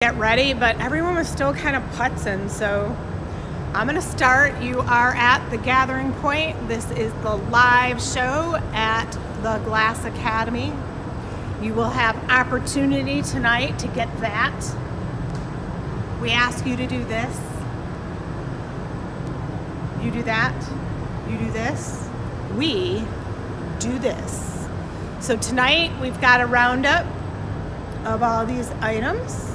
Get ready, but everyone was still kind of putzing, so I'm gonna start. You are at the gathering point. This is the live show at the Glass Academy. You will have opportunity tonight to get that. We ask you to do this. You do that. You do this. We do this. So tonight we've got a roundup of all these items.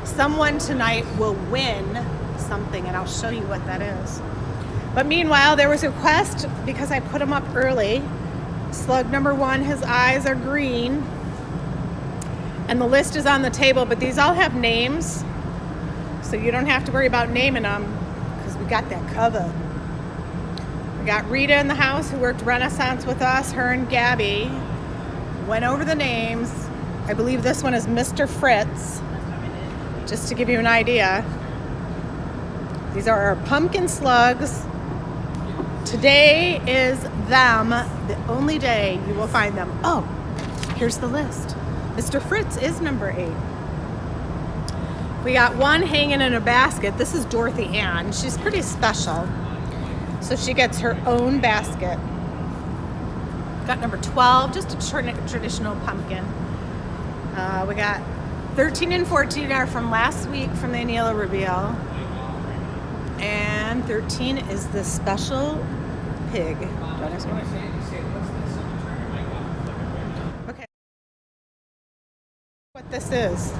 Someone tonight will win something, and I'll show you what that is. But meanwhile, there was a request because I put him up early. Slug number 1, his eyes are green. And the list is on the table, but these all have names. So you don't have to worry about naming them because we got that covered. We got Rita in the house who worked Renaissance with us. Her and Gabby went over the names. I believe this one is Mr. Fritz. Just to give you an idea. These are our pumpkin slugs. Today is them, the only day you will find them. Oh, here's the list. Mr. Fritz is number 8. We got one hanging in a basket. This is Dorothy Ann. She's pretty special. So she gets her own basket. Got number 12, just a traditional pumpkin. We got 13 and 14 are from last week from the Anila reveal. And 13 is the special pig. Okay. What this is.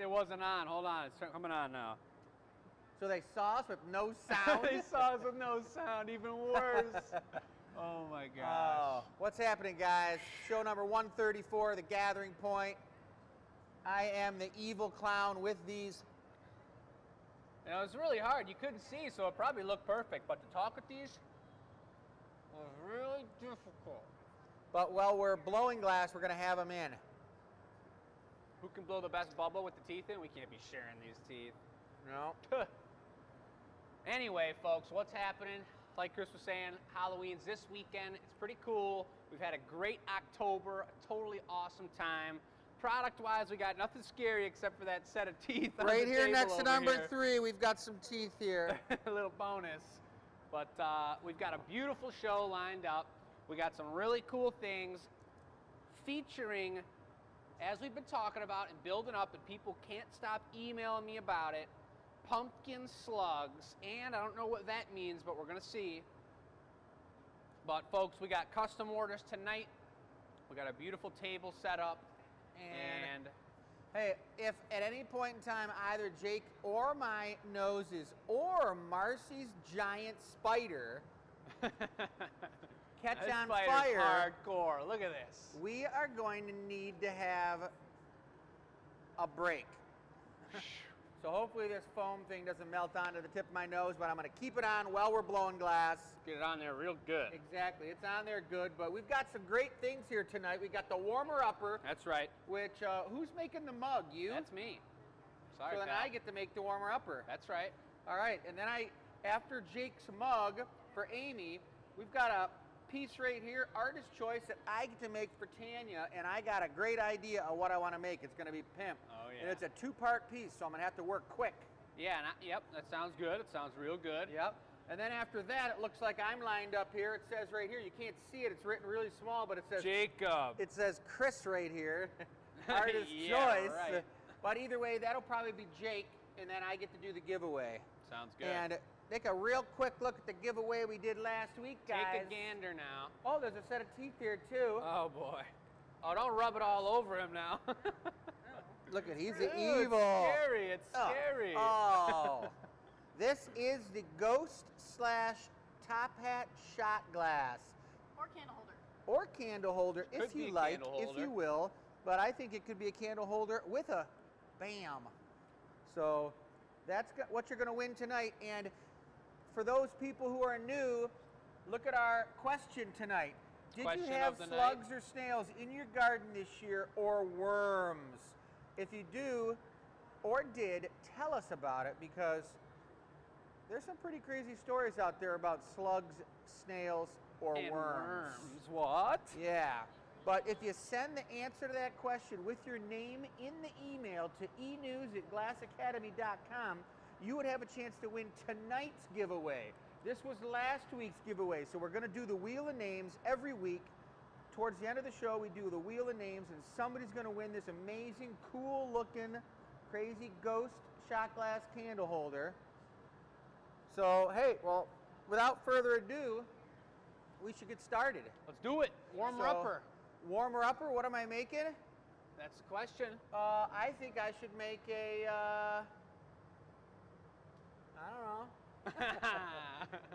It wasn't on. Hold on. It's coming on now. So they saw us with no sound? They saw us with no sound. Even worse. Oh, my gosh. Oh, what's happening, guys? Show number 134, The Gathering Point. I am the evil clown with these. You know, it was really hard. You couldn't see, so it probably looked perfect. But to talk with these was really difficult. But while we're blowing glass, we're going to have them in. Who can blow the best bubble with the teeth in? We can't be sharing these teeth. No. Anyway, folks, what's happening? Like Chris was saying, Halloween's this weekend. It's pretty cool. We've had a great October, a totally awesome time. Product-wise, we got nothing scary except for that set of teeth on Right the here table next to over number here. 3, we've got some teeth here. A little bonus. But we've got a beautiful show lined up. We got some really cool things featuring, as we've been talking about and building up, and people can't stop emailing me about it, pumpkin slugs, and I don't know what that means, but we're going to see. But folks, we got custom orders tonight. We got a beautiful table set up, and hey, if at any point in time either Jake or my noses or Marcy's giant spider catch this on spider's fire, hardcore. Look at this. we are going to need to have a break. So hopefully this foam thing doesn't melt onto the tip of my nose, but I'm going to keep it on while we're blowing glass. Get it on there real good. Exactly. It's on there good, but we've got some great things here tonight. We got the warmer-upper. That's right. Which, who's making the mug? You? That's me. Sorry, So then pal. I get to make the warmer-upper. That's right. All right, and then after Jake's mug for Amy, we've got a piece right here, artist choice, that I get to make for Tanya, and I got a great idea of what I want to make. It's going to be pimp. Oh, yeah. And it's a 2-part piece, so I'm going to have to work quick. Yeah, yep, that sounds good. It sounds real good. Yep. And then after that, it looks like I'm lined up here. It says right here, you can't see it, it's written really small, but it says Jacob. It says Chris right here. Artist Yeah, choice. right. But either way, that'll probably be Jake. and then I get to do the giveaway. Sounds good. And take a real quick look at the giveaway we did last week, guys. Take a gander now. Oh, there's a set of teeth here too. Oh boy. Oh, don't rub it all over him now. Look at, he's Ew, evil. It's scary. It's Oh. scary. Oh. This is the Ghost / Top Hat shot glass. Or candle holder. Or candle holder, Could if be you a like, candle if holder. you will. But I think it could be a candle holder with a bam. So that's what you're going to win tonight. And for those people who are new, look at our question tonight. Did Question you have of the slugs or snails in your garden this year, or worms? If you do or did, tell us about it, because there's some pretty crazy stories out there about slugs, snails, or And worms. What? Yeah. But if you send the answer to that question with your name in the email to enews@glassacademy.com, you would have a chance to win tonight's giveaway. This was last week's giveaway, so we're going to do the Wheel of Names every week. Towards the end of the show, we do the Wheel of Names, and somebody's going to win this amazing, cool-looking, crazy ghost shot glass candle holder. So, hey, well, without further ado, we should get started. Let's do it. Warm her So, upper. Warmer upper, what am I making? That's the question. I think I should make a, I don't know.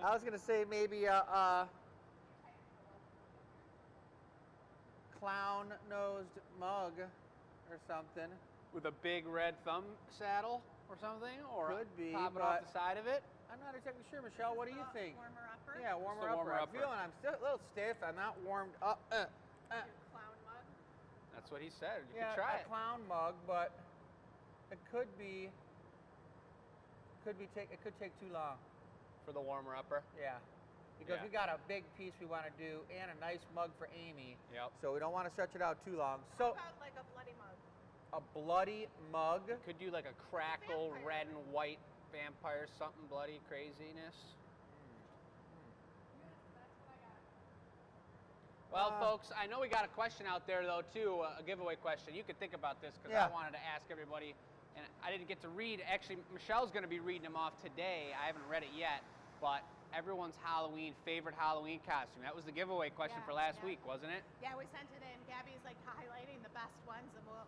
I was going to say maybe a clown-nosed mug or something. With a big red thumb saddle or something? Or Could be, pop it off but- the side of it? I'm not exactly sure, Michelle. What do you think? Warmer upper. Yeah, warmer the upper. warmer I'm upper. feeling, I'm still a little stiff. I'm not warmed up. Your clown mug. That's what he said. You Yeah, can try a it. clown mug, but it could take too long. For the warmer upper. Yeah. Because Yeah. we got a big piece we want to do and a nice mug for Amy. Yep. So we don't want to stretch it out too long. So What about like a bloody mug? a bloody mug. Could do like a crackle Vampire. red and white vampire, something bloody craziness. Well, folks, I know we got a question out there, though, too, a giveaway question. You could think about this, because Yeah. I wanted to ask everybody, and I didn't get to read. Actually, Michelle's going to be reading them off today. I haven't read it yet, but everyone's favorite Halloween costume. That was the giveaway question Yeah, for last yeah. week, wasn't it? Yeah, we sent it in. Gabby's like highlighting the best ones, and we'll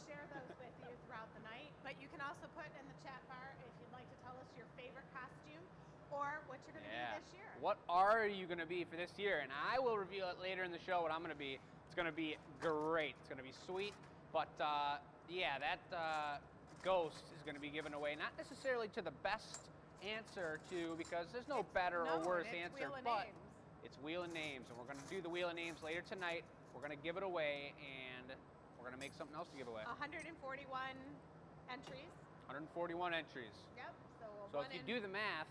share those with you throughout the night. But you can also put in the chat bar if you'd like to tell us your favorite costume or what you're going to be this year. What are you going to be for this year? And I will reveal it later in the show what I'm going to be. It's going to be great. It's going to be sweet. But yeah, that ghost is going to be given away, not necessarily to the best answer to, because there's no better or worse answer, Wheel of but Names. it's Wheel of Names, and we're going to do the Wheel of Names later tonight. We're going to give it away, and we're going to make something else to give away. 141 entries. 141 entries. Yep. So if you do the math,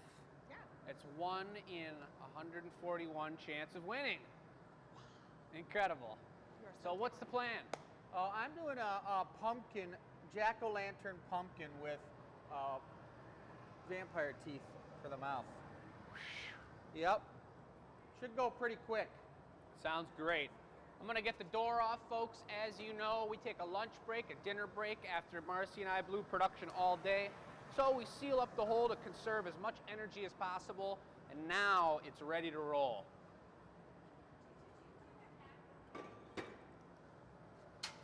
yeah. it's 1 in 141 chance of winning. Incredible. You are So what's the plan? I'm doing a pumpkin, jack-o'-lantern pumpkin with vampire teeth for the mouth. Yep. Should go pretty quick. Sounds great. I'm going to get the door off, folks. As you know, we take a lunch break, a dinner break after Marcy and I blew production all day. So we seal up the hole to conserve as much energy as possible, and now it's ready to roll.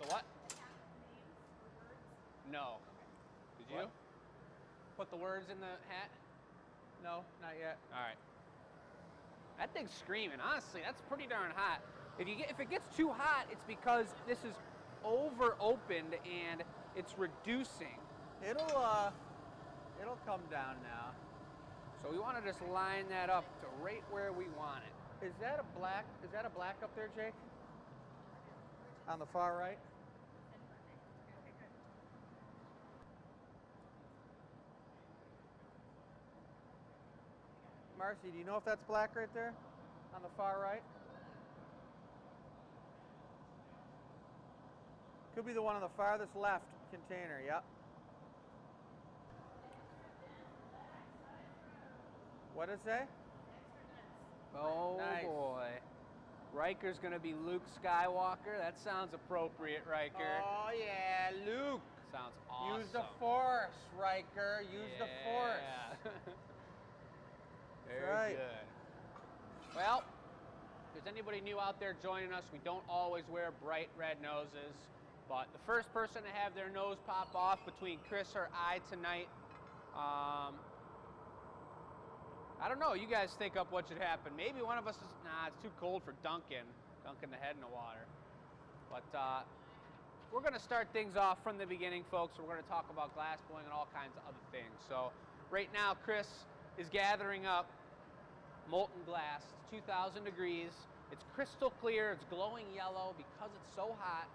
The what? No. Did you? What? Put the words in the hat? No, not yet. All right. That thing's screaming. Honestly, that's pretty darn hot. If it gets too hot, it's because this is over opened and it's reducing. It'll come down now. So we want to just line that up to right where we want it. Is that a black up there, Jake? On the far right? Marcy, do you know if that's black right there? On the far right? Could be the one on the farthest left container, yep. What does it say? Oh Nice. boy. Riker's going to be Luke Skywalker. That sounds appropriate, Riker. Oh yeah, Luke sounds awesome. Use the force, Riker. Use the force. Very right. good. Well, if there's anybody new out there joining us, we don't always wear bright red noses, but the first person to have their nose pop off between Chris or I tonight, I don't know, you guys think up what should happen. Maybe one of us is, nah, it's too cold for dunking the head in the water. But we're gonna start things off from the beginning, folks. We're gonna talk about glass blowing and all kinds of other things. So right now, Chris is gathering up molten glass. It's 2,000 degrees. It's crystal clear. It's glowing yellow because it's so hot.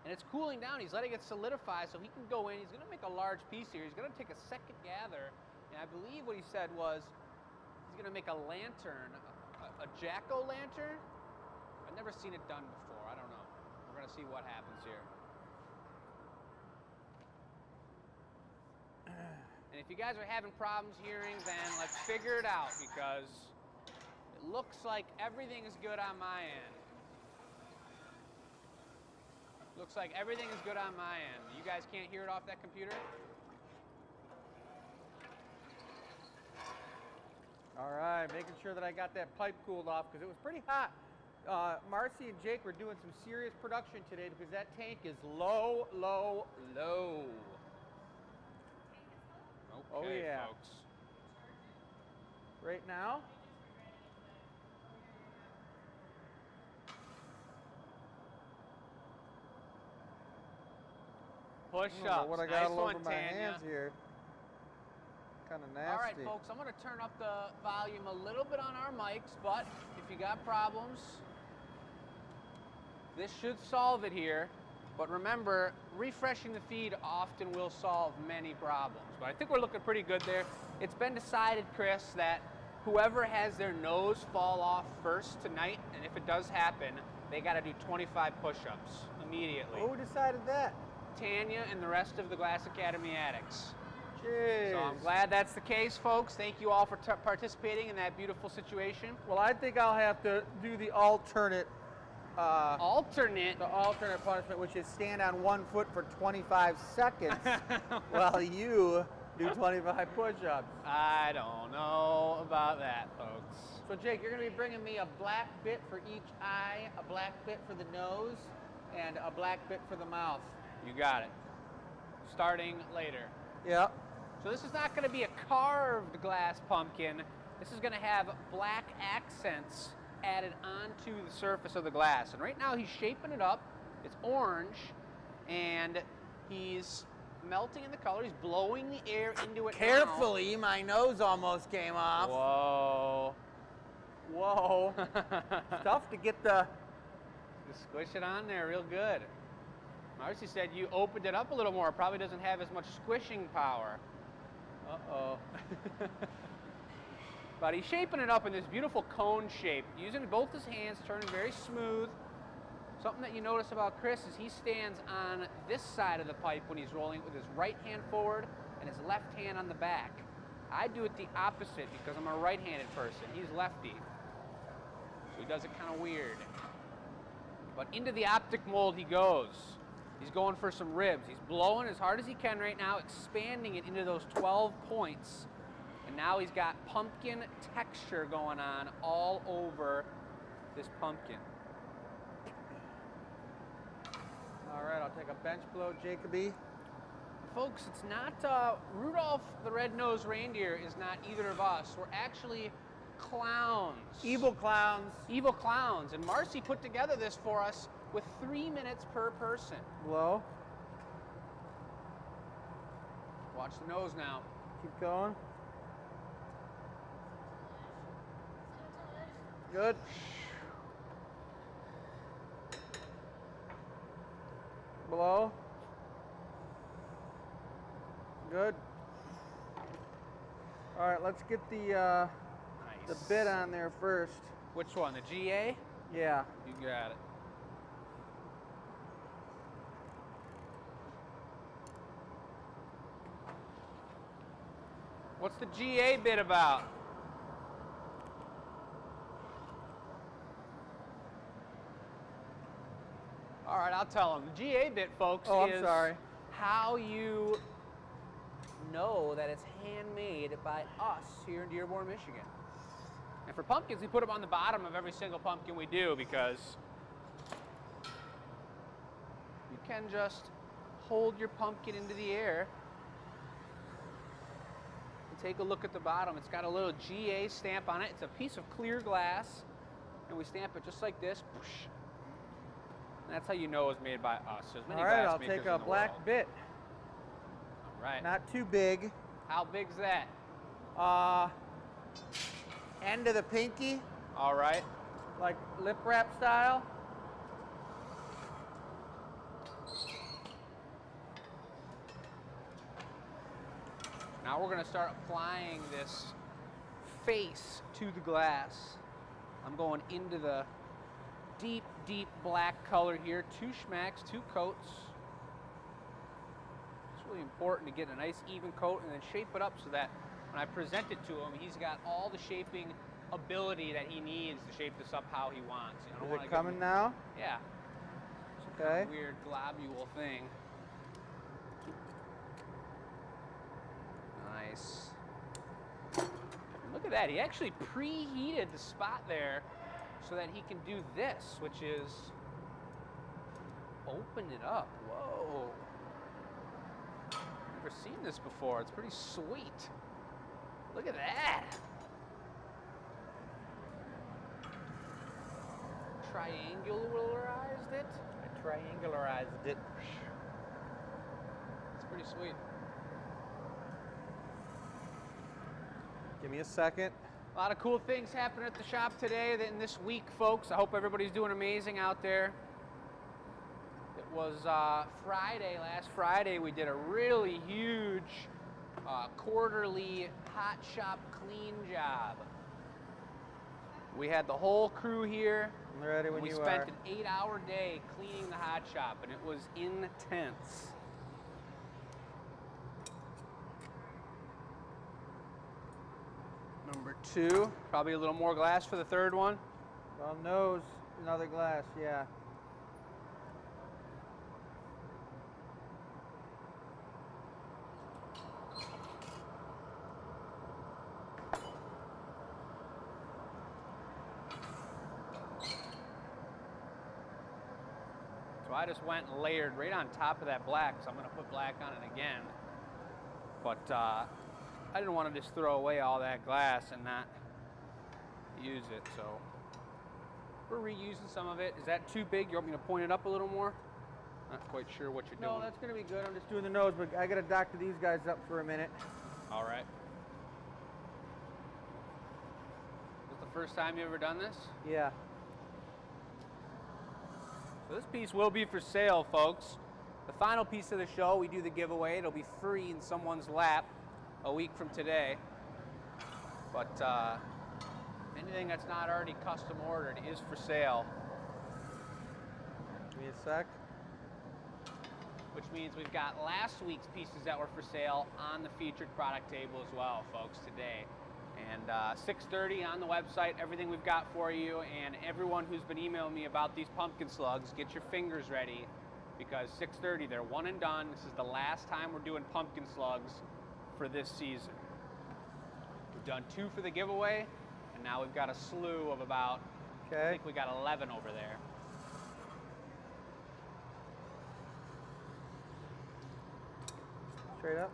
And it's cooling down. He's letting it solidify so he can go in. He's going to make a large piece here. He's going to take a second gather. And I believe what he said was he's going to make a lantern, a jack-o'-lantern. I've never seen it done before. I don't know. We're going to see what happens here. And if you guys are having problems hearing, then let's figure it out, because it looks like everything is good on my end. Looks like everything is good on my end. You guys can't hear it off that computer? All right, making sure that I got that pipe cooled off because it was pretty hot. Marcy and Jake were doing some serious production today because that tank is low, low, low. Okay, oh yeah, folks. Right now. Push-ups. What I got Nice all one, over my Tanya. hands here. Kind of nasty. All right, folks, I'm going to turn up the volume a little bit on our mics, but if you got problems, this should solve it here. But remember, refreshing the feed often will solve many problems. But I think we're looking pretty good there. It's been decided, Chris, that whoever has their nose fall off first tonight, and if it does happen, they got to do 25 push-ups immediately. Who decided that? Tanya and the rest of the Glass Academy addicts. Jeez. So I'm glad that's the case, folks. Thank you all for participating in that beautiful situation. Well, I think I'll have to do the alternate. The alternate punishment, which is stand on 1 foot for 25 seconds while you do 25 push-ups. I don't know about that, folks. So Jake, you're going to be bringing me a black bit for each eye, a black bit for the nose, and a black bit for the mouth. You got it. Starting later. Yep. So this is not going to be a carved glass pumpkin. This is going to have black accents added onto the surface of the glass. And right now he's shaping it up. It's orange, and he's melting in the color. He's blowing the air into it. Carefully, now. my nose almost came off. Whoa. Whoa. Tough to get the... Just squish it on there real good. Marcy said you opened it up a little more. It probably doesn't have as much squishing power. Uh-oh. But he's shaping it up in this beautiful cone shape, using both his hands, turning very smooth. Something that you notice about Chris is he stands on this side of the pipe when he's rolling with his right hand forward and his left hand on the back. I do it the opposite because I'm a right-handed person. He's lefty. So he does it kind of weird. But into the optic mold he goes. He's going for some ribs. He's blowing as hard as he can right now, expanding it into those 12 points. And now he's got pumpkin texture going on all over this pumpkin. All right, I'll take a bench blow, Jacoby. Folks, it's not, Rudolph the Red-Nosed Reindeer is not either of us. We're actually clowns. Evil clowns. Evil clowns. And Marcy put together this for us with 3 minutes per person. Blow. Watch the nose now. Keep going. Good. Blow. Good. All right, let's get the Nice. bit on there first. Which one? The GA? Yeah. You got it. What's the GA bit about? All right, I'll tell him. The GA bit, folks, Oh, I'm is sorry. how you know that it's handmade by us here in Dearborn, Michigan. And for pumpkins, we put them on the bottom of every single pumpkin we do because you can just hold your pumpkin into the air and take a look at the bottom. It's got a little GA stamp on it. It's a piece of clear glass, and we stamp it just like this. And that's how you know it's made by us. There's many All right, glass I'll makers take in a the black world. bit. All right. Not too big. How big's that? End of the pinky, All right. like lip wrap style. Now we're going to start applying this face to the glass. I'm going into the deep, deep black color here. 2 schmacks, 2 coats. It's really important to get a nice even coat and then shape it up so that when I present it to him, he's got all the shaping ability that he needs to shape this up how he wants. You know, I don't Is wanna it give coming him- now? Yeah. Okay. Weird globule thing. Nice. Look at that. He actually preheated the spot there so that he can do this, which is open it up. Whoa. Never seen this before. It's pretty sweet. Look at that. Triangularized it. I triangularized it. It's pretty sweet. Give me a second. A lot of cool things happening at the shop today and this week, folks. I hope everybody's doing amazing out there. It was Friday, last Friday, we did a really huge quarterly hot shop clean job. We had the whole crew here. I'm ready when We you spent are. an 8-hour day cleaning the hot shop, and it was intense. Number 2, probably a little more glass for the third one. Well, nose, another glass, yeah. So I just went and layered right on top of that black, so I'm going to put black on it again. But I didn't want to just throw away all that glass and not use it, so we're reusing some of it. Is that too big? You want me to point it up a little more? Not quite sure what you're No, doing. that's gonna be good. I'm just doing the nose, but I gotta doctor these guys up for a minute. All right. Is this the first time you ever done this? Yeah. So this piece will be for sale, folks. The final piece of the show, we do the giveaway. It'll be free in someone's lap a week from today. But anything that's not already custom ordered is for sale, Give me a sec. which means we've got last week's pieces that were for sale on the featured product table as well, folks, today. And 6:30 on the website, everything we've got for you, and everyone who's been emailing me about these pumpkin slugs, get your fingers ready, because 6:30, they're one and done. This is the last time we're doing pumpkin slugs for this season. We've done 2 for the giveaway, and now we've got a slew of about, I Okay. think we got 11 over there. Straight up.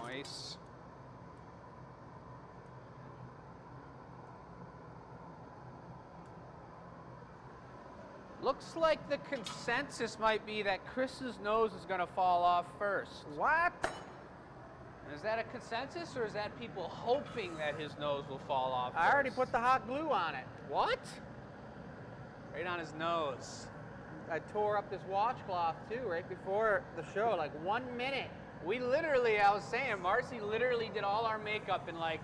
Nice. Looks like the consensus might be that Chris's nose is going to fall off first. What? Is that a consensus, or is that people hoping that his nose will fall off I already first? put the hot glue on it. What? Right on his nose. I tore up this washcloth too right before the show, like 1 minute. We literally, I was saying, Marcy literally did all our makeup in like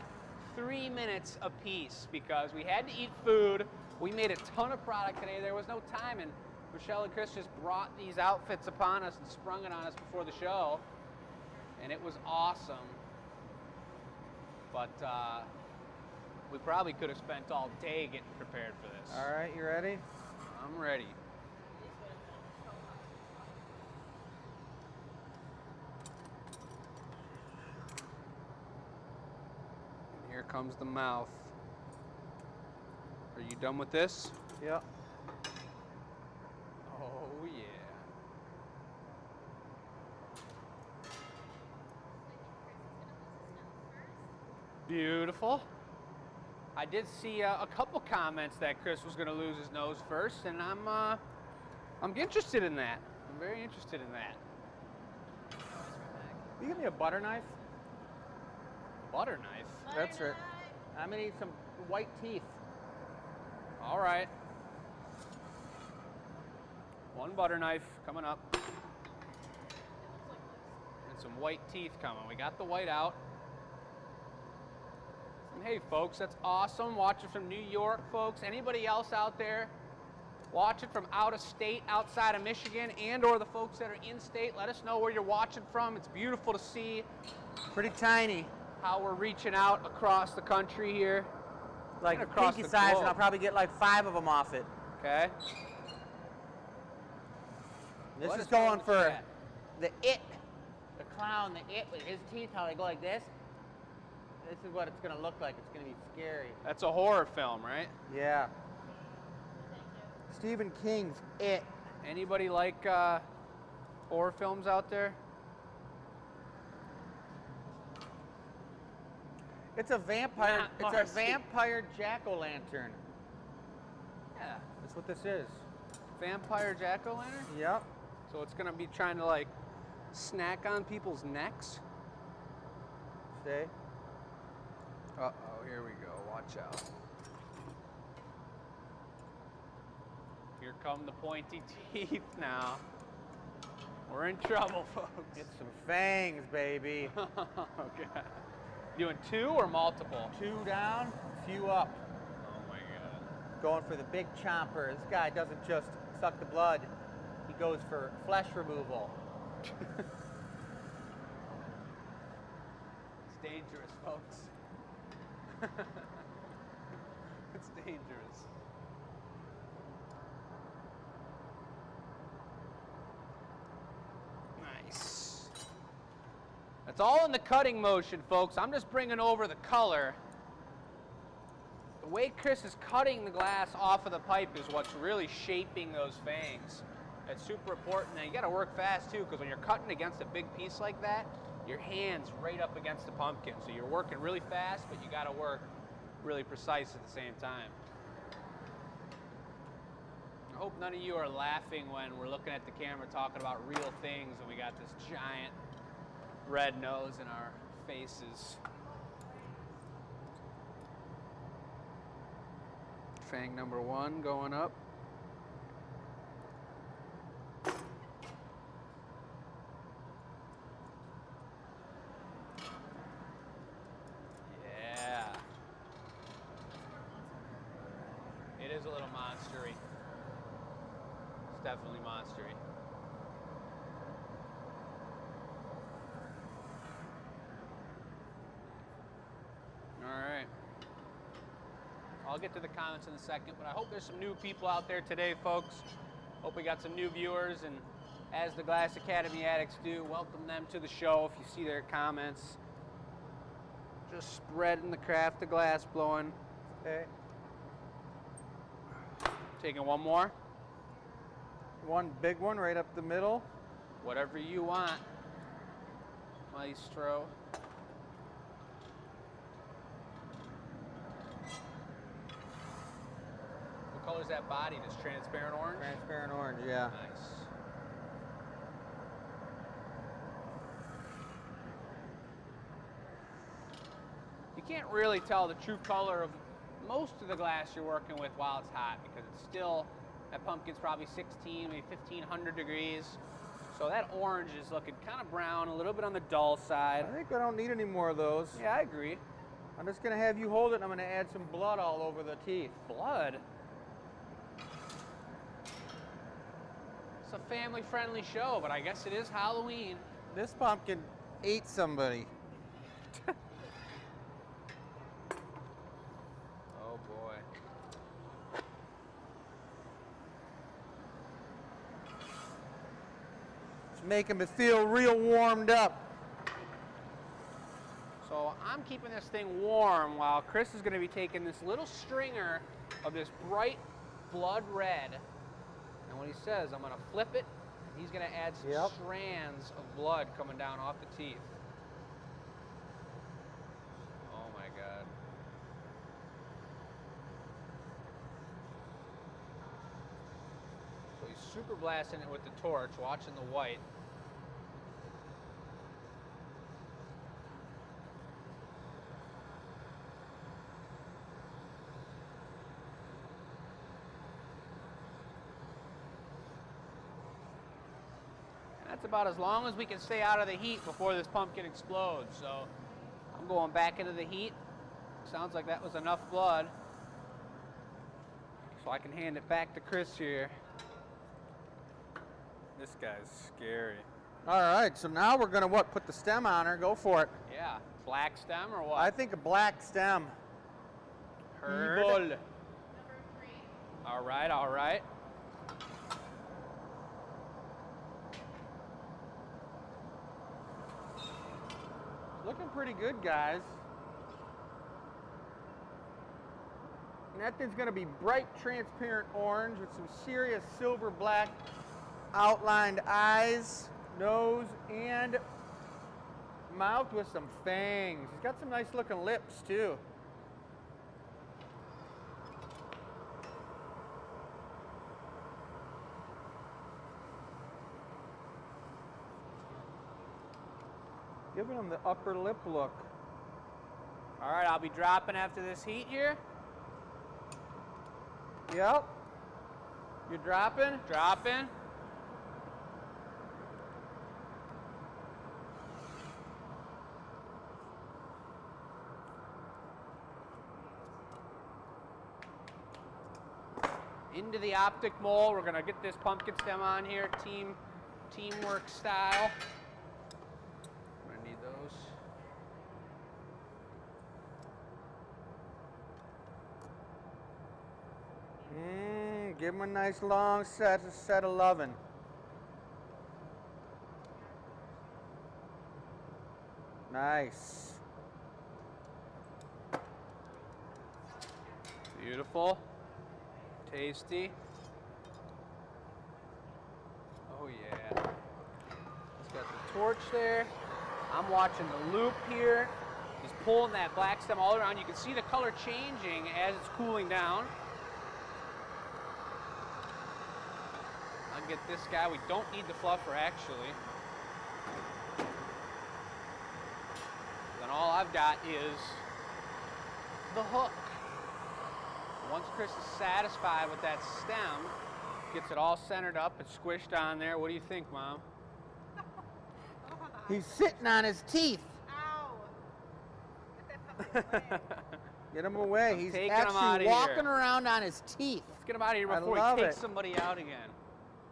3 minutes apiece because we had to eat food. We made a ton of product today. There was no time, and Michelle and Chris just brought these outfits upon us and sprung it on us before the show, and it was awesome. But we probably could have spent all day getting prepared for this. All right, you ready? I'm ready. here comes the mouth. Are you done with this? Yep. Oh, yeah. Beautiful. I did see a couple comments that Chris was going to lose his nose first, and I'm interested in that. I'm very interested in that. You give me a butter knife? Butter knife? That's right. I'm gonna need some white teeth. All right. One butter knife coming up. And some white teeth coming. We got the white out. And hey, folks, that's awesome. Watching from New York, folks. Anybody else out there watching from out of state, outside of Michigan, and or the folks that are in state, let us know where you're watching from. It's beautiful to see Pretty tiny. how we're reaching out across the country here. Like And across pinky the size, globe. and I'll probably get like 5 of them off it. Okay. This Let is us know in going the for chat. the it. The clown, the it with his teeth, how they go like this. This is what it's gonna look like. It's gonna be scary. That's a horror film, right? Yeah. Stephen King's It. Anybody like horror films out there? It's a vampire. Not It's a Marcy. vampire jack-o'-lantern. Yeah. That's what this is. Vampire jack-o'-lantern? Yep. So it's gonna be trying to like snack on people's necks? See? Uh-oh, here we go. Watch out. Here come the pointy teeth now. We're in trouble, folks. Get some fangs, baby. Okay. Doing 2 or multiple? 2 down, few up. Oh my god. Going for the big chomper. This guy doesn't just suck the blood. He goes for flesh removal. It's dangerous, folks. It's dangerous. Nice. That's all in the cutting motion, folks. I'm just bringing over the color. The way Chris is cutting the glass off of the pipe is what's really shaping those fangs. That's super important. Now you got to work fast too, because when you're cutting against a big piece like that, your hand's right up against the pumpkin. So you're working really fast, but you got to work really precise at the same time. I hope none of you are laughing when we're looking at the camera talking about real things and we got this giant red nose in our faces. Fang number 1 going up. Yeah. It is a little monstery. It's definitely monstery. All right. I'll get to the comments in a second, but I hope there's some new people out there today, folks. Hope we got some new viewers, and as the Glass Academy addicts do, welcome them to the show if you see their comments. Just spreading the craft of glass blowing. Okay. Taking one more. One big one right up the middle. Whatever you want, Maestro. What color is that body? Just transparent orange? Transparent orange, yeah. Nice. You can't really tell the true color of most of the glass you're working with while it's hot, because it's still, that pumpkin's probably 16, maybe 1500 degrees. So that orange is looking kind of brown, a little bit on the dull side. I think I don't need any more of those. Yeah, I agree. I'm just gonna have you hold it and I'm gonna add some blood all over the teeth. Blood? It's a family-friendly show, but I guess it is Halloween. This pumpkin ate somebody. Oh boy. It's making me feel real warmed up. So I'm keeping this thing warm while Chris is going to be taking this little stringer of this bright blood red. And when he says, I'm going to flip it, he's going to add some strands of blood coming down off the teeth. Oh my God. So he's super blasting it with the torch, watching the white. That's about as long as we can stay out of the heat before this pumpkin explodes. So I'm going back into the heat. Sounds like that was enough blood. So I can hand it back to Chris here. This guy's scary. All right, so now we're gonna what? Put the stem on her. Go for it. Yeah, black stem or what? I think a black stem. Heard. Evil. Number 3. All right, all right. Looking pretty good, guys. And that thing's gonna be bright, transparent orange with some serious silver black outlined eyes, nose, and mouth with some fangs. He's got some nice looking lips too. Giving him the upper lip look. All right, I'll be dropping after this heat here. Yep. You're dropping? Dropping. Into the optic mold. We're gonna get this pumpkin stem on here, teamwork style. I'm gonna need those. Give him a nice long set of loving. Nice. Beautiful. Tasty. Oh yeah. It's got the torch there. I'm watching the loop here. He's pulling that black stem all around. You can see the color changing as it's cooling down. I'll get this guy. We don't need the fluffer actually. Then all I've got is the hook. Once Chris is satisfied with that stem, gets it all centered up and squished on there. What do you think, Mom? He's sitting on his teeth. Ow! Get that puppy away. Get him away. I'm He's taking him outta actually here. walking around on his teeth. Let's get him out of here I before love he takes it. somebody out again.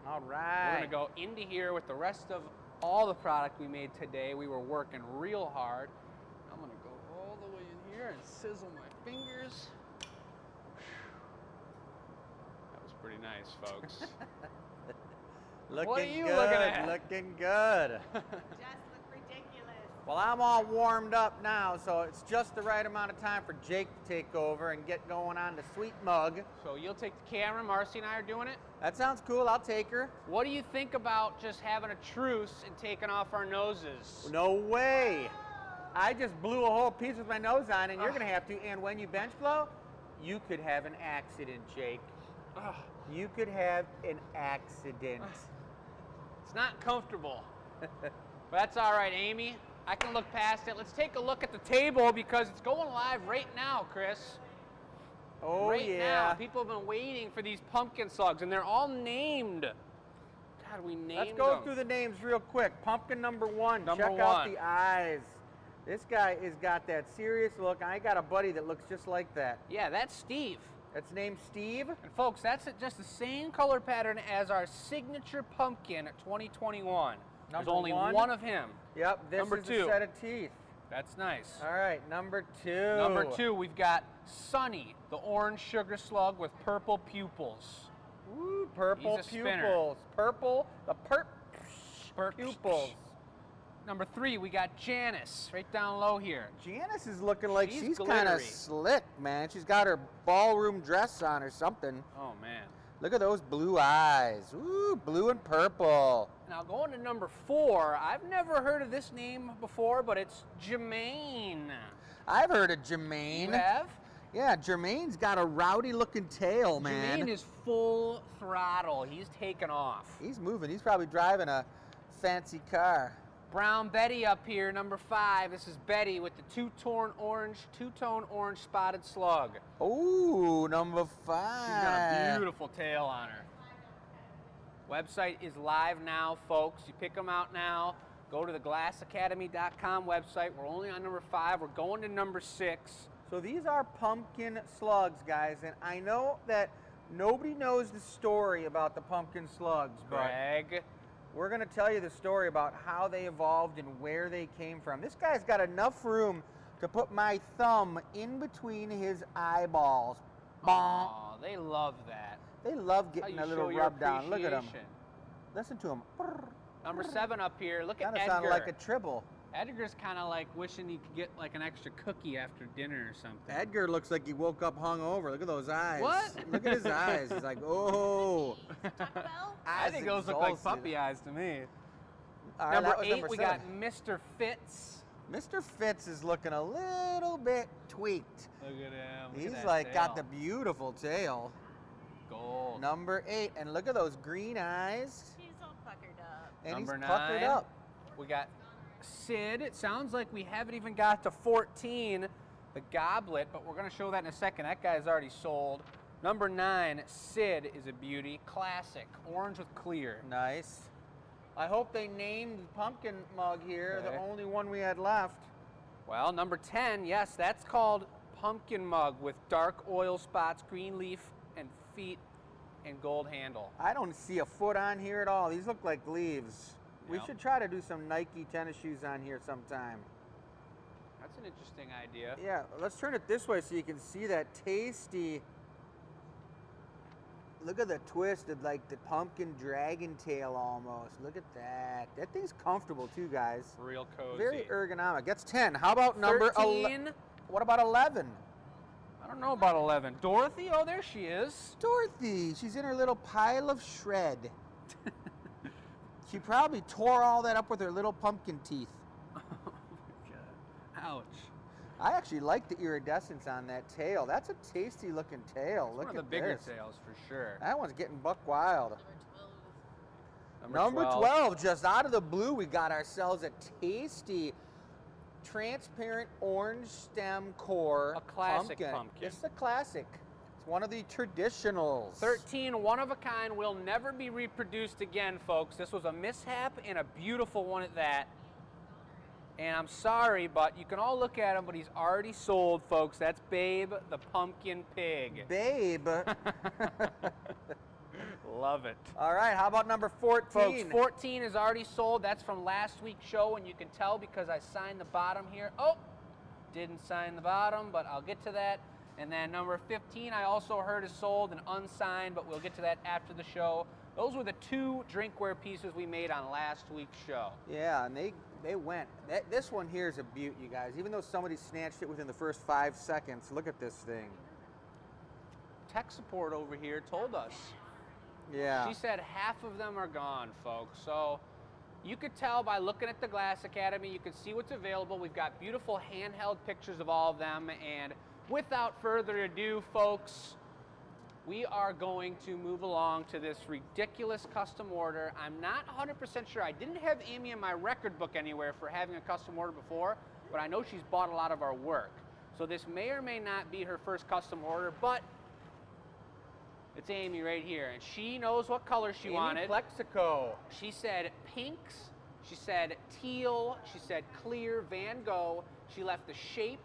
All We're right. gonna go into here with the rest of all the product we made today. We were working real hard. I'm gonna go all the way in here and sizzle my fingers. That was pretty nice, folks. Looking What are you good. looking at? Looking good. Just look ridiculous. Well, I'm all warmed up now, so it's just the right amount of time for Jake to take over and get going on the sweet mug. So you'll take the camera, Marcy and I are doing it. That sounds cool. I'll take her. What do you think about just having a truce and taking off our noses? No way. I just blew a whole piece with my nose on, and you're going to have to. And when you bench blow, you could have an accident, Jake. You could have an accident. It's not comfortable. But that's all right, Amy. I can look past it. Let's take a look at the table because it's going live right now, Chris. Oh, right yeah. now. People have been waiting for these pumpkin slugs, and they're all named. God, we named Let's go them. through the names real quick. Pumpkin number 1. Number Check out 1. the eyes. This guy has got that serious look. I got a buddy that looks just like that. Yeah, that's Steve. That's named Steve. And folks, that's just the same color pattern as our signature pumpkin at 2021. There's Number only 1. one of him. Yep, this Number is 2. a set of teeth. That's nice. All right, number 2. Number 2, we've got Sunny, the orange sugar slug with purple pupils. Ooh, purple He's a spinner. pupils. Purple, the Perp- pupils. number 3, we got Janice right down low here. Janice is looking like she's kind glittery. of slick, man. She's got her ballroom dress on or something. Oh, man. Look at those blue eyes. Ooh, blue and purple. Now, going to number 4, I've never heard of this name before, but it's Jermaine. I've heard of Jermaine. You have? Yeah, Jermaine's got a rowdy-looking tail, man. Jermaine is full throttle. He's taken off. He's moving. He's probably driving a fancy car. Brown Betty up here, number 5. This is Betty with the two-tone orange spotted slug. Ooh, number 5. She's got a beautiful tail on her. Website is live now, folks. You pick them out now. Go to the glassacademy.com website. We're only on number 5. We're going to number 6. So these are pumpkin slugs, guys, and I know that nobody knows the story about the pumpkin slugs, but Greg. we're going to tell you the story about how they evolved and where they came from. This guy's got enough room to put my thumb in between his eyeballs. Bonk. Oh, they love that. They love How getting you a little show your rub down. Look at them. appreciation. Listen to him. Number 7 up here. Look at Kind of Edgar. sounded like a tribble. Edgar's kind of like wishing he could get like an extra cookie after dinner or something. Edgar looks like he woke up hungover. Look at those eyes. What? Look at his eyes. He's like, oh. I think those look like puppy eyes to me. All right, Number that was 8, number we 7. got Mr. Fitz. Mr. Fitz is looking a little bit tweaked. Look at him. He's like got the beautiful tail. gold. Number 8, and look at those green eyes. He's all puckered up. And Number he's puckered 9. up. We got Sid. It sounds like we haven't even got to 14, the goblet, but we're going to show that in a second. That guy's already sold. Number 9, Sid is a beauty. Classic. Orange with clear. Nice. I hope they named the pumpkin mug here, Okay. the only one we had left. Well, number 10, yes, that's called pumpkin mug with dark oil spots, green leaf, and feet, and gold handle. I don't see a foot on here at all. These look like leaves. We Yeah. should try to do some Nike tennis shoes on here sometime. That's an interesting idea. Yeah, let's turn it this way so you can see that tasty. Look at the twisted, like the pumpkin dragon tail almost. Look at that. That thing's comfortable too, guys. Real cozy. Very ergonomic. That's 10. How about number 13. What about 11? I don't know about 11. Dorothy? Oh, there she is. Dorothy. She's in her little pile of shred. She probably tore all that up with her little pumpkin teeth. Oh my God. Ouch. I actually like the iridescence on that tail. That's a tasty looking tail. It's Look one at of the bigger this. tails for sure. That one's getting buck wild. Number 12. Number 12, just out of the blue, we got ourselves a tasty transparent orange stem core A classic pumpkin. It's a classic. It's one of the traditionals. 13, one of a kind, will never be reproduced again, folks. This was a mishap and a beautiful one at that. And I'm sorry, but you can all look at him, but he's already sold, folks. That's Babe the Pumpkin Pig. Babe. Love it. All right, how about number 14? Folks, 14 is already sold. That's from last week's show, and you can tell because I signed the bottom here. Oh, didn't sign the bottom, but I'll get to that. And then number 15, I also heard is sold and unsigned, but we'll get to that after the show. Those were the 2 drinkware pieces we made on last week's show. Yeah, and they went. This one here is a beaut, you guys. Even though somebody snatched it within the first 5 seconds, look at this thing. Tech support over here told us. Yeah. She said half of them are gone, folks. So you could tell by looking at the Glass Academy, you can see what's available. We've got beautiful handheld pictures of all of them. And without further ado, folks, we are going to move along to this ridiculous custom order. I'm not 100% sure. I didn't have Amy in my record book anywhere for having a custom order before, but I know she's bought a lot of our work. So this may or may not be her first custom order, but it's Amy right here, and she knows what color she wanted. Plexico. She said pinks, she said teal, she said clear, Van Gogh. She left the shape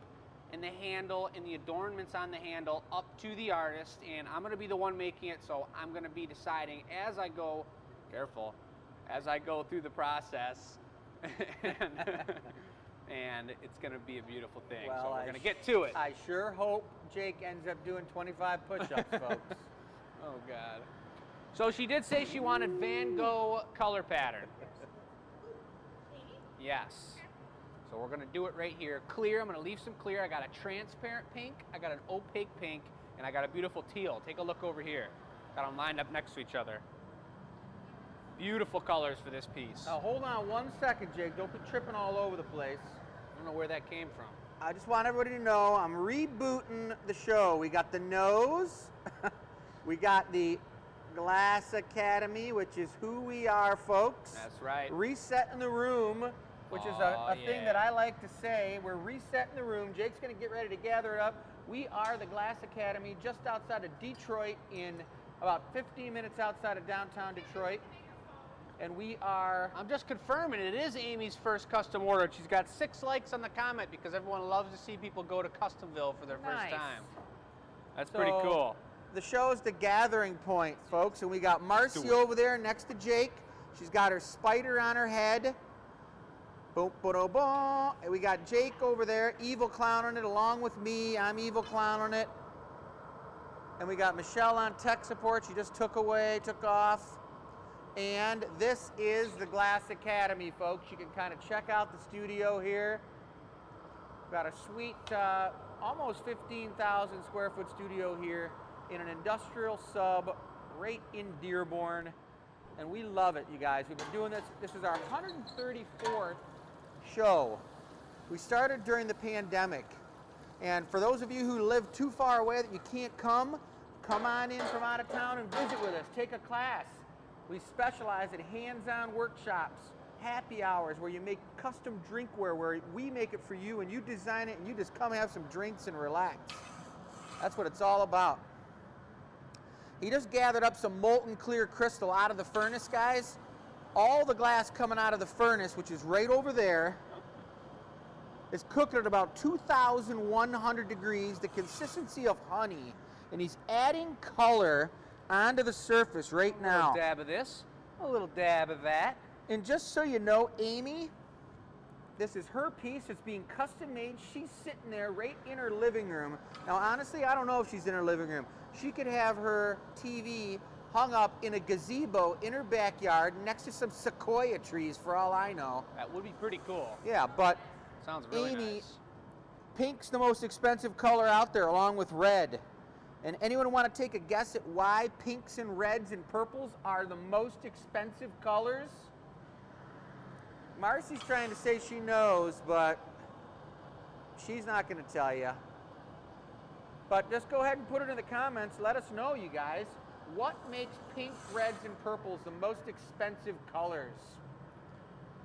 and the handle and the adornments on the handle up to the artist, and I'm going to be the one making it, so I'm going to be deciding as I go, careful, as I go through the process, and it's going to be a beautiful thing, Well, so we're going to get to it. I sure hope Jake ends up doing 25 push-ups, folks. Oh, God. So she did say she wanted Van Gogh color pattern. Yes. So we're gonna do it right here. Clear, I'm gonna leave some clear. I got a transparent pink, I got an opaque pink, and I got a beautiful teal. Take a look over here. Got them lined up next to each other. Beautiful colors for this piece. Now hold on 1 second, Jake. Don't be tripping all over the place. I don't know where that came from. I just want everybody to know I'm rebooting the show. We got the nose. We got the Glass Academy, which is who we are, folks. That's right. Resetting the room, which is a thing that I like to say. We're resetting the room. Jake's going to get ready to gather it up. We are the Glass Academy just outside of Detroit, in about 15 minutes outside of downtown Detroit. And we are... I'm just confirming it is Amy's first custom order. She's got 6 likes on the comment because everyone loves to see people go to Customville for their first time. That's pretty cool. The show is the gathering point, folks, and we got Marcy over there next to Jake. She's got her spider on her head. Boom, boom, boom. And we got Jake over there, evil clowning it along with me. I'm evil clowning it. And we got Michelle on tech support. She just took off. And this is the Glass Academy, folks. You can kind of check out the studio here. We've got a sweet, almost 15,000 square foot studio here in an industrial sub right in Dearborn. And we love it, you guys. We've been doing this. This is our 134th show. We started during the pandemic. And for those of you who live too far away that you can't come on in from out of town and visit with us. Take a class. We specialize in hands-on workshops, happy hours where you make custom drinkware, where we make it for you and you design it and you just come have some drinks and relax. That's what it's all about. He just gathered up some molten clear crystal out of the furnace, guys. All the glass coming out of the furnace, which is right over there, is cooked at about 2,100 degrees, the consistency of honey. And he's adding color onto the surface right now. A little dab of this, a little dab of that. And just so you know, Amy, this is her piece. It's being custom made. She's sitting there right in her living room. Now, honestly, I don't know if she's in her living room. She could have her TV hung up in a gazebo in her backyard next to some sequoia trees, for all I know. That would be pretty cool. Yeah, but sounds really Amy, nice. pink's the most expensive color out there, along with red. And anyone want to take a guess at why pinks and reds and purples are the most expensive colors? Marcy's trying to say she knows, but she's not going to tell you. But just go ahead and put it in the comments. Let us know, you guys. What makes pink, reds, and purples the most expensive colors?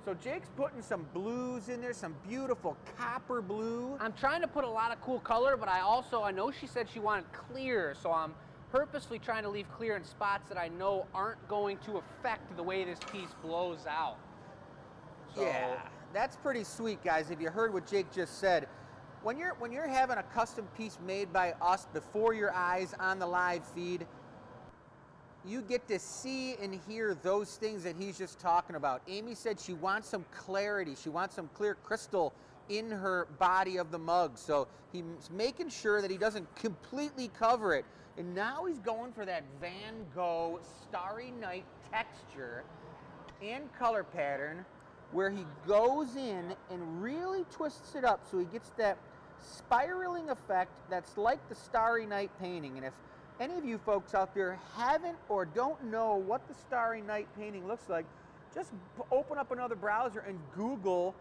So Jake's putting some blues in there, some beautiful copper blue. I'm trying to put a lot of cool color, but I know she said she wanted clear, so I'm purposely trying to leave clear in spots that I know aren't going to affect the way this piece blows out. So, yeah, that's pretty sweet, guys. If you heard what Jake just said, when you're having a custom piece made by us before your eyes on the live feed, you get to see and hear those things that he's just talking about. Amy said she wants some clarity. She wants some clear crystal in her body of the mug. So he's making sure that he doesn't completely cover it. And now he's going for that Van Gogh Starry Night texture and color pattern, where he goes in and really twists it up so he gets that spiraling effect that's like the Starry Night painting. And if any of you folks out there haven't or don't know what the Starry Night painting looks like, just open up another browser and Google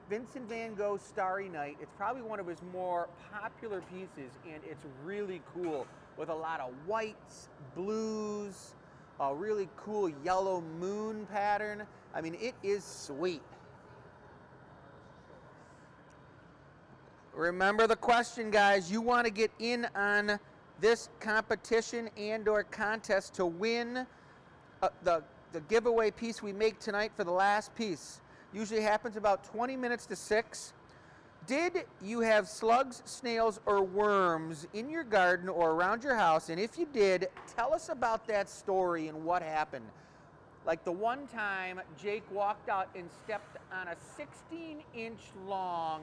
Vincent van Gogh's Starry Night. It's probably one of his more popular pieces, and it's really cool with a lot of whites, blues, a really cool yellow moon pattern. I mean, it is sweet. Remember the question, guys. You want to get in on this competition and or contest to win the giveaway piece we make tonight for the last piece. Usually happens about 20 minutes to 6. Did you have slugs, snails, or worms in your garden or around your house? And if you did, tell us about that story and what happened. Like the one time Jake walked out and stepped on a 16-inch long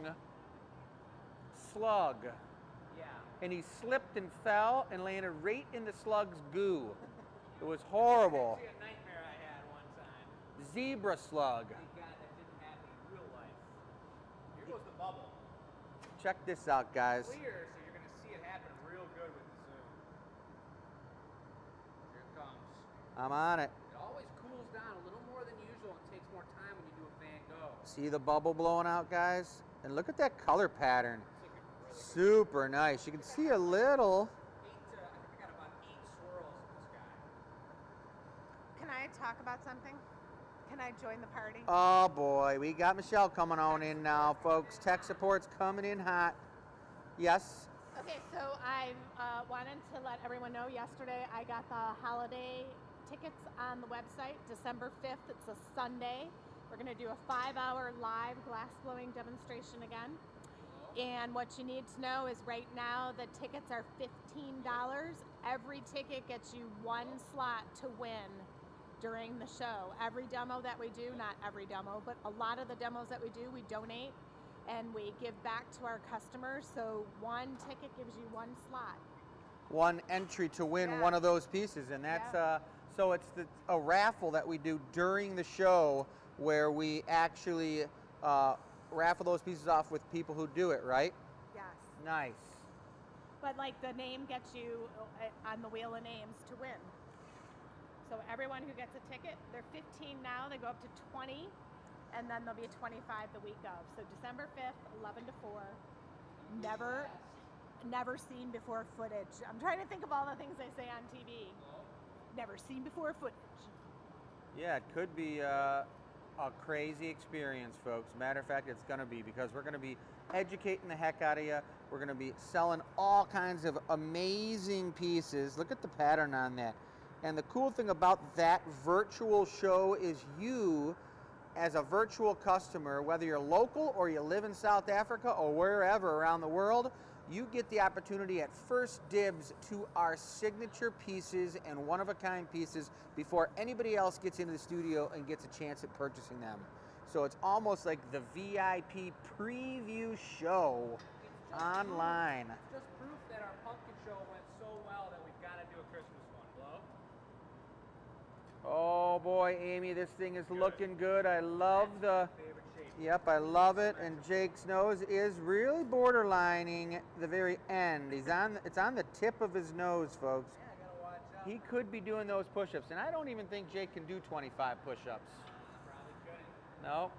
slug. Yeah. And he slipped and fell and landed right in the slug's goo. It was horrible. Actually, a nightmare I had one time. Zebra slug. Thank God that didn't happen. Real bubble. Check this out, guys. Clear, so you're gonna see it happen real good with the zoom. Here it comes. I'm on it. It always cools down a little more than usual and takes more time when you do a Van Gogh. See the bubble blowing out, guys? And look at that color pattern. It's looking really good. Super nice. You can see a little. I think I got about 8 swirls in this guy. Can I talk about something? Can I join the party? Oh boy, we got Michelle coming on in now, folks. Tech support's coming in hot. Yes. Okay, so I wanted to let everyone know yesterday I got the holiday tickets on the website, December 5th. It's a Sunday. We're going to do a 5-hour live glass blowing demonstration again. And what you need to know is right now the tickets are $15. Every ticket gets you 1 slot to win during the show. Every demo that we do, not every demo, but a lot of the demos that we do, we donate and we give back to our customers. So 1 ticket gives you 1 slot. 1 entry to win one of those pieces, and that's so it's a raffle that we do during the show where we actually raffle those pieces off with people who do it, right? Yes. Nice. But like the name gets you on the wheel of names to win. So everyone who gets a ticket, they're 15 now, they go up to 20, and then there'll be a 25 the week of. So December 5th, 11 to 4. Never seen before footage. I'm trying to think of all the things they say on TV. Never seen before footage. Yeah, it could be a crazy experience, folks. Matter of fact, it's going to be, because we're going to be educating the heck out of you. We're going to be selling all kinds of amazing pieces. Look at the pattern on that. And the cool thing about that virtual show is you, as a virtual customer, whether you're local or you live in South Africa or wherever around the world, you get the opportunity at first dibs to our signature pieces and one-of-a-kind pieces before anybody else gets into the studio and gets a chance at purchasing them. So it's almost like the VIP preview show online. It's just proof that our pumpkin show went so well that we've got to do a Christmas one. Blow? Oh boy, Amy, this thing is looking good. I love the... Favorite shape. Yep, I love it. And Jake's nose is really borderlining the very end. It's on the tip of his nose, folks. Yeah, I got to watch out. He could be doing those push-ups, and I don't even think Jake can do 25 push-ups. Probably couldn't. No?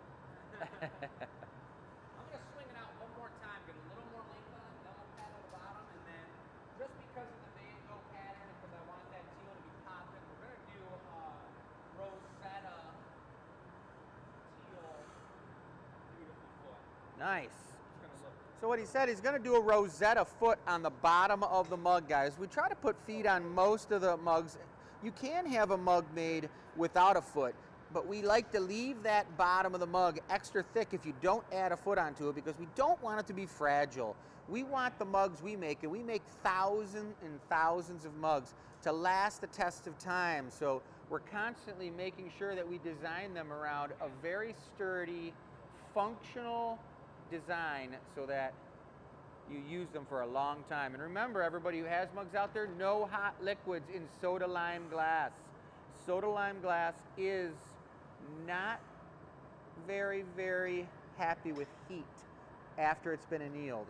I'm going to swing it out one more time, get a little more length on it, then I'll pat on the bottom, and then just because of the Van Gogh pattern, because I want that teal to be popping, we're going to do Rosetta teal beautiful foot. Nice. It's going to look So what he said, he's going to do a Rosetta foot on the bottom of the mug, guys. We try to put feet on most of the mugs. You can have a mug made without a foot, but we like to leave that bottom of the mug extra thick if you don't add a foot onto it, because we don't want it to be fragile. We want the mugs we make, and we make thousands and thousands of mugs, to last the test of time. So we're constantly making sure that we design them around a very sturdy, functional design so that you use them for a long time. And remember, everybody who has mugs out there, no hot liquids in soda lime glass. Soda lime glass is not very, very happy with heat after it's been annealed.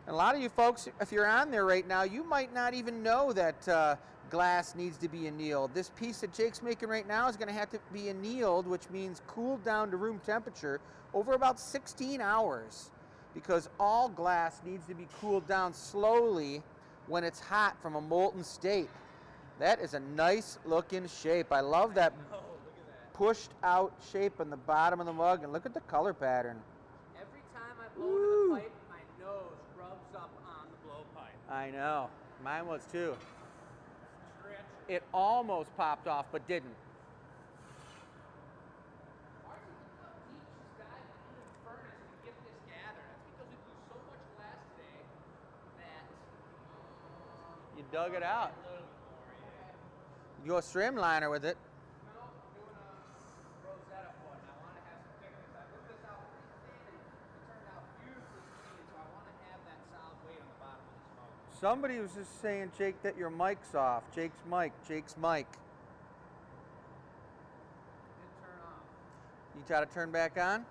And a lot of you folks, if you're on there right now, you might not even know that glass needs to be annealed. This piece that Jake's making right now is going to have to be annealed, which means cooled down to room temperature over about 16 hours, because all glass needs to be cooled down slowly when it's hot from a molten state. That is a nice looking shape. I love that pushed out shape on the bottom of the mug, and look at the color pattern. every time I blow into the pipe, my nose rubs up on the blowpipe. I know. Mine was too. Stretch. It almost popped off, but didn't. Ours is a tough deep dive into the furnace to get this gathered. That's because we blew so much glass today that You dug it out. a little bit more, yeah. You go streamliner with it. No, I'm doing a Rosetta foot, and I want to have some thickness. I whipped this out pretty thin, and it turned out beautifully clean, so I want to have that solid weight on the bottom of this mug. Somebody was just saying, Jake, that your mic's off. Jake's mic. Jake's mic. It didn't turn off. You try to turn back on?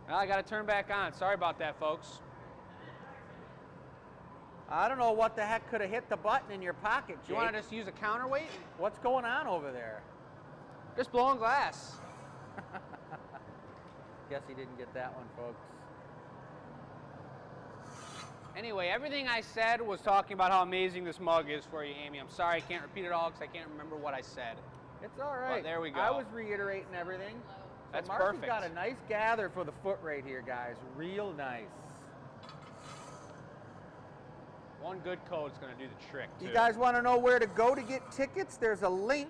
Well, I got to turn back on. Sorry about that, folks. I don't know what the heck could have hit the button in your pocket, Jake. You want to just use a counterweight? What's going on over there? Just blowing glass. Guess he didn't get that one, folks. Anyway, everything I said was talking about how amazing this mug is for you, Amy. I'm sorry I can't repeat it all because I can't remember what I said. It's all right. But there we go. I was reiterating everything. That's Marcy's perfect. got a nice gather for the foot right here, guys. Real nice. One good code's going to do the trick, too. You guys want to know where to go to get tickets? There's a link.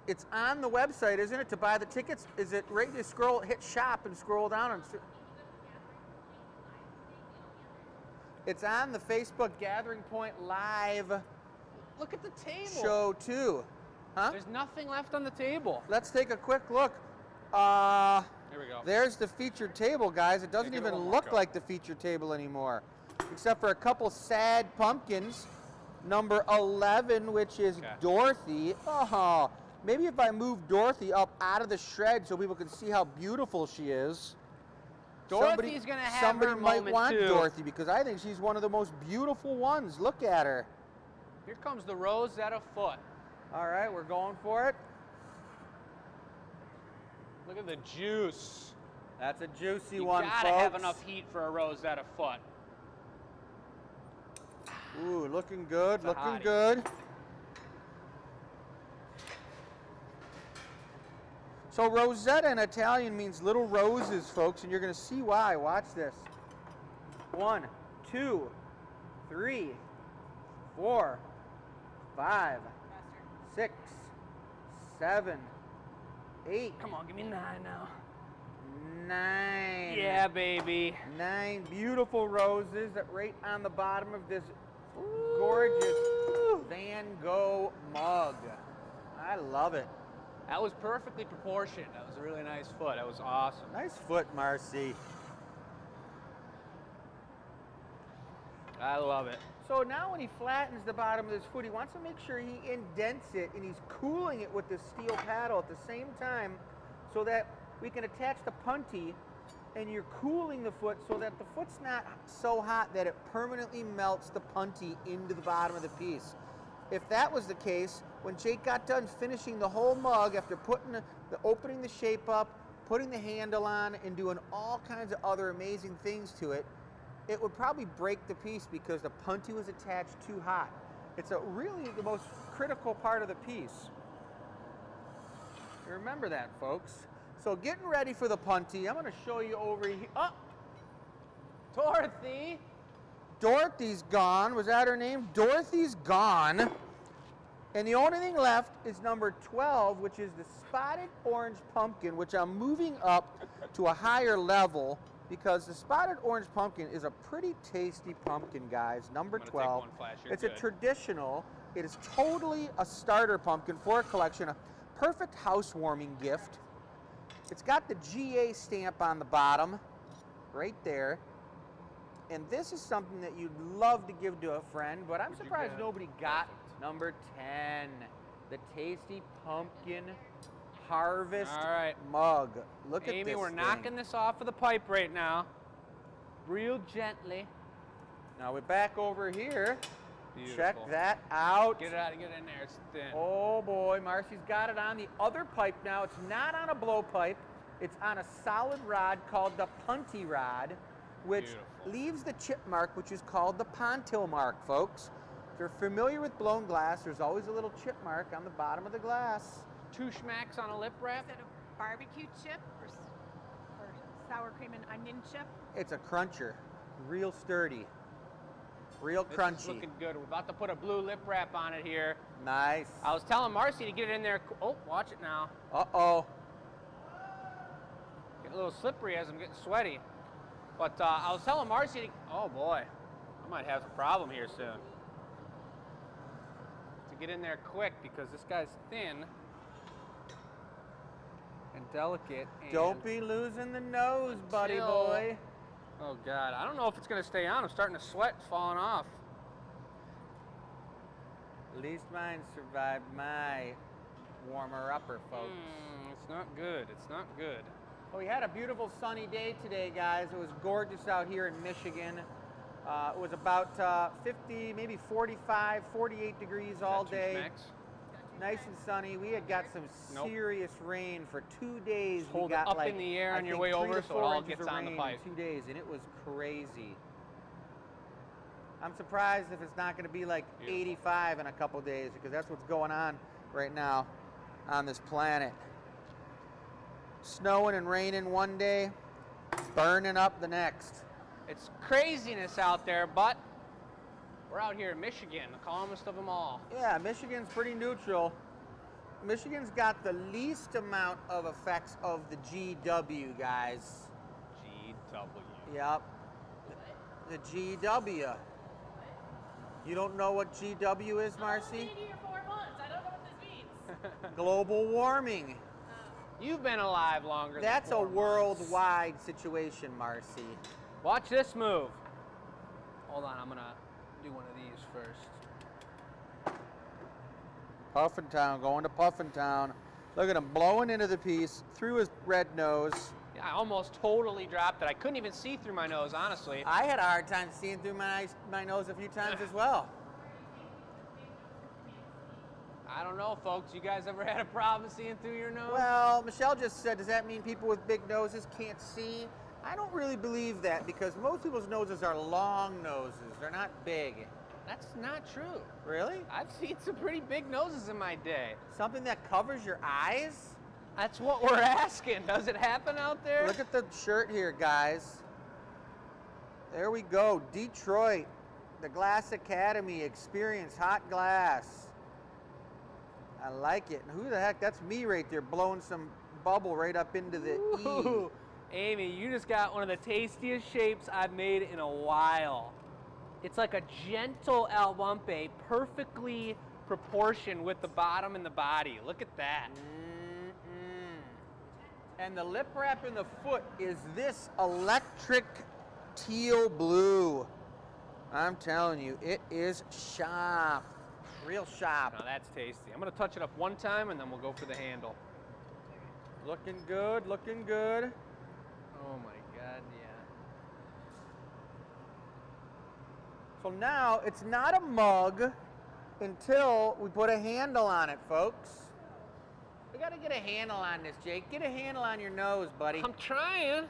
It's on the website, isn't it, to buy the tickets? Is it right to scroll, hit shop and scroll down? And it's on the Facebook Gathering Point Live Look at the table. show, too. Huh? There's nothing left on the table. Let's take a quick look. Here we go. There's the featured table, guys. It doesn't give it even one more look go. like the featured table anymore, except for a couple sad pumpkins. Number 11, which is Okay. Dorothy. Oh, maybe if I move Dorothy up out of the shred so people can see how beautiful she is. Dorothy's gonna have somebody her might moment, want too. Dorothy because I think she's one of the most beautiful ones. Look at her. Here comes the Rosetta foot. All right, we're going for it. Look at the juice. That's a juicy You one, gotta folks. have enough heat for a Rosetta foot. Ooh, looking good, It's a looking hottie. good. So Rosetta in Italian means little roses, folks, and you're going to see why. Watch this. 1, 2, 3, 4, 5, 6, 7, 8, Come on, give me 9 now. 9. Yeah, baby. 9 beautiful roses that right on the bottom of this gorgeous Van Gogh mug. I love it. That was perfectly proportioned. That was a really nice foot. That was awesome. Nice foot, Marcy. I love it. So now when he flattens the bottom of his foot, he wants to make sure he indents it and he's cooling it with the steel paddle at the same time so that we can attach the punty and you're cooling the foot so that the foot's not so hot that it permanently melts the punty into the bottom of the piece. If that was the case, when Jake got done finishing the whole mug after putting opening the shape up, putting the handle on, and doing all kinds of other amazing things to it, it would probably break the piece because the punty was attached too hot. It's really the most critical part of the piece. Remember that, folks. So getting ready for the punty, I'm going to show you over here. Oh, Dorothy! Dorothy's gone. Was that her name? Dorothy's gone. And the only thing left is number 12, which is the spotted orange pumpkin, which I'm moving up to a higher level because the spotted orange pumpkin is a pretty tasty pumpkin, guys. Number I'm gonna 12. take one flash here, It's a good. traditional. It is totally a starter pumpkin for a collection, a perfect housewarming gift. It's got the GA stamp on the bottom, right there. And this is something that you'd love to give to a friend, but I'm What'd you surprised get? nobody got Perfect. number 10, the tasty pumpkin harvest All right. mug. Look at Amy, this we're thing. knocking this off of the pipe right now. Real gently. Now we're back over here. Beautiful. Check that out. Get it out, get it in there. It's thin. Oh boy, Marcy's got it on the other pipe now. It's not on a blowpipe. It's on a solid rod called the punty rod, which Beautiful. leaves the chip mark, which is called the pontil mark, folks. If you're familiar with blown glass, there's always a little chip mark on the bottom of the glass. 2 schmacks on a lip wrap. Is it a barbecue chip or sour cream and onion chip? It's a cruncher, real sturdy, real This crunchy. is looking good. We're about to put a blue lip wrap on it here. Nice. I was telling Marcy to get it in there. Oh, watch it now. Uh-oh. Getting a little slippery as I'm getting sweaty. But I was telling Marcy to, oh boy, I might have a problem here soon. To get in there quick because this guy's thin and delicate. And Don't be losing the nose, buddy Chill. boy. Oh God, I don't know if it's gonna stay on. I'm starting to sweat, it's falling off. At least mine survived my warmer-upper, folks. It's not good, it's not good. Well, we had a beautiful sunny day today, guys. It was gorgeous out here in Michigan. It was about 50, maybe 45, 48 degrees all day. Nice and sunny. We had got some serious rain for 2 days. Hold we got it up like, in the air on your way 3 over to so it 4 all inches gets of on the rain pipe. in 2 days, and it was crazy. I'm surprised if it's not going to be like 85 in a couple days, because that's what's going on right now on this planet. Snowing and raining one day, burning up the next. It's craziness out there, but we're out here in Michigan, the calmest of them all. Yeah, Michigan's pretty neutral. Michigan's got the least amount of effects of the GW, guys. GW. Yep. The GW. You don't know what GW is, Marcy? I've been here 4 months. I don't know what this means. Global warming. You've been alive longer That's than a 4 months. worldwide situation, Marcy. Watch this move. Hold on, I'm gonna do one of these first. Puffintown, going to Puffintown. Look at him blowing into the piece through his red nose. Yeah, I almost totally dropped it. I couldn't even see through my nose, honestly. I had a hard time seeing through my nose a few times as well. I don't know, folks. You guys ever had a problem seeing through your nose? Well, Michelle just said, does that mean people with big noses can't see? I don't really believe that, because most people's noses are long noses. They're not big. That's not true. Really? I've seen some pretty big noses in my day. Something that covers your eyes? That's what we're asking. Does it happen out there? Look at the shirt here, guys. There we go. Detroit, the Glass Academy, experience hot glass. I like it. And who the heck? That's me right there blowing some bubble right up into the Ooh, Amy, you just got one of the tastiest shapes I've made in a while. It's like a gentle al wumpe, perfectly proportioned with the bottom and the body. Look at that. And the lip wrap in the foot is this electric teal blue. I'm telling you, it is sharp. Real sharp. Now that's tasty. I'm gonna touch it up one time and then we'll go for the handle. Looking good, looking good. Oh my God, yeah. So now it's not a mug until we put a handle on it, folks. We gotta get a handle on this, Jake. Get a handle on your nose, buddy. I'm trying.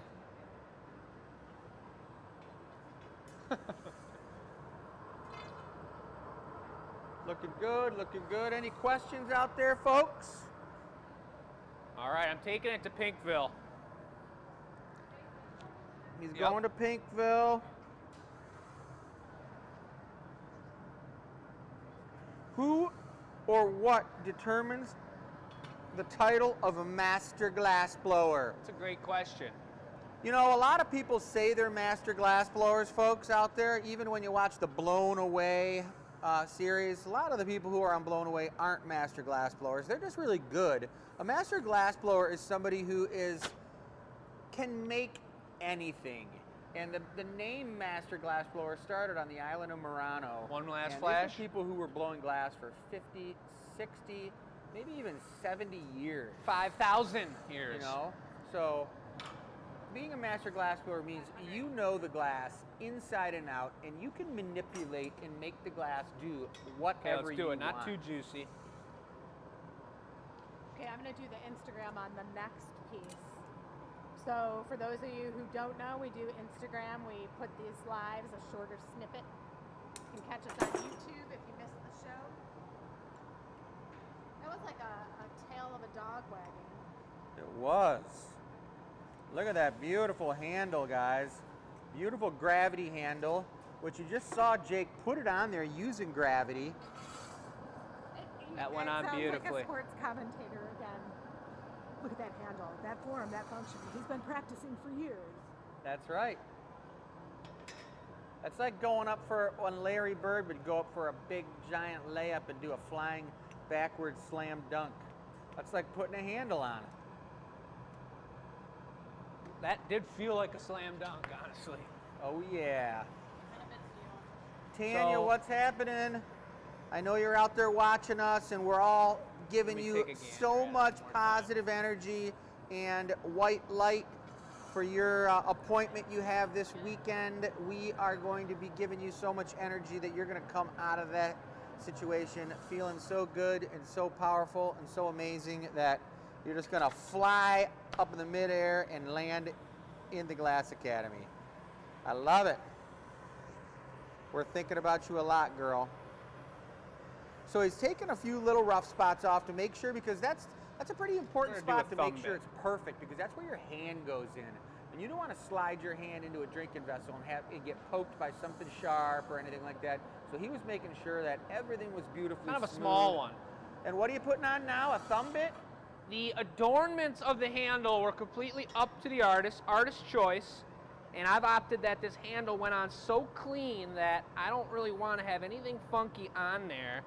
Looking good, looking good. Any questions out there, folks? All right, I'm taking it to Pinkville. He's going to Pinkville. Who or what determines the title of a master glass blower? That's a great question. You know, a lot of people say they're master glass blowers, folks, out there. Even when you watch the Blown Away series, a lot of the people who are on Blown Away aren't master glass blowers. They're just really good. A master glass blower is somebody who can make anything. And the name master glass blower started on the island of Murano. One last and flash. These are people who were blowing glass for 50, 60, maybe even 70 years. 5,000 years. You know? So being a master glass blower means you know the glass inside and out, and you can manipulate and make the glass do whatever Okay, let's do you it. Not want. too juicy. Okay, I'm going to do the Instagram on the next piece. So for those of you who don't know, we do Instagram. We put these lives, a shorter snippet. You can catch us on YouTube if you missed the show. That was like a tail of a dog wagging. It was. Look at that beautiful handle, guys. Beautiful gravity handle, which you just saw Jake put it on there using gravity. That went on beautifully. Like a sports commentator again. Look at that handle, that form, that function. He's been practicing for years. That's right. That's like going up for, when Larry Bird would go up for a big giant layup and do a flying backward slam dunk. That's like putting a handle on it. That did feel like a slam dunk, honestly. Oh yeah. Tanya, So- what's happening? I know you're out there watching us, and we're all giving Let me you take a gander so at it much one more time. positive energy. and white light for your appointment you have this weekend. We are going to be giving you so much energy that you're going to come out of that situation feeling so good and so powerful and so amazing that you're just going to fly up in the midair and land in the Glass Academy. I love it. We're thinking about you a lot, girl. So he's taking a few little rough spots off to make sure, because that's a pretty important spot to make sure it's perfect, because that's where your hand goes in. And you don't want to slide your hand into a drinking vessel and have it get poked by something sharp or anything like that. So he was making sure that everything was beautifully Kind of a smooth. small one. And what are you putting on now? A thumb bit? The adornments of the handle were completely up to the artist's choice, and I've opted that this handle went on so clean that I don't really want to have anything funky on there.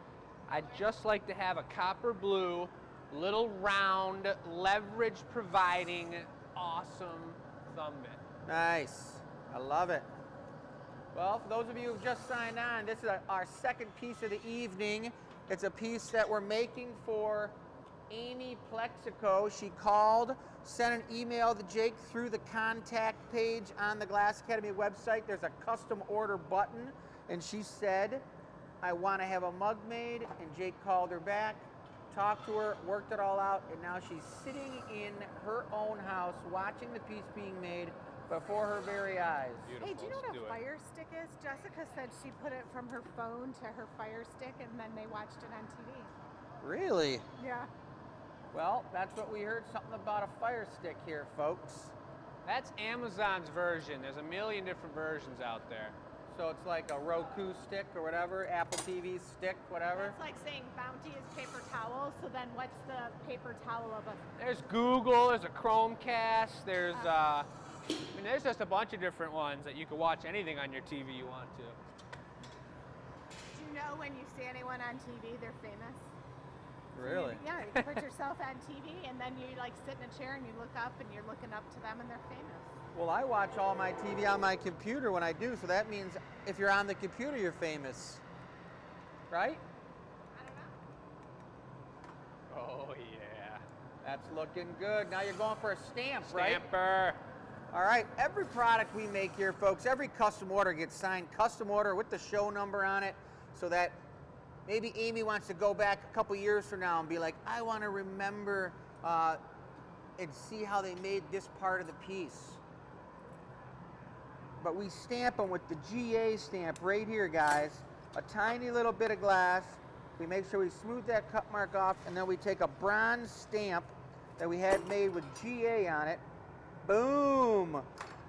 I'd just like to have a copper blue, little round, leverage providing, awesome thumb bit. Nice. I love it. Well, for those of you who've just signed on, this is our second piece of the evening. It's a piece that we're making for Amy Plexico. She called, sent an email to Jake through the contact page on the Glass Academy website. There's a custom order button, and she said, I want to have a mug made, and Jake called her back, talked to her, worked it all out, and now she's sitting in her own house watching the piece being made before her very eyes. Beautiful. Hey, do you know Let's what a Fire Stick is? Jessica said she put it from her phone to her Fire Stick, and then they watched it on TV. Really? Yeah. Well, that's what we heard, something about a Fire Stick here, folks. That's Amazon's version. There's a million different versions out there. So it's like a Roku stick or whatever, Apple TV stick, whatever. It's like saying Bounty is paper towel, so then what's the paper towel of a... There's Google, there's a Chromecast, there's just a bunch of different ones that you can watch anything on your TV you want to. Do you know when you see anyone on TV, they're famous? Really? Yeah, you can put yourself on TV, and then you like sit in a chair and you look up and you're looking up to them and they're famous. Well, I watch all my TV on my computer when I do, so that means if you're on the computer, you're famous. Right? I don't know. Oh, yeah. That's looking good. Now you're going for a stamp, right? Stamper. All right, every product we make here, folks, every custom order gets signed custom order with the show number on it, so that maybe Amy wants to go back a couple years from now and be like, I want to remember and see how they made this part of the piece. But we stamp them with the GA stamp right here, guys. A tiny little bit of glass. We make sure we smooth that cut mark off, and then we take a bronze stamp that we had made with GA on it. Boom!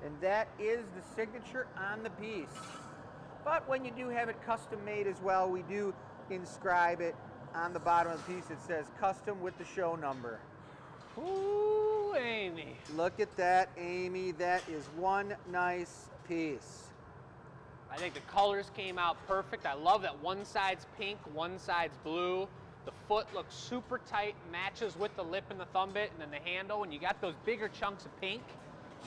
And that is the signature on the piece. But when you do have it custom made as well, we do inscribe it on the bottom of the piece. It says custom with the show number. Ooh, Amy. Look at that, Amy. That is one nice piece. I think the colors came out perfect. I love that one side's pink, one side's blue. The foot looks super tight, matches with the lip and the thumb bit, and then the handle. When you got those bigger chunks of pink,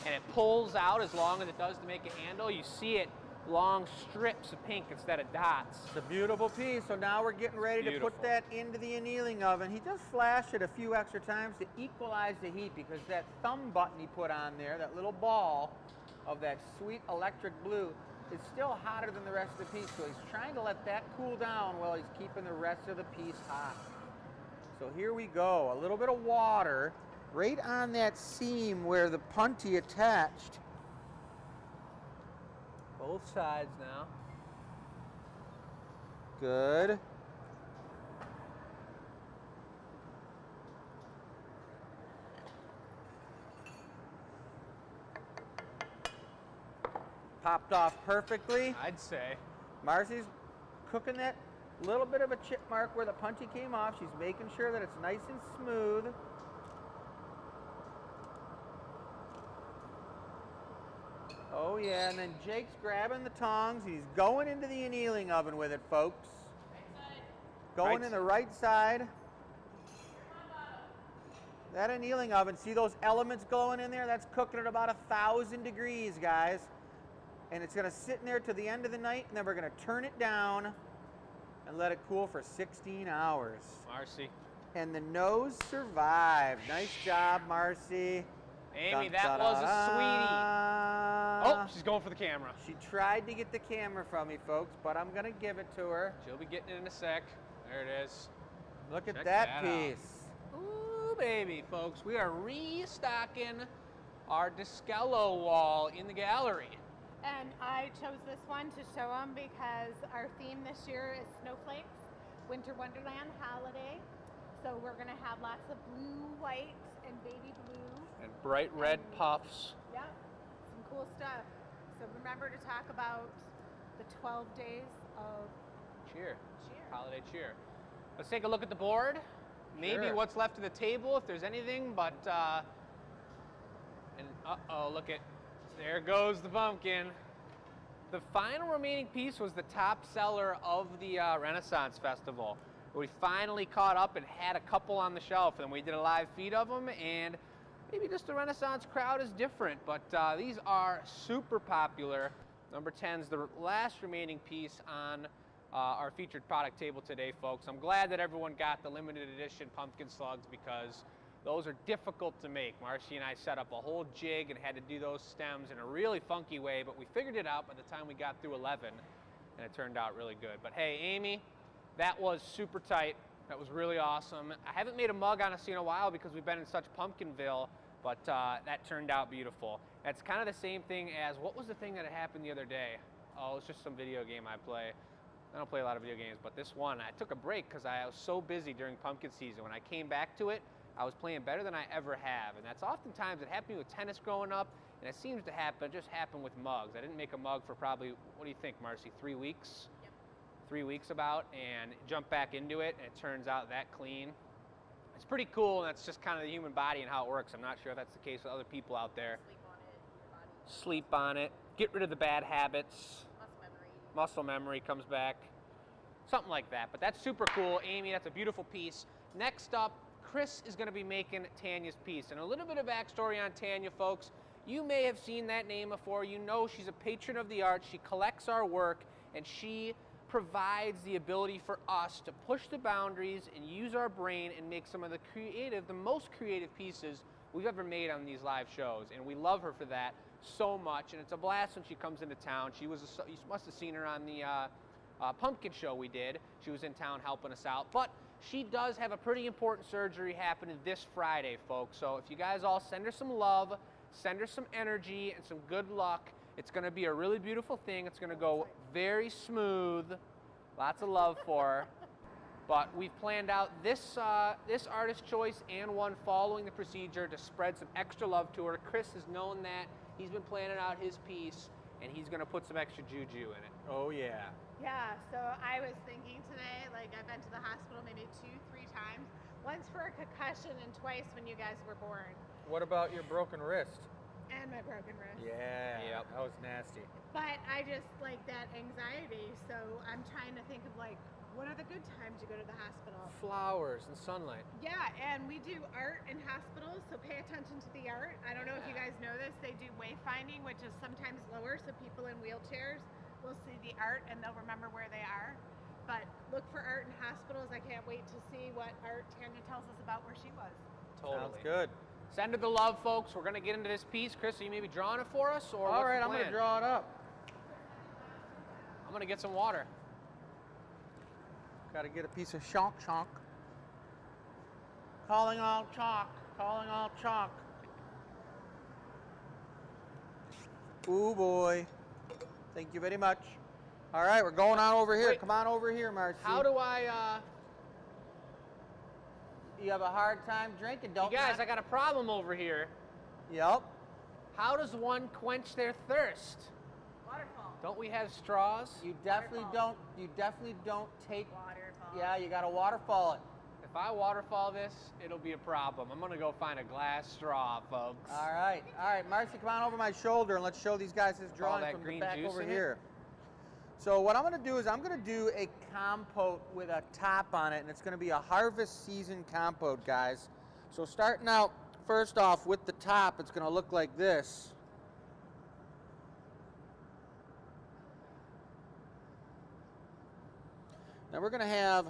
and it pulls out as long as it does to make a handle, you see it long strips of pink instead of dots. It's a beautiful piece. So now we're getting ready to put that into the annealing oven. He does flash it a few extra times to equalize the heat, because that thumb button he put on there, that little ball of that sweet electric blue, is still hotter than the rest of the piece. So he's trying to let that cool down while he's keeping the rest of the piece hot. So here we go. A little bit of water right on that seam where the punty attached. Both sides now. Good. Popped off perfectly. I'd say. Marcy's cooking that little bit of a chip mark where the punchy came off. She's making sure that it's nice and smooth. Oh yeah, and then Jake's grabbing the tongs. He's going into the annealing oven with it, folks. Going in the right side. That annealing oven, see those elements glowing in there? That's cooking at about 1,000 degrees, guys. And it's gonna sit in there to the end of the night, and then we're gonna turn it down and let it cool for 16 hours. Marcy. And the nose survived. Nice job, Marcy. Amy, Dun, that dun, was dun, a sweetie. dun. Oh, she's going for the camera. She tried to get the camera from me, folks, but I'm gonna give it to her. She'll be getting it in a sec. There it is. Look at Check that that out. piece. Ooh, baby, folks. We are restocking our Discello wall in the gallery. And I chose this one to show them because our theme this year is snowflakes, Winter Wonderland holiday. So we're gonna have lots of blue, white, and baby blue. And bright red puffs. Yep, some cool stuff. So remember to talk about the 12 days of Cheer. cheer. Holiday cheer. Let's take a look at the board. Maybe Sure. what's left of the table, if there's anything, but, and uh-oh, look at, there goes the pumpkin. The final remaining piece was the top seller of the Renaissance Festival. We finally caught up and had a couple on the shelf, and we did a live feed of them, and maybe just the Renaissance crowd is different, but these are super popular. Number 10's the last remaining piece on our featured product table today, folks. I'm glad that everyone got the limited edition pumpkin slugs because those are difficult to make. Marcy and I set up a whole jig and had to do those stems in a really funky way, but we figured it out by the time we got through 11, and it turned out really good. But hey, Amy, that was super tight. That was really awesome. I haven't made a mug, honestly, in a while because we've been in such Pumpkinville, but that turned out beautiful. That's kind of the same thing as, what was the thing that had happened the other day? Oh, it's just some video game I play. I don't play a lot of video games, but this one, I took a break because I was so busy during pumpkin season. When I came back to it, I was playing better than I ever have. And that's oftentimes, it happened to me with tennis growing up, and it seems to happen, just happen with mugs. I didn't make a mug for probably, what do you think, Marcy, 3 weeks? Yep. 3 weeks about, and jumped back into it, and it turns out that clean. It's pretty cool, and that's just kind of the human body and how it works. I'm not sure if that's the case with other people out there. Sleep on it, your body. Sleep on it, get rid of the bad habits. Muscle memory. Muscle memory comes back, something like that. But that's super cool, Amy. That's a beautiful piece. Next up, Chris is going to be making Tanya's piece. And a little bit of backstory on Tanya, folks. You may have seen that name before. You know she's a patron of the arts. She collects our work, and she provides the ability for us to push the boundaries and use our brain and make some of the most creative pieces we've ever made on these live shows. And we love her for that so much. And it's a blast when she comes into town. You must have seen her on the pumpkin show we did. She was in town helping us out. But she does have a pretty important surgery happening this Friday, folks. So if you guys all send her some love, send her some energy and some good luck. It's going to be a really beautiful thing. It's going to go very smooth. Lots of love for her. But we've planned out this artist choice and one following the procedure to spread some extra love to her. Chris has known that. He's been planning out his piece, and he's going to put some extra juju in it. Oh, yeah. Yeah, so I was thinking today, like I've been to the hospital maybe 2-3 times. Once for a concussion and twice when you guys were born. What about your broken wrist? And my broken wrist. Yeah, Yep. that was nasty. But I just like that anxiety, so I'm trying to think of like, what are the good times to go to the hospital? Flowers and sunlight. Yeah, and we do art in hospitals, so pay attention to the art. I don't know if you guys know this, they do wayfinding, which is sometimes lower, so people in wheelchairs will see the art and they'll remember where they are. But look for art in hospitals. I can't wait to see what art Tanya tells us about where she was. Totally. Sounds good. Send her the love, folks. We're going to get into this piece. Chris, are you maybe drawing it for us? Or All what's right, the I'm going to plan? draw it up. I'm going to get some water. Got to get a piece of chalk. Calling all chalk. Calling all chalk. Ooh, boy. Thank you very much. All right, we're going on over here. Wait. Come on over here, Marcy. How do I, You have a hard time drinking, don't you guys, knock- I got a problem over here. Yep. How does one quench their thirst? Waterfall. Don't we have straws? You definitely Waterfall. don't take. Waterfall. Yeah, you got to waterfall it. If I waterfall this, it'll be a problem. I'm going to go find a glass straw, folks. All right, Marcy, come on over my shoulder and let's show these guys his drawing that from the green back juice over in it? here. So what I'm going to do is I'm going to do a compote with a top on it, and it's going to be a harvest season compote, guys. So starting out, first off, with the top, it's going to look like this. Now we're going to have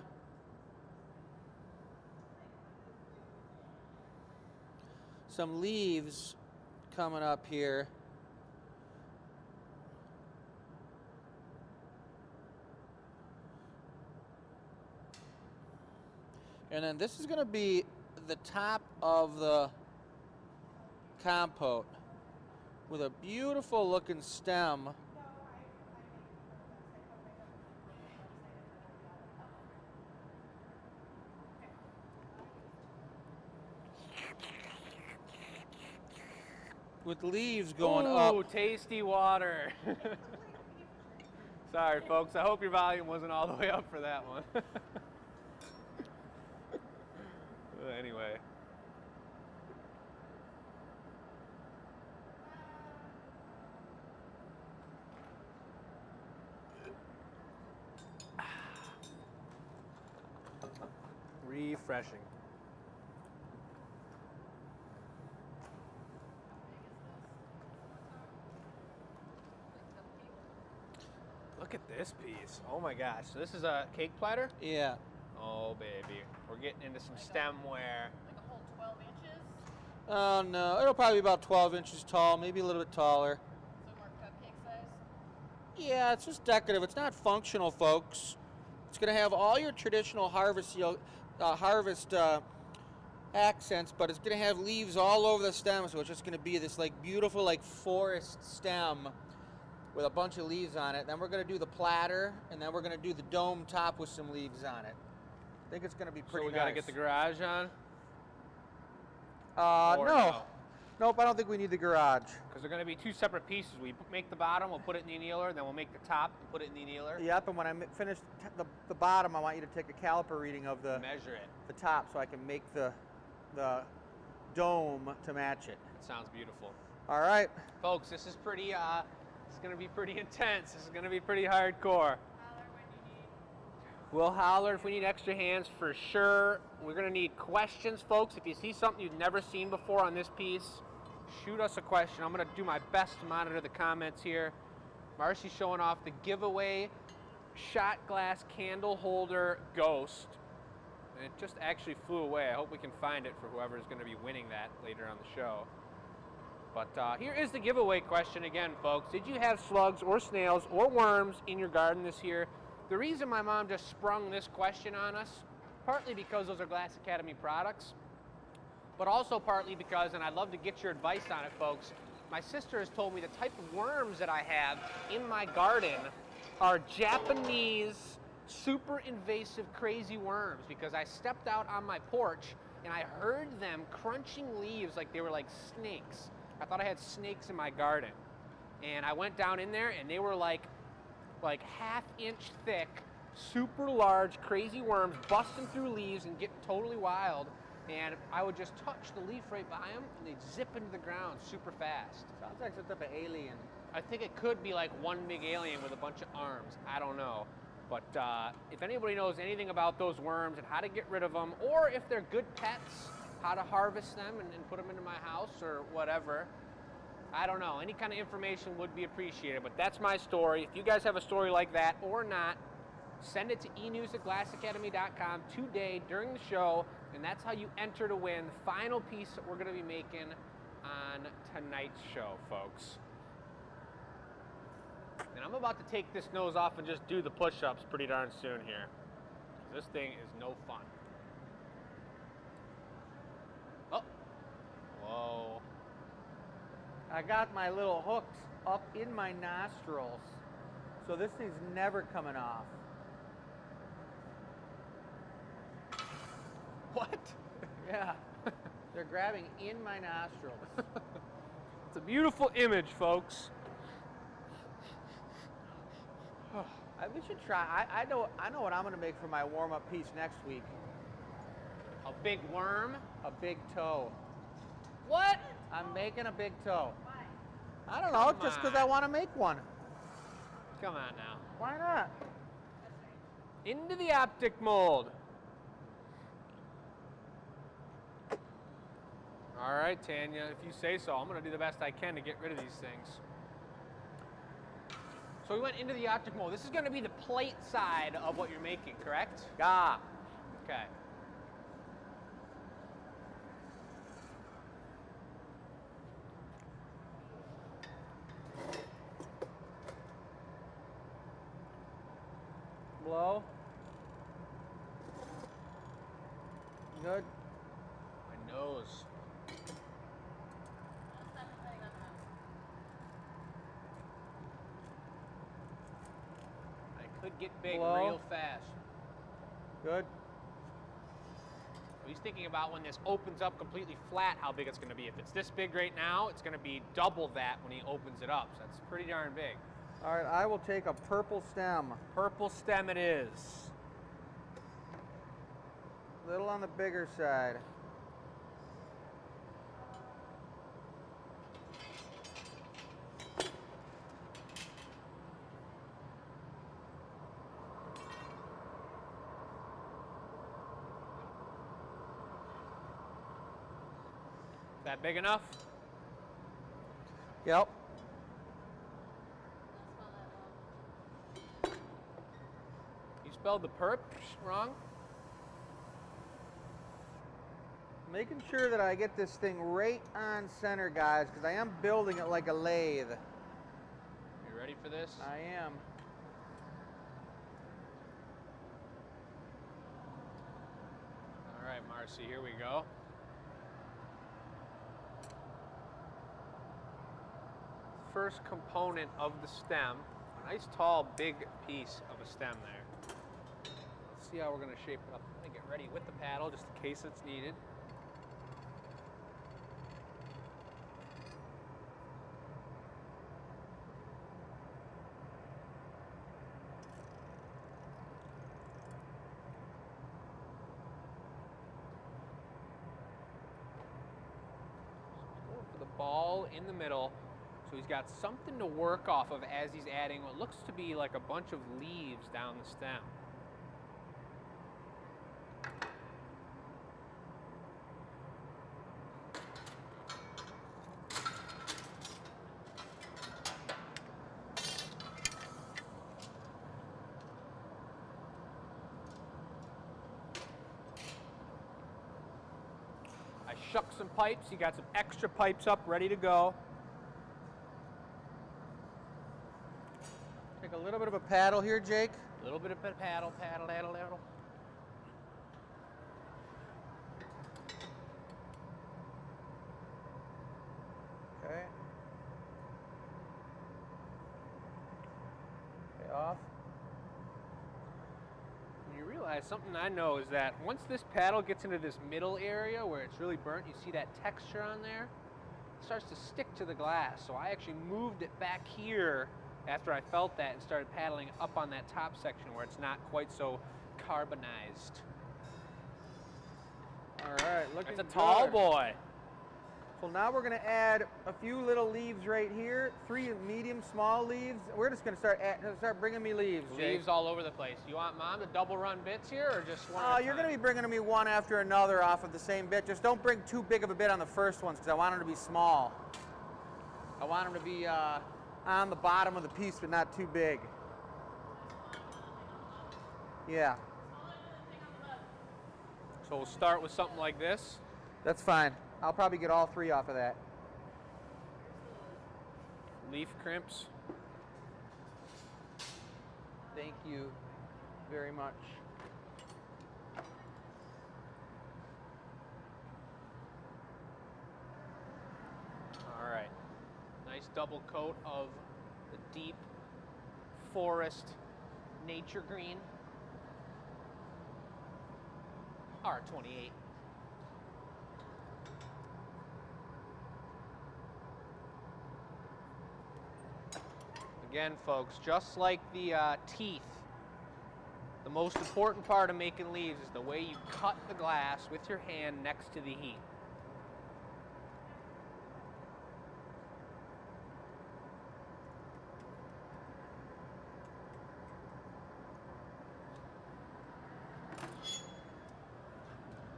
some leaves coming up here. And then this is going to be the top of the compote with a beautiful looking stem. With leaves going up. Ooh, tasty water. Sorry, folks. I hope your volume wasn't all the way up for that one. Anyway. Refreshing. Look at this piece. Oh my gosh. So this is a cake platter? Yeah. Oh baby. We're getting into some stemware. Like a whole 12 inches? Oh no, it'll probably be about 12 inches tall, maybe a little bit taller. So more cupcake size? Yeah, it's just decorative. It's not functional, folks. It's going to have all your traditional harvest accents, but it's going to have leaves all over the stem, so it's just going to be this like beautiful like forest stem with a bunch of leaves on it. Then we're going to do the platter, and then we're going to do the dome top with some leaves on it. I think it's going to be pretty So we nice. got to get the garage on? Or no. Nope, I don't think we need the garage. Because they're going to be two separate pieces. We make the bottom, we'll put it in the annealer, then we'll make the top and put it in the annealer. Yep, and when I finish the bottom, I want you to take a caliper reading of the Measure it. top so I can make the dome to match it. It sounds beautiful. All right. Folks, this is pretty, it's going to be pretty intense. This is going to be pretty hardcore. Holler when you need. We'll holler if we need extra hands for sure. We're going to need questions, folks. If you see something you've never seen before on this piece, shoot us a question. I'm going to do my best to monitor the comments here. Marcy's showing off the giveaway shot glass candle holder ghost. And it just actually flew away. I hope we can find it for whoever's going to be winning that later on the show. But here is the giveaway question again, folks. Did you have slugs or snails or worms in your garden this year? The reason my mom just sprung this question on us, partly because those are Glass Academy products, but also partly because, and I'd love to get your advice on it, folks, my sister has told me the type of worms that I have in my garden are Japanese, super invasive, crazy worms, because I stepped out on my porch and I heard them crunching leaves like they were like snakes. I thought I had snakes in my garden. And I went down in there and they were like half-inch thick, super large, crazy worms busting through leaves and getting totally wild. And I would just touch the leaf right by them and they'd zip into the ground super fast. Sounds like some type of alien. I think it could be like one big alien with a bunch of arms. I don't know. But if anybody knows anything about those worms and how to get rid of them, or if they're good pets, how to harvest them and put them into my house or whatever, I don't know. Any kind of information would be appreciated. But that's my story. If you guys have a story like that or not, send it to enews@glassacademy.com today during the show, and that's how you enter to win the final piece that we're going to be making on tonight's show, folks. And I'm about to take this nose off and just do the push-ups pretty darn soon here. This thing is no fun. Oh. Whoa. I got my little hooks up in my nostrils, so this thing's never coming off. What? Yeah. They're grabbing in my nostrils. It's a beautiful image, folks. We should try. I know what I'm going to make for my warm-up piece next week. A big worm? A big toe. What? I'm making a big toe. Why? I don't know, Come just because on. I want to make one. Come on now. Why not? Into the optic mold. All right, Tanya, if you say so, I'm going to do the best I can to get rid of these things. So we went into the optic mold. This is going to be the plate side of what you're making, correct? Gah. Okay. Blow. Good. My nose. I could get big Blow. real fast. Good. He's thinking about when this opens up completely flat, how big it's going to be. If it's this big right now, it's going to be double that when he opens it up. So that's pretty darn big. All right, I will take a purple stem. Purple stem it is. A little on the bigger side. That big enough? Yep. You spelled the perp wrong? Making sure that I get this thing right on center, guys, because I am building it like a lathe. You ready for this? I am. All right, Marcy, here we go. First component of the stem, a nice tall big piece of a stem there. Let's see how we're going to shape it up. I'm going to get ready with the paddle just in case it's needed. Going for the ball in the middle. So he's got something to work off of as he's adding what looks to be like a bunch of leaves down the stem. I shucked some pipes. He got some extra pipes up ready to go. Take a little bit of a paddle here, Jake. A little bit of paddle. Okay. Okay, off. And you realize something I know is that once this paddle gets into this middle area where it's really burnt, you see that texture on there? It starts to stick to the glass. So I actually moved it back here after I felt that and started paddling up on that top section where it's not quite so carbonized. All right, looking It's a tall good. boy. So now we're going to add a few little leaves right here, 3 medium small leaves. We're just going to start bringing me leaves, Jake. Leaves all over the place. You want Mom to double run bits here or just one at a You're time? going to be bringing me one after another off of the same bit. Just don't bring too big of a bit on the first ones because I want them to be small. I want them to be on the bottom of the piece, but not too big. Yeah, So we'll start with something like this. that's fine. I'll probably get all 3 off of that. Leaf crimps. Thank you very much. All right. Nice double coat of the deep forest nature green. R28. Again, folks, just like the teeth, the most important part of making leaves is the way you cut the glass with your hand next to the heat.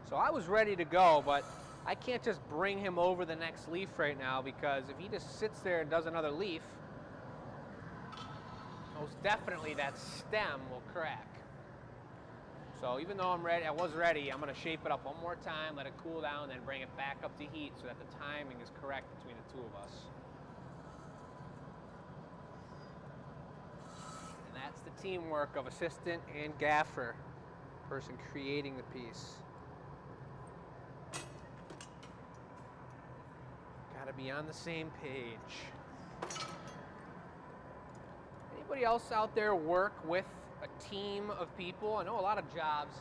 So I was ready to go, but I can't just bring him over the next leaf right now because if he just sits there and does another leaf, most definitely that stem will crack. So even though I was ready, I'm going to shape it up one more time, let it cool down, then bring it back up to heat so that the timing is correct between the two of us. And that's the teamwork of assistant and gaffer, person creating the piece. Gotta be on the same page. Anybody else out there work with a team of people? I know a lot of jobs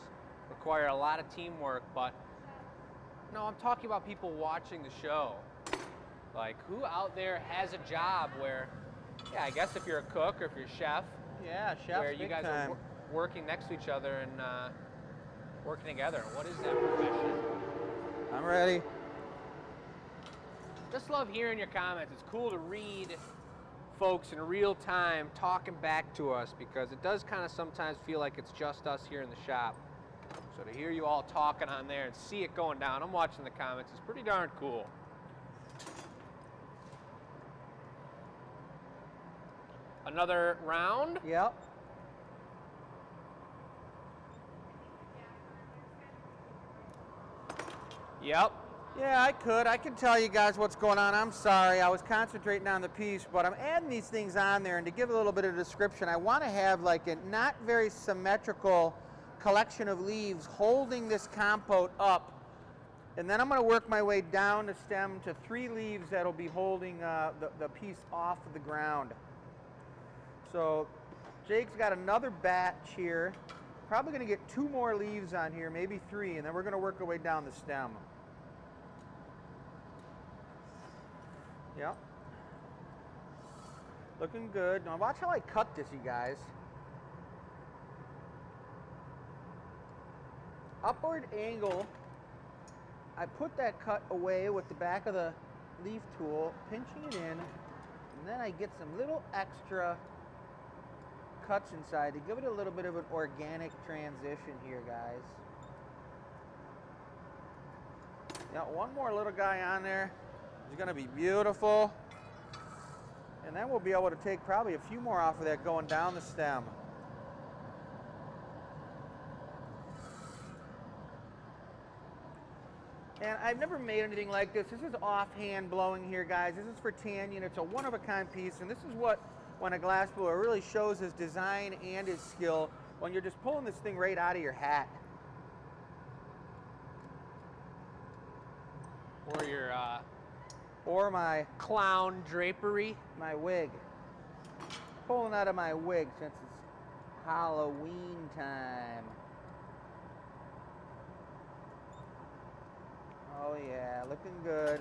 require a lot of teamwork, but no, I'm talking about people watching the show. Like, who out there has a job where, yeah, I guess if you're a cook or if you're a chef, Yeah, chef. where you guys are working next to each other and working together. What is that profession? I'm ready. Just love hearing your comments. It's cool to read folks in real time talking back to us, because it does kind of sometimes feel like it's just us here in the shop. So to hear you all talking on there and see it going down, I'm watching the comments, it's pretty darn cool. Another round. Yep. Yep. Yeah, I could. I can tell you guys what's going on. I'm sorry. I was concentrating on the piece, but I'm adding these things on there, and to give a little bit of description, I want to have like a not very symmetrical collection of leaves holding this compote up. And then I'm going to work my way down the stem to 3 leaves that'll be holding the piece off of the ground. So Jake's got another batch here. Probably going to get 2 more leaves on here, maybe 3, and then we're going to work our way down the stem. Yep. Looking good. Now watch how I cut this, you guys. Upward angle. I put that cut away with the back of the leaf tool, pinching it in, and then I get some little extra cuts inside to give it a little bit of an organic transition here, guys. Got one more little guy on there. It's going to be beautiful. And then we'll be able to take probably a few more off of that going down the stem. And I've never made anything like this. This is offhand blowing here, guys. This is for Tanya, and it's a one-of-a-kind piece. And this is what, when a glass blower really shows his design and his skill, when you're just pulling this thing right out of your hat. Or your Or my clown drapery. my wig. Pulling out of my wig since it's Halloween time. Oh yeah, looking good.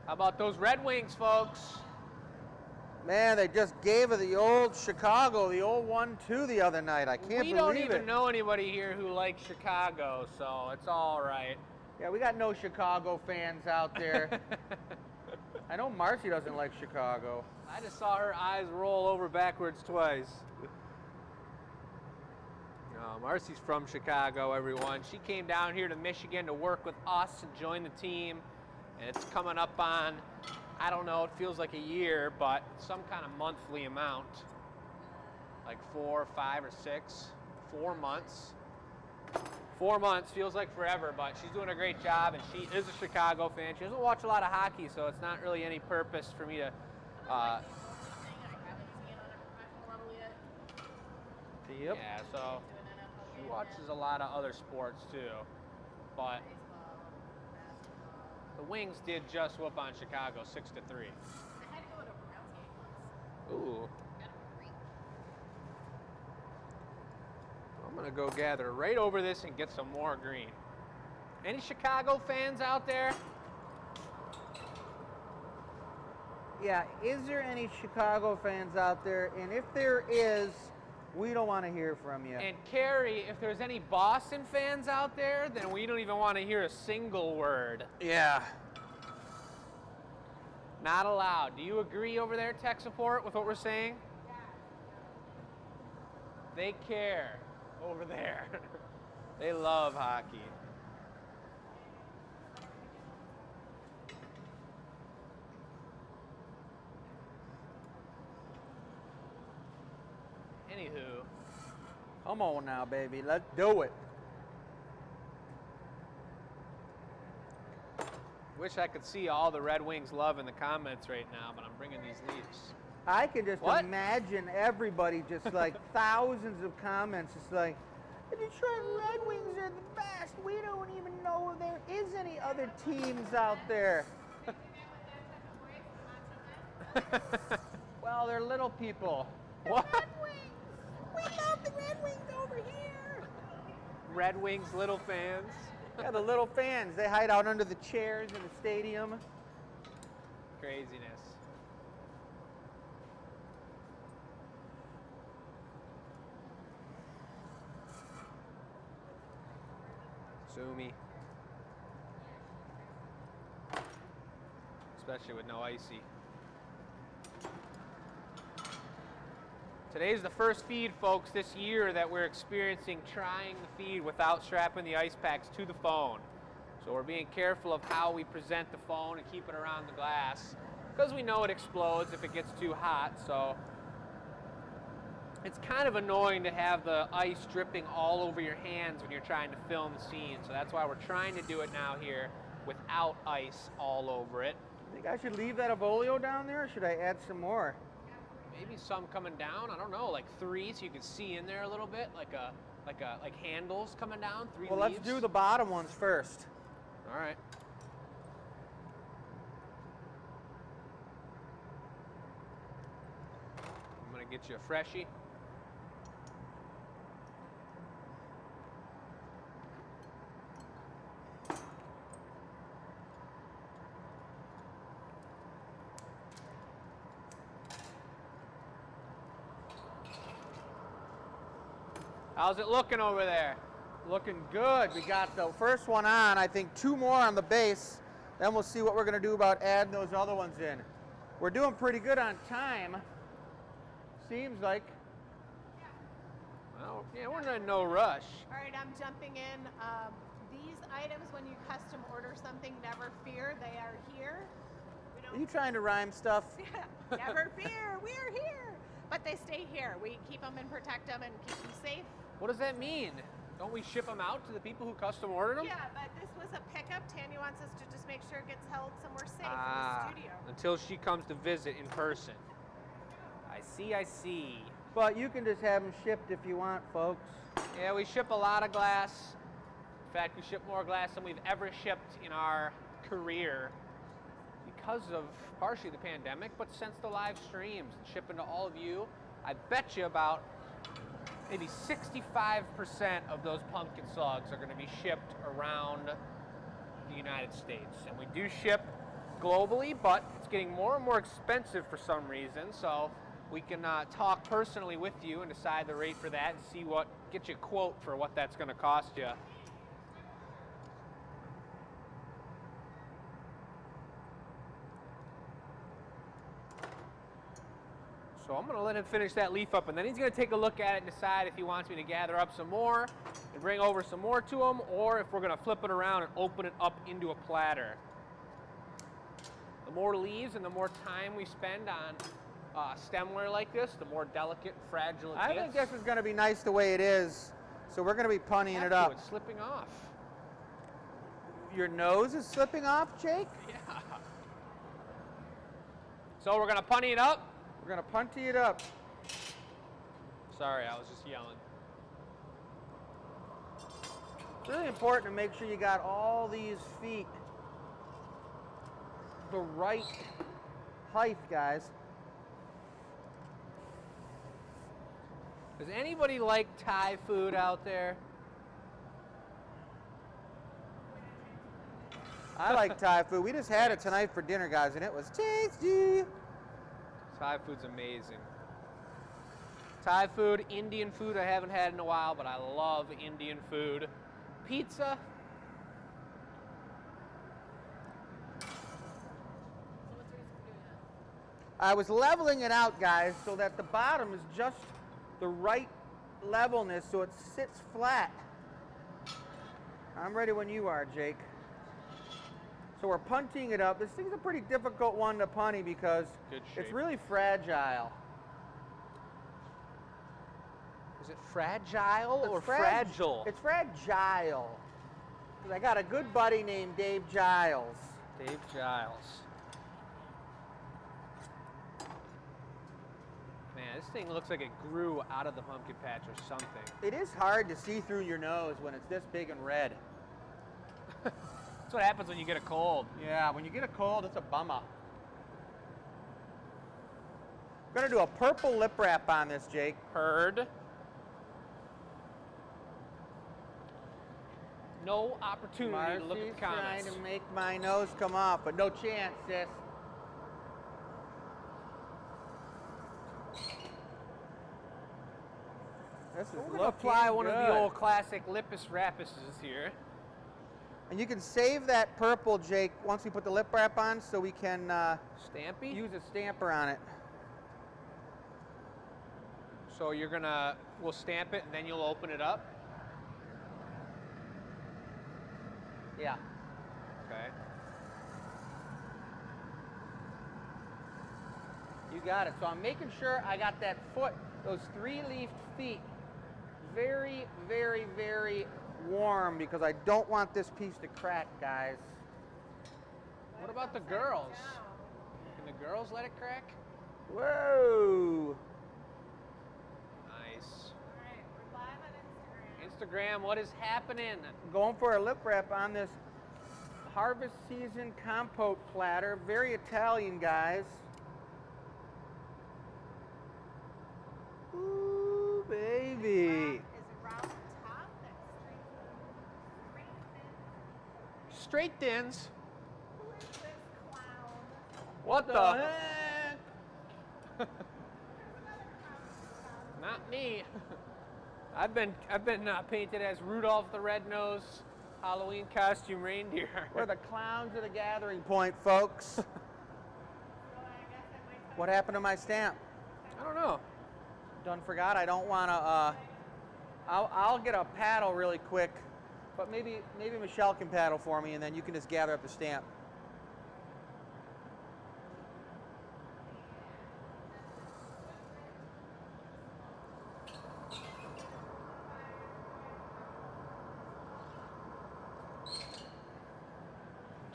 How about those Red Wings, folks? Man, they just gave her the old Chicago, the old 1-2 the other night. I can't believe it. We don't even know anybody here who likes Chicago, so it's all right. Yeah, we got no Chicago fans out there. I know Marcy doesn't like Chicago. I just saw her eyes roll over backwards twice. No, Marcy's from Chicago, everyone. She came down here to Michigan to work with us and join the team. And it's coming up on, I don't know, it feels like a year, but some kind of monthly amount. Like 4, 5, or 6, 4 months. 4 months feels like forever, but she's doing a great job, and she is a Chicago fan. She doesn't watch a lot of hockey, so it's not really any purpose for me to Yep. yeah, so she watches a lot of other sports too. But the Wings did just whoop on Chicago 6-3. I had to go to a Browns game once. Ooh. Got a freak. I'm gonna go gather right over this and get some more green. Any Chicago fans out there? Yeah, is there any Chicago fans out there? And if there is, we don't want to hear from you. And Carrie, if there's any Boston fans out there, then we don't even want to hear a single word. Yeah. Not allowed. Do you agree over there, tech support, with what we're saying? Yeah. They care over there. They love hockey. Anywho, Come on now, baby. Let's do it. Wish I could see all the Red Wings love in the comments right now, but I'm bringing these leaves. I can just What? imagine everybody just like thousands of comments. It's like, the Detroit Red Wings are the best. We don't even know there is any other teams out there. Well, they're little people. What? Red Wings. We love the Red Wings over here. Red Wings little fans. Yeah, the little fans. They hide out under the chairs in the stadium. Craziness. Zoomy. Especially with no icy. Today's the first feed, folks, this year that we're experiencing trying the feed without strapping the ice packs to the phone. So we're being careful of how we present the phone and keep it around the glass because we know it explodes if it gets too hot. So it's kind of annoying to have the ice dripping all over your hands when you're trying to film the scene. So that's why we're trying to do it now here without ice all over it. Think I should leave that Avolio down there, or should I add some more? Maybe some coming down. I don't know, like 3, so you can see in there a little bit, like handles coming down. 3 Well, leaves. let's do the bottom ones first. All right. I'm gonna get you a freshie. How's it looking over there? Looking good. We got the first one on. I think 2 more on the base. Then we'll see what we're going to do about adding those other ones in. We're doing pretty good on time. Seems like. Well, yeah, we're in no rush. All right, I'm jumping in. These items, when you custom order something, never fear, they are here. Are you trying to rhyme stuff? Never fear, we're here. But they stay here. We keep them and protect them and keep them safe. What does that mean? Don't we ship them out to the people who custom ordered them? Yeah, but this was a pickup. Tanya wants us to just make sure it gets held somewhere safe in the studio. Until she comes to visit in person. I see, I see. But you can just have them shipped if you want, folks. Yeah, we ship a lot of glass. In fact, we ship more glass than we've ever shipped in our career because of partially the pandemic, but since the live streams and shipping to all of you, I bet you about maybe 65% of those pumpkin slugs are going to be shipped around the United States. And we do ship globally, but it's getting more and more expensive for some reason, so we can talk personally with you and decide the rate for that and see what, get you a quote for what that's going to cost you. So I'm going to let him finish that leaf up, and then he's going to take a look at it and decide if he wants me to gather up some more and bring over some more to him, or if we're going to flip it around and open it up into a platter. The more leaves and the more time we spend on stemware like this, the more delicate and fragile it gets. I think this is going to be nice the way it is, so we're going to be punting it up. It's slipping off. Your nose is slipping off, Jake? Yeah. So we're going to punty it up. We're going to punty it up. Sorry, I was just yelling. It's really important to make sure you got all these feet the right height, guys. Does anybody like Thai food out there? I like Thai food. We just had it tonight for dinner, guys, and it was tasty. Thai food's amazing. Thai food, Indian food I haven't had in a while, but I love Indian food. Pizza. So what's the reason for doing that? I was leveling it out, guys, so that the bottom is just the right levelness so it sits flat. I'm ready when you are, Jake. So we're punting it up. This thing's a pretty difficult one to punty because it's really fragile. Is it fragile or fragile? It's fragile. 'Cause I got a good buddy named Dave Giles. Dave Giles. Man, this thing looks like it grew out of the pumpkin patch or something. It is hard to see through your nose when it's this big and red. That's what happens when you get a cold. Yeah, when you get a cold, it's a bummer. I'm gonna do a purple lip wrap on this, Jake. Heard. No opportunity to look at the comments. Trying to make my nose come off, but no chance, sis. This is We're gonna apply looking one of good. the old classic Lippus Rappuses here. And you can save that purple, Jake, once we put the lip wrap on, so we can Stampy? use a stamper on it. So we'll stamp it and then you'll open it up? Yeah. Okay. You got it. So I'm making sure I got that foot, those 3-leafed feet, very, very, very warm because I don't want this piece to crack, guys. What about the girls? Can the girls let it crack? Whoa! Nice. Alright, we're live on Instagram. Instagram, what is happening? Going for a lip wrap on this harvest season compote platter. Very Italian, guys. Ooh, baby. Is around the top, that's Straight thins. Who is this clown? What the heck? Not me. I've been painted as Rudolph the Red-Nosed Halloween costume reindeer. We're the clowns of the gathering point, folks. What happened to my stamp? I don't know. Done forgot. I don't want to. I'll get a paddle really quick, but maybe Michelle can paddle for me, and then you can just gather up the stamp.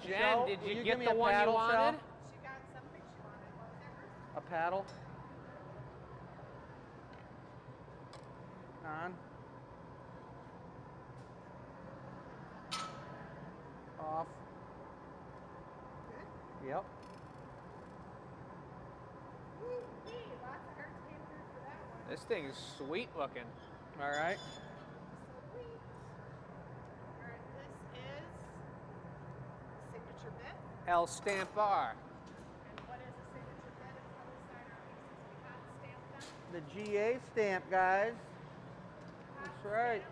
Jen, Michelle, did will you give get me the a one you paddle, wanted? Michelle? She got something she wanted. What was that? A paddle. On. Off. Yep. Woo-wee, lots of hearts came through for that one. This thing is sweet looking. All right. Sweet. Alright, this is signature bit. El Stampar. And what is a signature bit? It's how we sign our pieces. We got stamped on. The GA stamp, guys. That's right.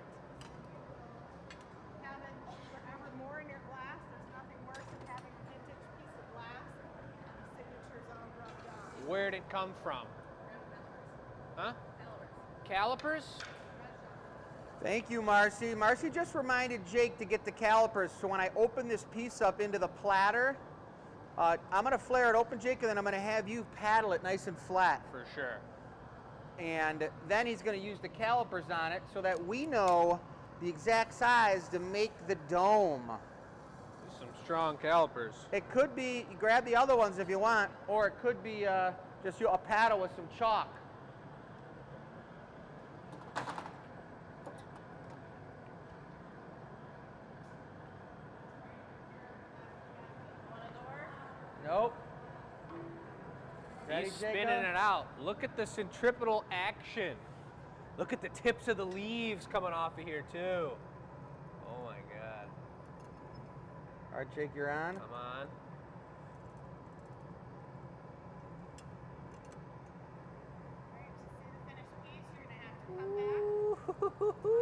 Have it forever more in your glass. There's nothing worse than having a vintage piece of glass and the signatures all rubbed off. Where'd it come from? Huh? Calipers? Thank you, Marcy. Marcy just reminded Jake to get the calipers, so when I open this piece up into the platter, I'm going to flare it open, Jake, and then I'm going to have you paddle it nice and flat. For sure. And then he's going to use the calipers on it so that we know the exact size to make the dome. Some strong calipers. It could be, you grab the other ones if you want, or it could be just a paddle with some chalk. Nope. Ready, He's spinning Jacob? it out. Look at the centripetal action. Look at the tips of the leaves coming off of here too. Oh my God. All right, Jake, you're on. Come on. Alright, to see the finished piece, you're gonna have to come back. Watch this on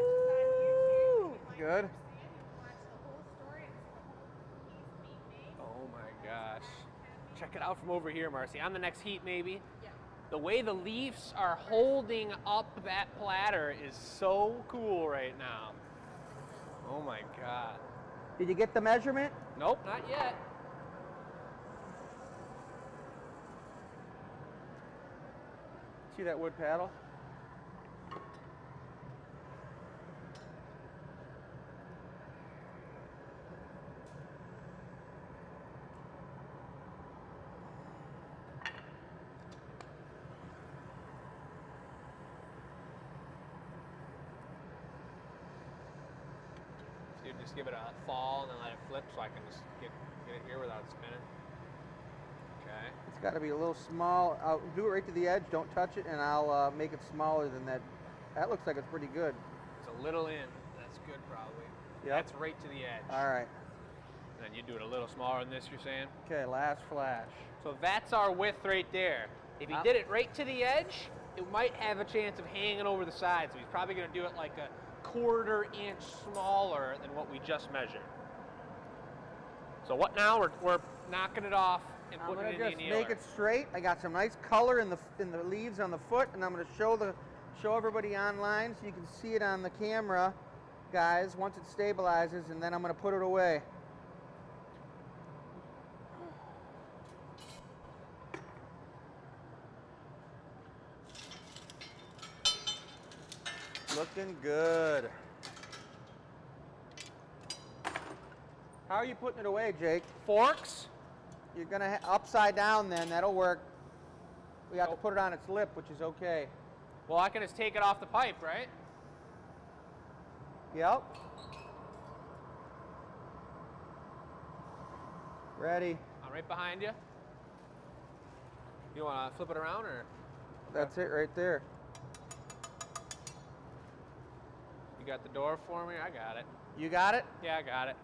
YouTube. If you Good. like what you're seeing, you can watch the whole story and see the whole piece being made. Oh my gosh. Check it out from over here, Marcy. On the next heat, maybe. Yeah. The way the leaves are holding up that platter is so cool right now. Oh my God. Did you get the measurement? Nope, not yet. See that wood paddle? Just give it a fall and then let it flip so I can just get it here without spinning. Okay. It's got to be a little small. I'll do it right to the edge. Don't touch it, and I'll make it smaller than that. That looks like it's pretty good. It's a little in. That's good, probably. Yep. That's right to the edge. All right. And then you do it a little smaller than this, you're saying? Okay, last flash. So that's our width right there. If he did it right to the edge, it might have a chance of hanging over the side. So he's probably going to do it like a 1/4 inch smaller than what we just measured. So what now? We're knocking it off and I'm putting gonna it in the just annealer. make it straight. I got some nice color in the leaves on the foot, and I'm gonna show everybody online so you can see it on the camera, guys, once it stabilizes, and then I'm gonna put it away. Looking good. How are you putting it away, Jake? Forks. You're gonna upside down then, that'll work. We have to put it on its lip, which is okay. Well, I can just take it off the pipe, right? Yep. Ready. I'm right behind you. You want to flip it around or? That's it right there. You got the door for me? I got it. You got it? Yeah, I got it.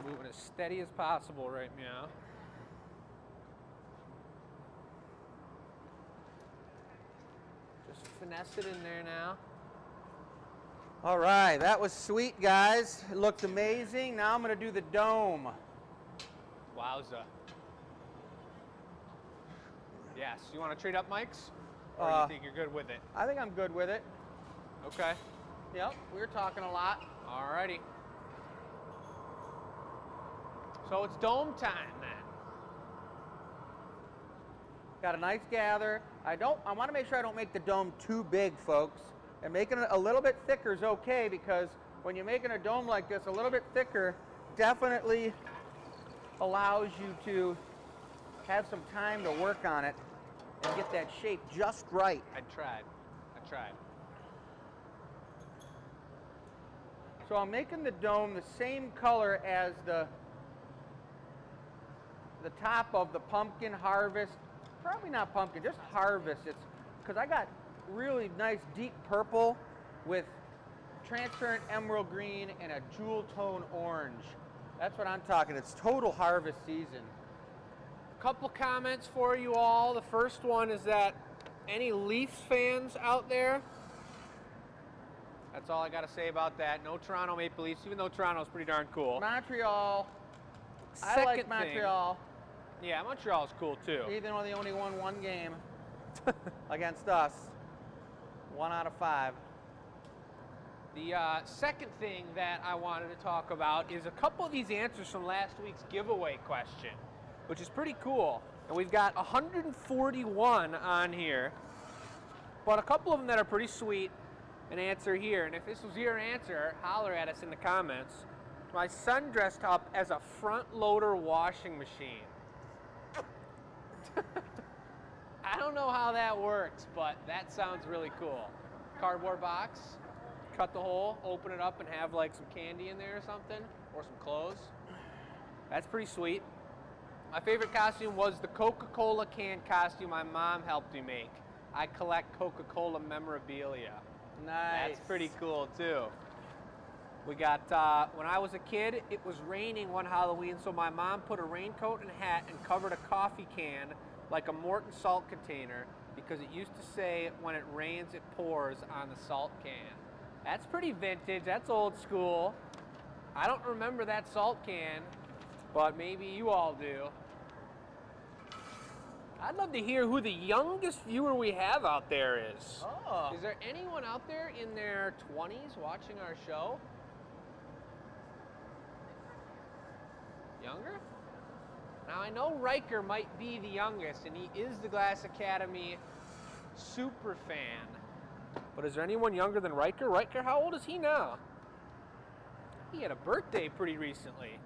Moving as steady as possible right now. Just finesse it in there now. All right, that was sweet, guys. It looked amazing. Now I'm gonna do the dome. Wowza. Yes, you want to trade up mics? Or do you think you're good with it? I think I'm good with it. Okay. Yep, we were talking a lot. Alrighty. So it's dome time then. Got a nice gather. I want to make sure I don't make the dome too big, folks. And making it a little bit thicker is okay, because when you're making a dome like this, a little bit thicker definitely allows you to have some time to work on it and get that shape just right. I tried. So I'm making the dome the same color as the top of the pumpkin harvest. Probably not pumpkin, just harvest. It's because I got really nice deep purple with transparent emerald green and a jewel tone orange. That's what I'm talking. It's total harvest season. Couple comments for you all. The first one is that any Leafs fans out there? That's all I got to say about that. No Toronto Maple Leafs, even though Toronto's pretty darn cool. Montreal. I Second like thing- Montreal, Yeah, Montreal's cool too. even though they only won one game against us. 1 out of 5. The second thing that I wanted to talk about is a couple of these answers from last week's giveaway question, which is pretty cool. And we've got 141 on here, but a couple of them that are pretty sweet. An answer here, and if this was your answer, holler at us in the comments. My son dressed up as a front loader washing machine. I don't know how that works, but that sounds really cool. Cardboard box, cut the hole, open it up, and have like some candy in there or something, or some clothes. That's pretty sweet. My favorite costume was the Coca-Cola can costume my mom helped me make. I collect Coca-Cola memorabilia. Nice. That's pretty cool too. We got, when I was a kid, it was raining one Halloween, so my mom put a raincoat and hat and covered a coffee can like a Morton salt container, because it used to say, when it rains, it pours on the salt can. That's pretty vintage, that's old school. I don't remember that salt can, but maybe you all do. I'd love to hear who the youngest viewer we have out there is. Oh. Is there anyone out there in their 20s watching our show? Younger? Now I know Riker might be the youngest, and he is the Glass Academy super fan. But is there anyone younger than Riker? Riker, how old is he now? He had a birthday pretty recently.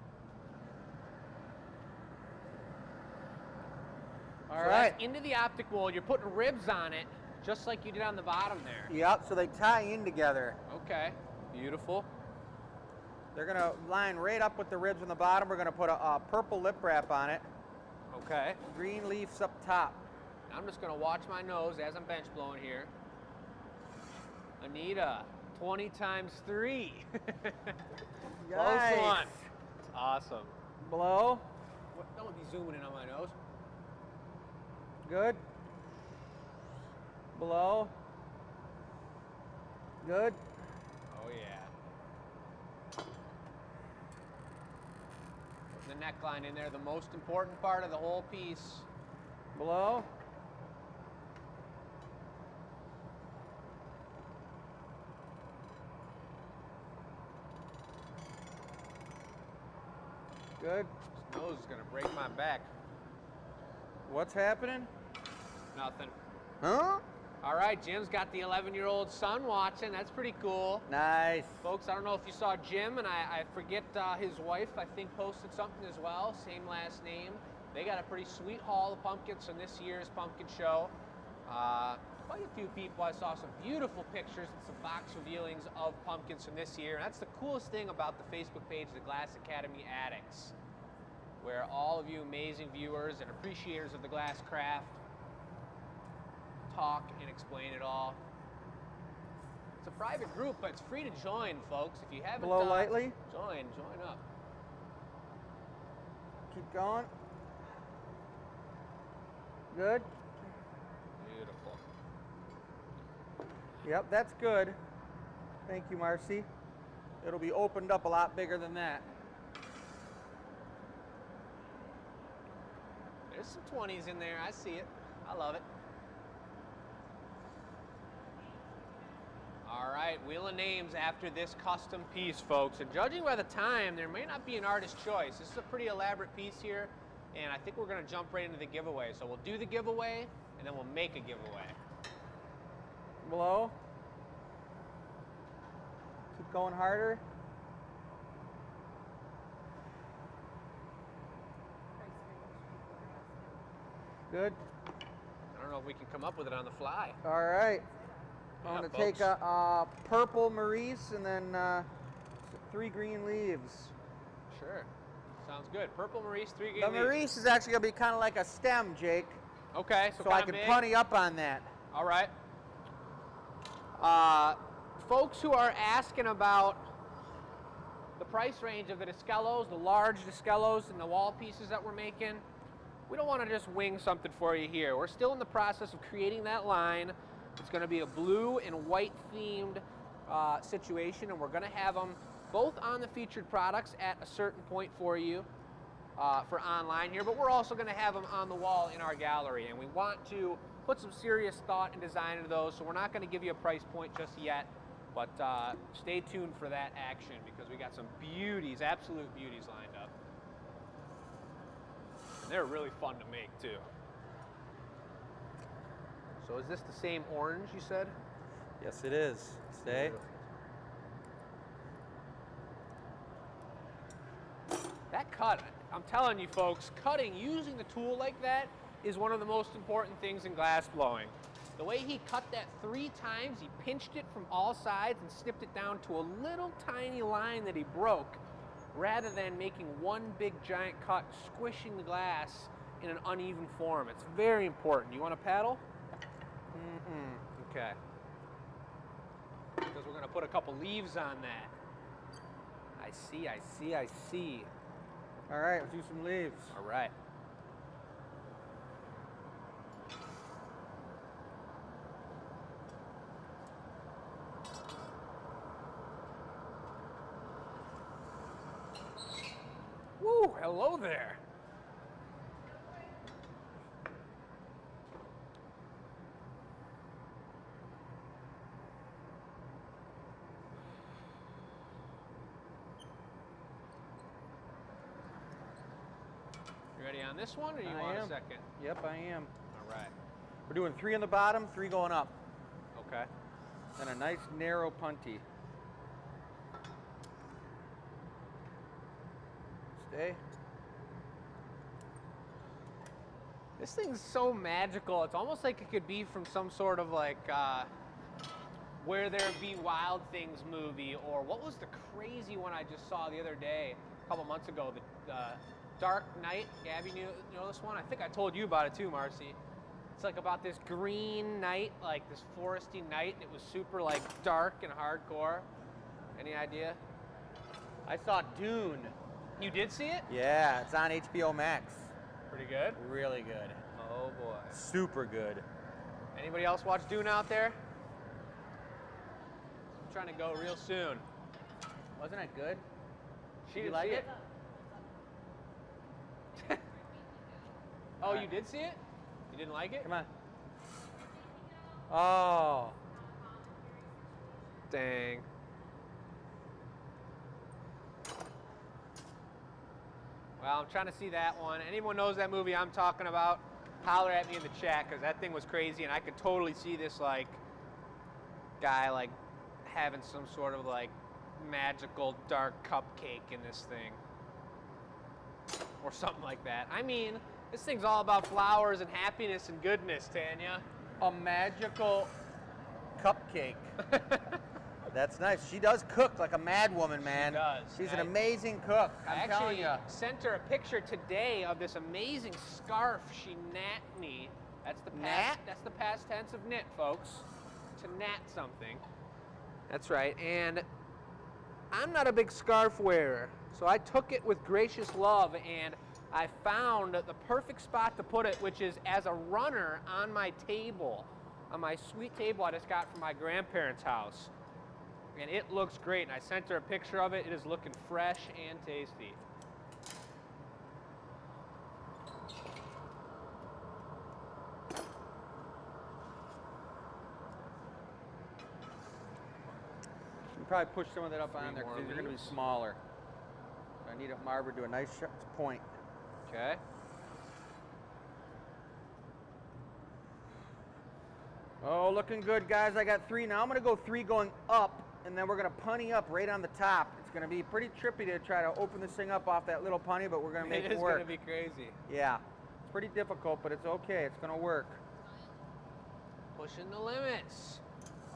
All So right. that's into the optic mold. You're putting ribs on it, just like you did on the bottom there. Yep, so they tie in together. Okay, beautiful. They're gonna line right up with the ribs on the bottom. We're gonna put a purple lip wrap on it. Okay. Green leaves up top. I'm just gonna watch my nose as I'm bench blowing here. Anita, 20 times 3. Close Nice. one. Awesome. Blow. Don't be zooming in on my nose. Good. Blow. Good. Oh yeah. Putting the neckline in there, the most important part of the whole piece. Blow. Good. This nose is gonna break my back. What's happening? Nothing. Huh? All right, Jim's got the 11-year-old son watching. That's pretty cool. Nice. Folks, I don't know if you saw Jim, and I forget his wife, I think, posted something as well, same last name. They got a pretty sweet haul of pumpkins from this year's pumpkin show. Quite a few people. I saw some beautiful pictures and some box revealings of pumpkins from this year. And that's the coolest thing about the Facebook page, the Glass Academy Addicts, where all of you amazing viewers and appreciators of the glass craft talk and explain it all. It's a private group, but it's free to join, folks. If you haven't Blow lightly. join up. Keep going. Good. Beautiful. Yep, that's good. Thank you, Marcy. It'll be opened up a lot bigger than that. There's some 20s in there. I see it. I love it. All right, wheel of names after this custom piece, folks. And judging by the time, there may not be an artist choice. This is a pretty elaborate piece here, and I think we're gonna jump right into the giveaway. So we'll do the giveaway, and then we'll make a giveaway. Blow. Keep going harder. Good. I don't know if we can come up with it on the fly. All right. I'm Yeah, going to folks. take a purple Maurice and then 3 green leaves. Sure. Sounds good. Purple Maurice, 3 green The leaves. Maurice is actually going to be kind of like a stem, Jake. Okay, so So I kinda can big. punny up on that. All right. Folks who are asking about the price range of the Diskellos, the large Diskellos and the wall pieces that we're making, we don't want to just wing something for you here. We're still in the process of creating that line. It's going to be a blue and white themed situation, and we're going to have them both on the featured products at a certain point for you for online here, but we're also going to have them on the wall in our gallery, and we want to put some serious thought and design into those, so we're not going to give you a price point just yet, but stay tuned for that action because we got some beauties, absolute beauties lined up. And they're really fun to make too. So is this the same orange you said? Yes, it is. Stay. That cut, I'm telling you folks, cutting using the tool like that is one of the most important things in glass blowing. The way he cut that 3 times, he pinched it from all sides and snipped it down to a little tiny line that he broke, rather than making one big giant cut, squishing the glass in an uneven form. It's very important. You want to paddle? Okay. Because we're going to put a couple leaves on that. I see, I see, I see. All right, let's do some leaves. All right. Woo, hello there. You ready on this one, or you I want am. a second? Yep, I am. All right. We're doing 3 on the bottom, 3 going up. Okay. And a nice narrow punty. Stay. This thing's so magical. It's almost like it could be from some sort of like Where There Be Wild Things movie, or what was the crazy one I just saw the other day, a couple months ago, the Dark Knight. Gabby, you know this one? I think I told you about it too, Marcy. It's like about this green night, like this foresty night. It was super like dark and hardcore. Any idea? I saw Dune. You did see it? Yeah, it's on HBO Max. Pretty good. Really good. Oh boy. Super good. Anybody else watch Dune out there? I'm trying to go real soon. Wasn't it good? She You didn't like see it? Oh, Alright. you did see it? You didn't like it? Come on. Oh. Dang. Well, I'm trying to see that one. Anyone knows that movie I'm talking about, holler at me in the chat, because that thing was crazy, and I could totally see this like guy like having some sort of like magical dark cupcake in this thing. Or something like that. I mean, this thing's all about flowers and happiness and goodness, Tanya. A magical cupcake. That's nice. She does cook like a mad woman, man. She does. She's an amazing cook. I I'm telling actually you. sent her a picture today of this amazing scarf she knit me. That's the past, that's the past tense of knit, folks. To knit something. That's right. And I'm not a big scarf wearer, so I took it with gracious love, and I found the perfect spot to put it, which is as a runner on my table, on my sweet table I just got from my grandparents' house. And it looks great, and I sent her a picture of it. It is looking fresh and tasty. You can probably push some of that up on Three there more because these are going to be leaves. smaller. I need a marber to do a nice point. Okay. Oh, looking good, guys. I got 3 now. I'm going to go 3 going up, and then we're going to punny up right on the top. It's going to be pretty trippy to try to open this thing up off that little punny, but we're going to make it work. It is going to be crazy. Yeah. It's pretty difficult, but it's okay. It's going to work. Pushing the limits.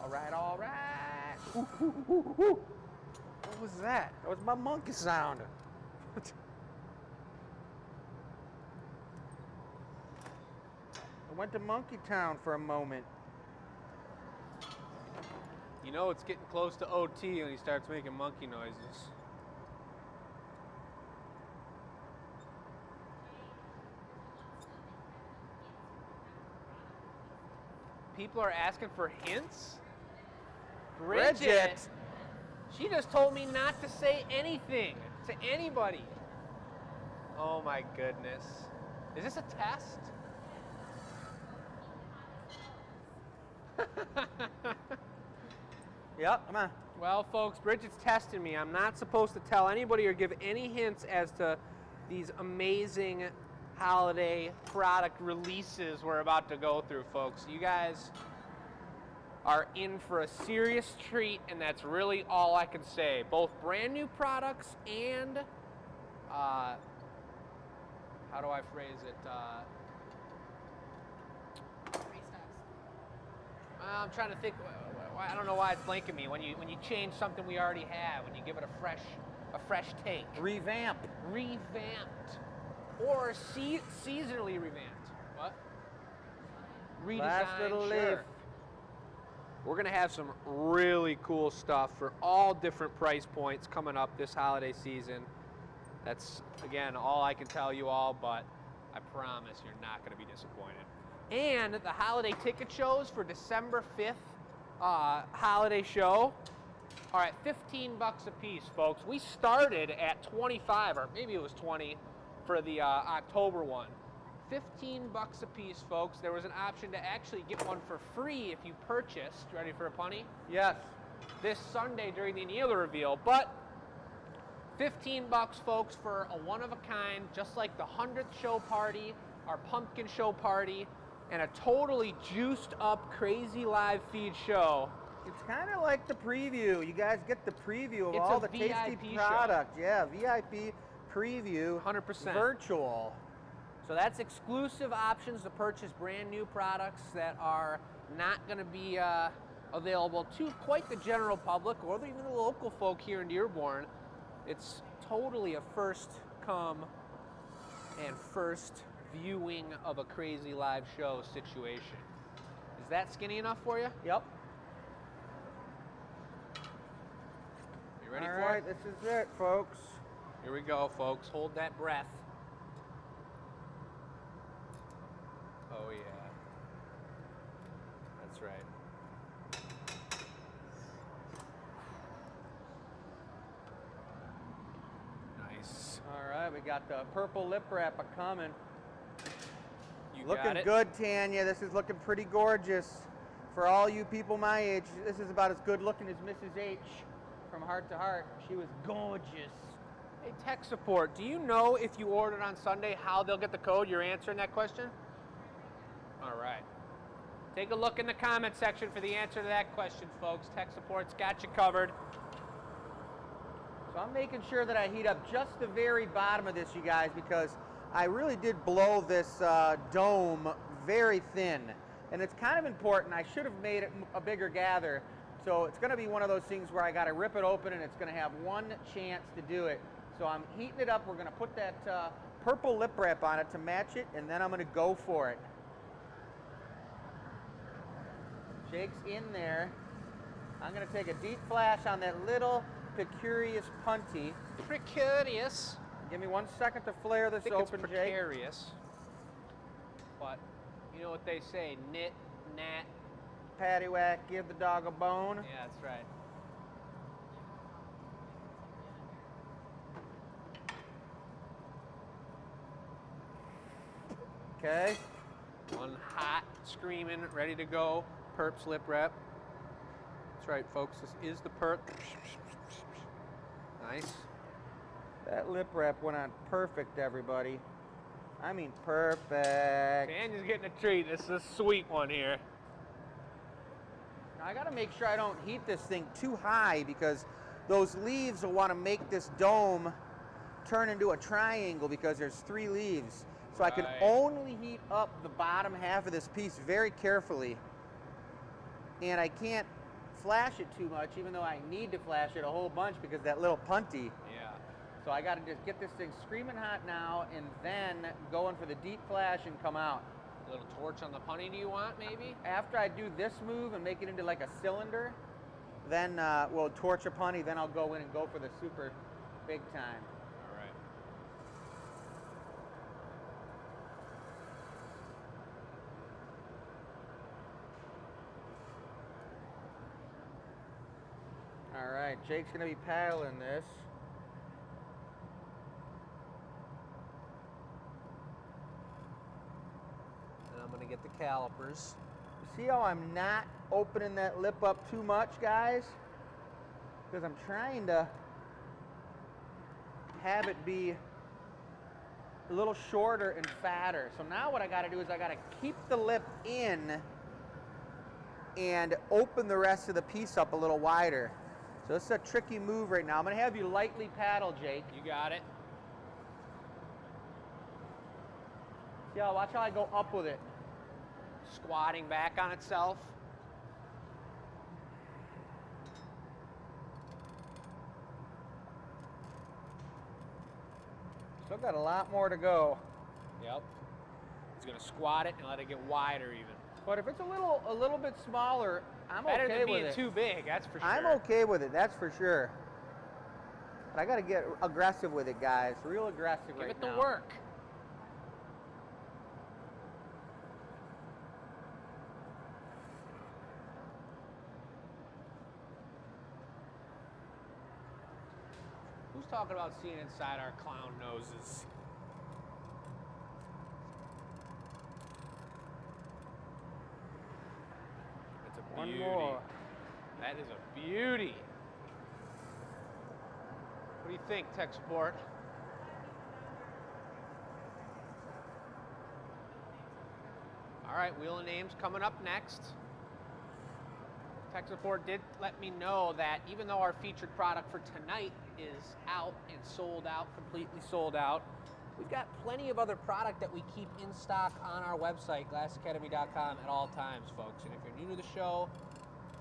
All right, all right. What was that? That was my monkey sound. I went to Monkey Town for a moment. You know it's getting close to OT when he starts making monkey noises. People are asking for hints? Bridget! She just told me not to say anything to anybody. Oh my goodness. Is this a test? Yep, come on. Well, folks, Bridget's testing me. I'm not supposed to tell anybody or give any hints as to these amazing holiday product releases we're about to go through, folks. You guys are in for a serious treat, and that's really all I can say. Both brand new products and, how do I phrase it? I'm trying to think. I don't know why it's blanking me. When you change something we already have, when you give it a fresh take. Revamp. Revamped, or seasonally revamped. What? Redesigned. Last little sure. leaf. We're gonna have some really cool stuff for all different price points coming up this holiday season. That's, again, all I can tell you all, but I promise you're not gonna be disappointed. And the holiday ticket shows for December 5th holiday show are at $15 a piece, folks. We started at 25, or maybe it was 20 for the October one. $15 a piece, folks. There was an option to actually get one for free if you purchased, ready for a punny? Yes. This Sunday during the Neela reveal, but $15, folks, for a one-of-a-kind, just like the 100th show party, our pumpkin show party, and a totally juiced up, crazy live feed show. It's kind of like the preview. You guys get the preview of It's all a the tasty VIP product. Yeah, VIP preview. 100%. Virtual. So that's exclusive options to purchase brand new products that are not going to be available to quite the general public or even the local folk here in Dearborn. It's totally a first come and first viewing of a crazy live show situation. Is that skinny enough for you? Yep. You ready All for right, it? this is it, folks. Here we go, folks. Hold that breath. Oh, yeah. That's right. Nice. All right, we got the purple lip wrap a-coming. You got Looking it. good, Tanya. This is looking pretty gorgeous. For all you people my age, this is about as good looking as Mrs. H from Heart to Heart. She was gorgeous. Hey, tech support, do you know if you ordered on Sunday how they'll get the code? You're answering that question? All right. Take a look in the comment section for the answer to that question, folks. Tech support's got you covered. So I'm making sure that I heat up just the very bottom of this, you guys, because I really did blow this dome very thin. And it's kind of important. I should have made it a bigger gather. So it's going to be one of those things where I got to rip it open and it's going to have one chance to do it. So I'm heating it up. We're going to put that purple lip wrap on it to match it, and then I'm going to go for it. Jake's in there. I'm going to take a deep flash on that little precarious punty. Precarious. Give me 1 second to flare this I think open, it's Jake. precarious. But you know what they say, nit, nat. Paddywhack, give the dog a bone. Yeah, that's right. Okay. One hot, screaming, ready to go, Perps lip wrap. That's right, folks, this is the perp. Nice. That lip wrap went on perfect, everybody. I mean perfect. Tanya's getting a treat. This is a sweet one here. Now I gotta make sure I don't heat this thing too high because those leaves will want to make this dome turn into a triangle because there's 3 leaves. So I can Right. only heat up the bottom half of this piece very carefully. And I can't flash it too much, even though I need to flash it a whole bunch because that little punty. Yeah. So I gotta just get this thing screaming hot now and then going for the deep flash and come out. A little torch on the punny, do you want, maybe? After I do this move and make it into like a cylinder, then we'll torch a punny, then I'll go in and go for the super big time. All right. All right, Jake's gonna be paddling this. And I'm going to get the calipers. See how I'm not opening that lip up too much, guys? Because I'm trying to have it be a little shorter and fatter. So now what I gotta do is I gotta keep the lip in and open the rest of the piece up a little wider. So this is a tricky move right now. I'm gonna have you lightly paddle, Jake. You got it. See how, watch how I go up with it. Squatting back on itself. Still got a lot more to go. Yep. He's going to squat it and let it get wider even. But if it's a little bit smaller, I'm Better okay than with being it. too big, that's for sure. I'm okay with it, that's for sure. But I gotta get aggressive with it, guys. Real aggressive Give right it the now. work. Who's talking about seeing inside our clown noses? It's a One beauty. more. That is a beauty. What do you think, Tech Support? All right, Wheel of Names coming up next. Tech Support did let me know that even though our featured product for tonight is out and sold out, completely sold out, we've got plenty of other product that we keep in stock on our website, glassacademy.com, at all times, folks. And if you're new to the show,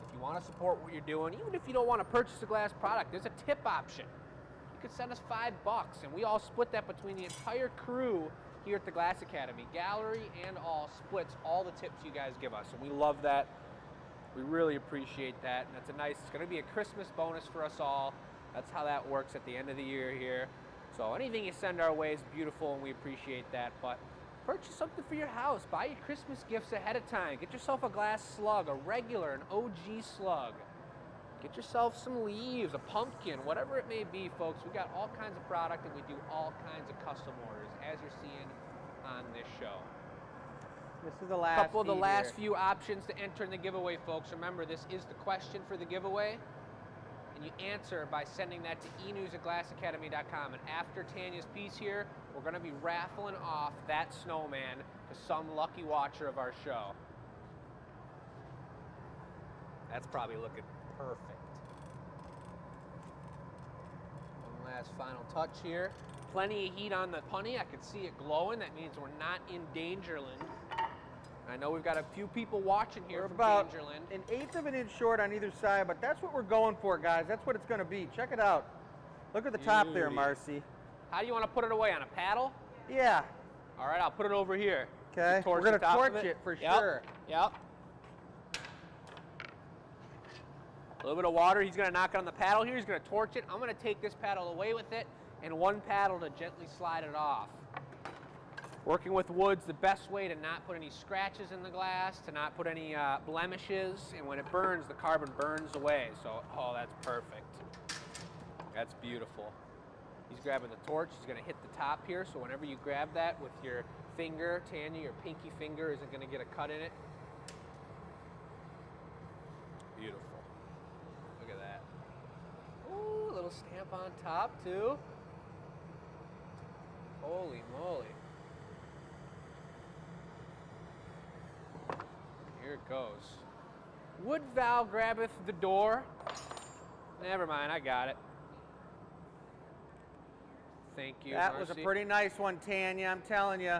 if you want to support what you're doing, even if you don't want to purchase a glass product, there's a tip option. You could send us $5, and we all split that between the entire crew here at the Glass Academy. Gallery and all splits all the tips you guys give us, and we love that. We really appreciate that, and it's going to be a Christmas bonus for us all. That's how that works at the end of the year here. So anything you send our way is beautiful, and we appreciate that. But purchase something for your house. Buy your Christmas gifts ahead of time. Get yourself a glass slug, a regular, an OG slug. Get yourself some leaves, a pumpkin, whatever it may be, folks. We got all kinds of product, and we do all kinds of custom orders, as you're seeing on this show. This is the last Couple of the last here. few options to enter in the giveaway, folks. Remember, this is the question for the giveaway, and you answer by sending that to enews@glassacademy.com. And after Tanya's piece here, we're going to be raffling off that snowman to some lucky watcher of our show. That's probably looking perfect. One last final touch here. Plenty of heat on the punny. I can see it glowing. That means we're not in Dangerland. I know we've got a few people watching here We're from about Dangerland. 1/8 of an inch short on either side, but that's what we're going for, guys. That's what it's going to be. Check it out. Look at the top there, Beauty. Marcy. How do you want to put it away? On a paddle? Yeah. All right, I'll put it over here. Okay. Torch We're the going to top of torch it for Yep. sure. Yep. A little bit of water. He's going to knock it on the paddle here. He's going to torch it. I'm going to take this paddle away with it and one paddle to gently slide it off. Working with wood's the best way to not put any scratches in the glass, to not put any blemishes, and when it burns, the carbon burns away. So, oh, that's perfect. That's beautiful. He's grabbing the torch. He's going to hit the top here, so whenever you grab that with your finger, Tanya, your pinky finger isn't going to get a cut in it. Beautiful. Look at that. Ooh, a little stamp on top, too. Holy moly. Here it goes. Wood valve grabbeth the door. Never mind, I got it. Thank you, That was a Marcy. pretty nice one, Tanya. I'm telling you.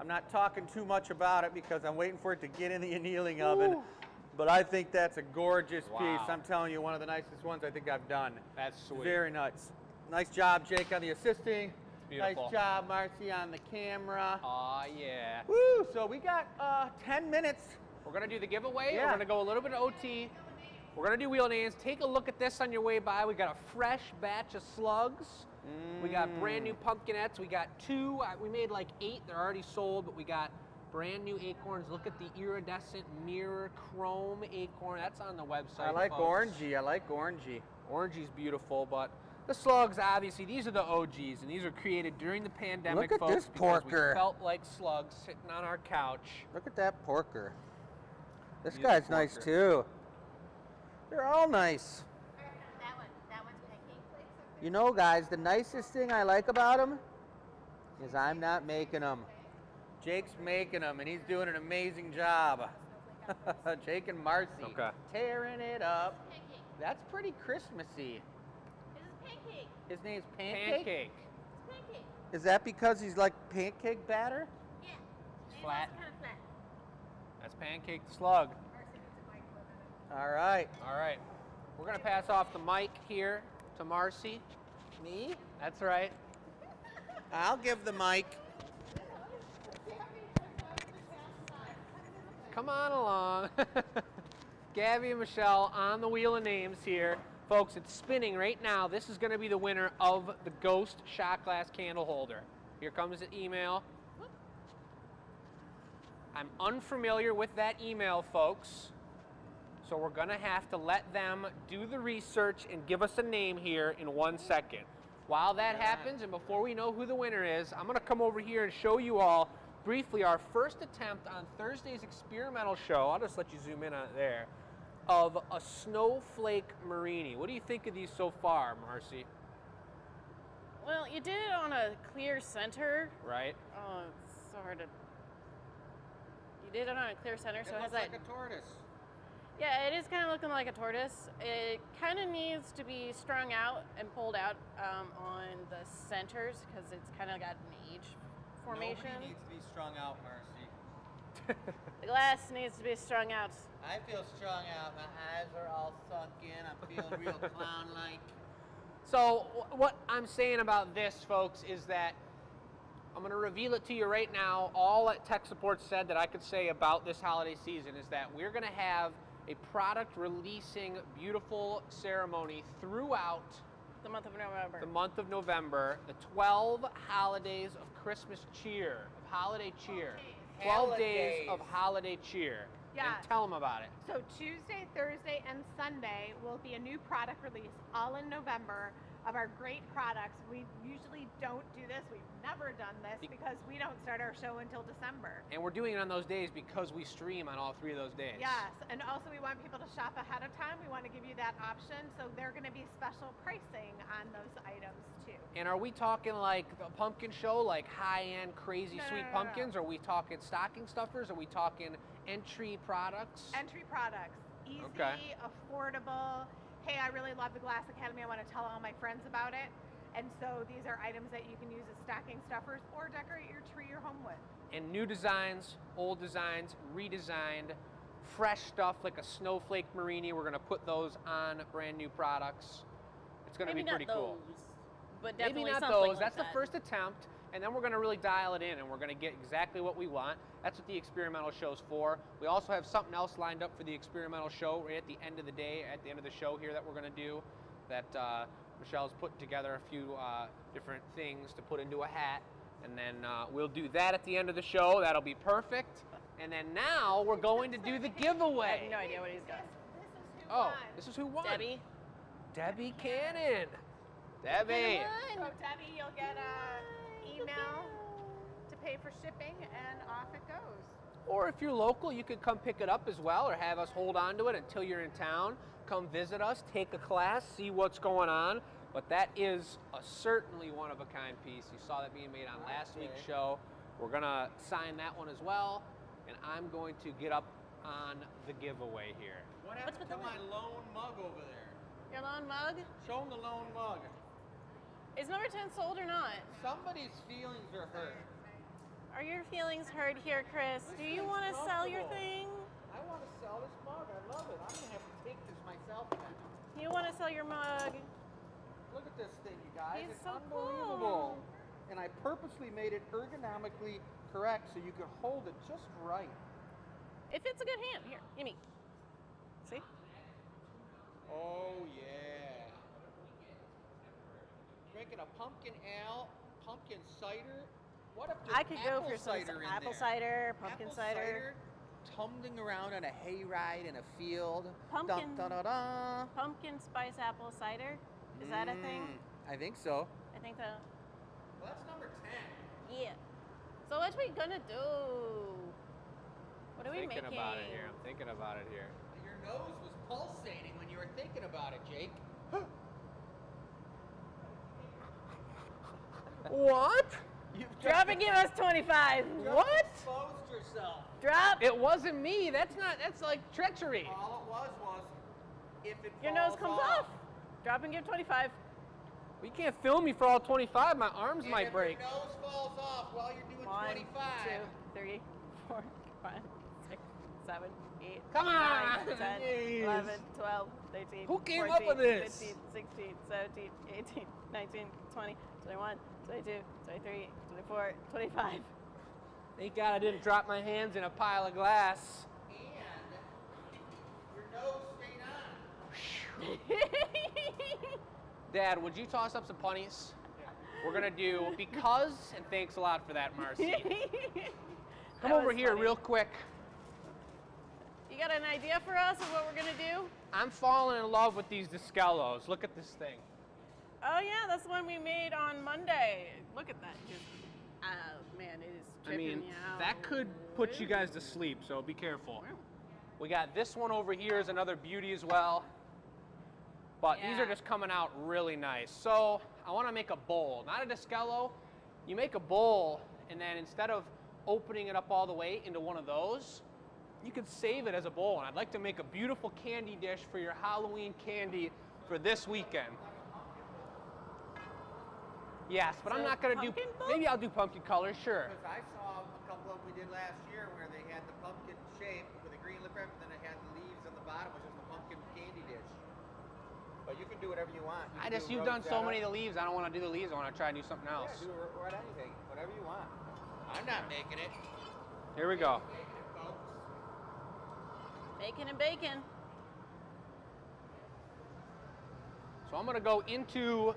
I'm not talking too much about it because I'm waiting for it to get in the annealing oven. Ooh. But I think that's a gorgeous Wow. piece. I'm telling you, one of the nicest ones I think I've done. That's sweet. Very nice. Nice job, Jake, on the assisting. Beautiful. Nice job, Marcy, on the camera. Aw, yeah. Woo! So we got 10 minutes. We're going to do the giveaway. Yeah. We're going to go a little bit of OT. We're going to do wheel names. Take a look at this on your way by. We got a fresh batch of slugs. We got brand new pumpkinettes. We got 2. We made like 8. They're already sold, but we got brand new acorns. Look at the iridescent mirror chrome acorn. That's on the website. I like folks. orangey. I like orangey. Orangey's beautiful, but the slugs, obviously, these are the OGs, and these were created during the pandemic, Look at folks, this because porker. we felt like slugs sitting on our couch. Look at that porker. This Beautiful guy's nice porker. too. They're all nice. That one's pancake. You know, guys, the nicest thing I like about them is I'm not making them. Jake's making them, and he's doing an amazing job. Jake and Marcy Okay. tearing it up. Pancake. That's pretty Christmassy. This is pancake. His name's Pancake? Pancake. It's pancake. Is that because he's like pancake batter? Yeah. And Flat. It's kind of flat. That's Pancake the Slug. All right. All right. We're going to pass off the mic here to Marcy. Me? That's right. I'll give the mic. Come on along. Gabby and Michelle on the wheel of names here. Folks, it's spinning right now. This is going to be the winner of the Ghost shot glass candle holder. Here comes the email. I'm unfamiliar with that email, folks. So we're going to have to let them do the research and give us a name here in 1 second. While that happens, and before we know who the winner is, I'm going to come over here and show you all briefly our first attempt on Thursday's experimental show. I'll just let you zoom in on it there. Of a snowflake marini. What do you think of these so far, Marcy? Well, you did it on a clear center. Right? Oh, it's so hard to. You did it on a clear center, so it has that. like a tortoise. Yeah, it is kind of looking like a tortoise. It kind of needs to be strung out and pulled out on the centers because it's kind of got an age formation. Nobody needs to be strung out, Marcy. The glass needs to be strung out. I feel strung out. My eyes are all sunk in. I'm feeling real clown-like. So what I'm saying about this, folks, is that I'm going to reveal it to you right now. All that tech support said that I could say about this holiday season is that we're going to have a product releasing beautiful ceremony throughout The month of November. the month of November, the 12 holidays of Christmas cheer, of holiday cheer. 12 days of holiday cheer. Yes. And tell them about it. So Tuesday, Thursday, and Sunday will be a new product release all in November of our great products. We usually don't do this. We've never done this because we don't start our show until December. And we're doing it on those days because we stream on all 3 of those days. Yes, and also we want people to shop ahead of time. We want to give you that option. So they're going to be special pricing on those items too. And are we talking like a pumpkin show, like high-end, crazy No, sweet no, no, no. pumpkins? Are we talking stocking stuffers? Are we talking entry products? Entry products, easy, Okay. affordable. Hey, I really love the Glass Academy. I want to tell all my friends about it. And so these are items that you can use as stocking stuffers or decorate your tree or home with. And new designs, old designs, redesigned, fresh stuff like a snowflake marini. We're going to put those on brand new products. It's going to be Maybe pretty not cool. those, but definitely Maybe not something those. like That's that. the first attempt, and then we're going to really dial it in, and we're going to get exactly what we want. That's what the experimental show's for. We also have something else lined up for the experimental show right at the end of the day, at the end of the show here that we're going to do. That Michelle's put together a few different things to put into a hat, and then we'll do that at the end of the show. That'll be perfect. And then now we're going to do the I giveaway. have no idea what he's got. This is who Oh, won. this is who won. Debbie. Debbie Cannon. Debbie. So Debbie, you'll get an email to pay for shipping, and off it goes. Or if you're local, you could come pick it up as well, or have us hold on to it until you're in town. Come visit us, take a class, see what's going on. But that is a certainly one-of-a-kind piece. You saw that being made on last week's show. We're going to sign that one as well, and I'm going to get up on the giveaway here. What What's happened with to the my lone mug over there? Your lone mug? Show him the lone mug. Is number 10 sold or not? Somebody's feelings are hurt. Are your feelings hurt here, Chris? Do you thing's want to sell your comfortable. thing? I want to sell this mug. I love it. I'm going to have to take this myself now. You want to sell your mug? Look at this thing, you guys. It's It's so unbelievable. cool. And I purposely made it ergonomically correct so you can hold it just right. It fits a good hand. Here, gimme. See? Oh, yeah. Drinking a pumpkin ale, pumpkin cider. What if there's I could go apple for some cider in apple there? cider, pumpkin Apple cider. tumbling around on a hayride in a field. Pumpkin- Dun, dun, dun, dun. Pumpkin spice apple cider. Is that a thing? I think so. I think so. Well, that's number 10. Yeah. So what we gonna do? What are we Thinking making? about it here. I'm thinking about it here. Your nose was pulsating when you were thinking about it, Jake. What? You've Drop and give us 25. What? exposed yourself. Drop. It wasn't me. That's like treachery. All it was if it Your nose falls comes off. Drop and give 25. You can't film me for all 25. My arms And might if break. your nose falls off while you're doing 1, 25. 2, 3, 4, 5, 6, 7, 8, Come 9, on, 10, jeez. 11, 12, 13, Who came 14, up with this? 15, 16, 17, 18, 19, 20, 21, 22, 23, 24, 25. Thank God I didn't drop my hands in a pile of glass. And your nose stayed on. Dad, would you toss up some punnies? We're gonna do because, and thanks a lot for that, Marcy. Come That over was here funny. real quick. You got an idea for us of what we're gonna do? I'm falling in love with these Diskellos. Look at this thing. Oh yeah, that's the one we made on Monday. Look at that. Just, oh man, it is I tripping mean, me out. that could put you guys to sleep, so be careful. We got this one over here is another beauty as well. But these are Yeah. just coming out really nice. So I want to make a bowl, not a Diskello. You make a bowl, and then instead of opening it up all the way into one of those, you could save it as a bowl. And I'd like to make a beautiful candy dish for your Halloween candy for this weekend. Yes, but I'm So not going to do, pumpkin bowl? maybe I'll do pumpkin colors, sure. Because I saw a couple of them we did last year where they had the But you can do whatever you want. You've done so many of the leaves. I don't want to do the leaves. I want to try and do something else. Yeah, do anything, whatever you want. I'm not making it. Here we go. Bacon and bacon. So I'm going to go into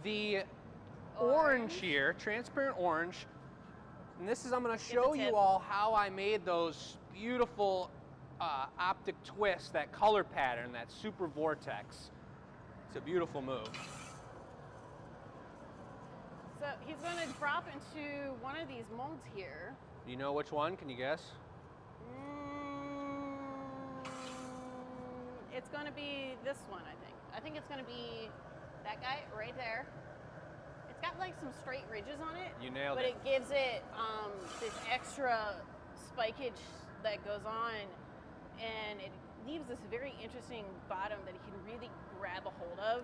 the orange here, transparent orange. And this is, I'm going to show you all how I made those beautiful optic twists, that color pattern, that super vortex. It's a beautiful move. So he's going to drop into one of these molds here. Do you know which one? Can you guess? It's going to be this one, I think. I think it's going to be that guy right there. It's got like some straight ridges on it. You nailed but it. But it gives it this extra spikage that goes on, and it leaves this very interesting bottom that he can really grab a hold of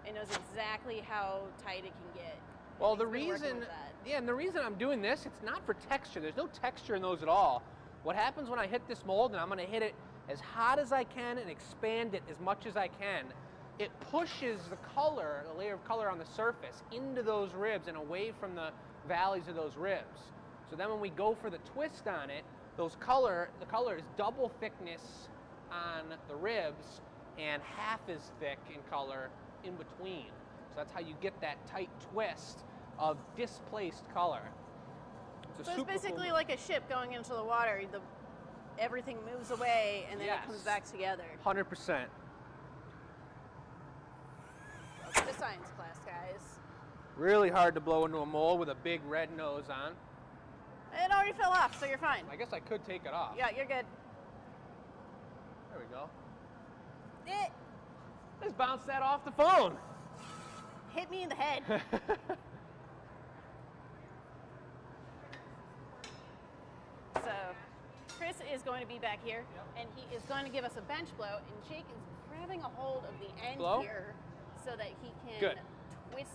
and knows exactly how tight it can get. Well, the reason I'm doing this, it's not for texture. There's no texture in those at all. What happens when I hit this mold, and I'm going to hit it as hot as I can and expand it as much as I can, it pushes the color, the layer of color on the surface, into those ribs and away from the valleys of those ribs. So then when we go for the twist on it, the color is double thickness on the ribs and half as thick in color in between. So that's how you get that tight twist of displaced color. So it's basically like a ship going into the water. Everything moves away and then it comes back together. 100%. The science class, guys. Really hard to blow into a mold with a big red nose on. It already fell off, so you're fine. I guess I could take it off. Yeah, you're good. There we go. It Just bounced that off the phone. hit me in the head. So, Chris is going to be back here, and he is going to give us a bench blow, and Jake is grabbing a hold of the end here so that he can twist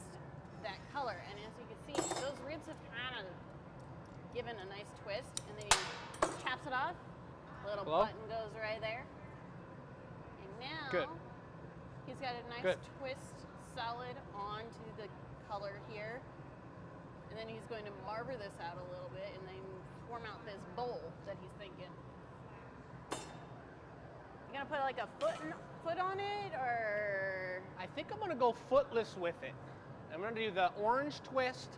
that color. And as you can see, those ribs have kind of given a nice twist, and then he chaps it off. Little button goes right there. And now he's got a nice twist solid onto the color here. And then he's going to marber this out a little bit and then form out this bowl that he's thinking. You gonna put like a foot on it, or? I think I'm gonna go footless with it. I'm gonna do the orange twist,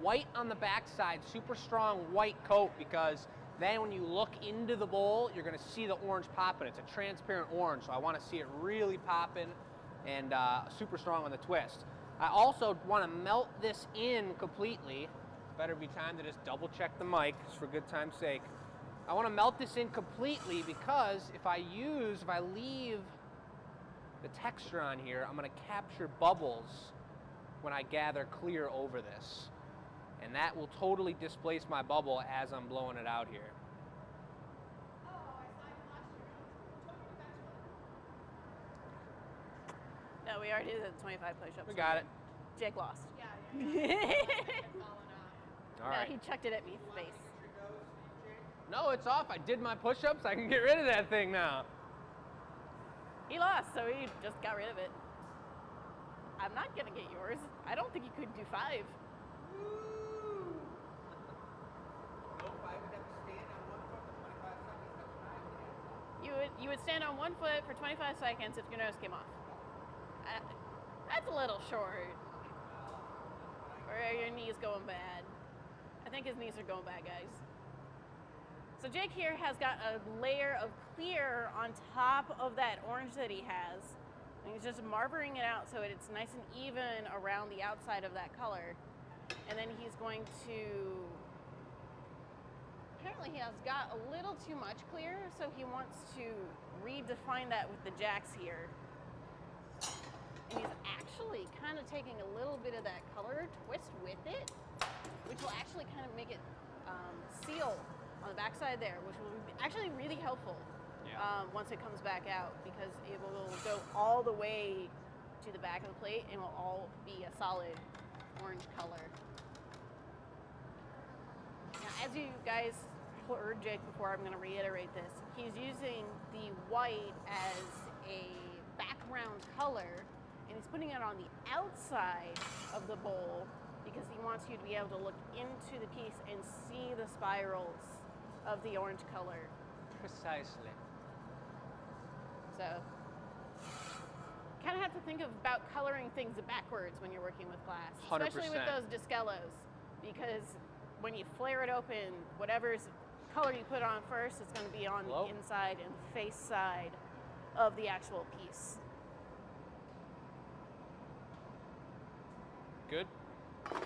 white on the backside, super strong white coat, because then when you look into the bowl, you're gonna see the orange popping. It's a transparent orange, so I wanna see it really popping and super strong on the twist. I also wanna melt this in completely. Better be time to just double check the mic, just for good time's sake. I wanna melt this in completely because if I leave the texture on here, I'm gonna capture bubbles when I gather clear over this. And that will totally displace my bubble as I'm blowing it out here. No, we already did the 25 push-ups. We got it. Jake lost. All right. No, he chucked it at me face. No, it's off. I did my push-ups. I can get rid of that thing now. He lost, so he just got rid of it. I'm not gonna get yours. I don't think you could do 5. You would stand on 1 foot for 25 seconds if your nose came off. That's a little short. Or are your knees going bad? I think his knees are going bad, guys. So Jake here has got a layer of clear on top of that orange that he has. And he's just marbering it out so it's nice and even around the outside of that color. And then he's going to, apparently he has got a little too much clear, so he wants to redefine that with the jacks here. And he's actually kind of taking a little bit of that color twist with it, which will actually kind of make it seal on the backside there, which will be actually really helpful once it comes back out, because it will go all the way to the back of the plate and will all be a solid orange color. Now, as you guys heard Jake before, I'm going to reiterate this. He's using the white as a background color, and he's putting it on the outside of the bowl because he wants you to be able to look into the piece and see the spirals of the orange color. Precisely. So, kind of have to think about coloring things backwards when you're working with glass, especially with 100%. those Discellos, because when you flare it open, whatever's color you put on first is going to be on the inside and the face side of the actual piece. Good. And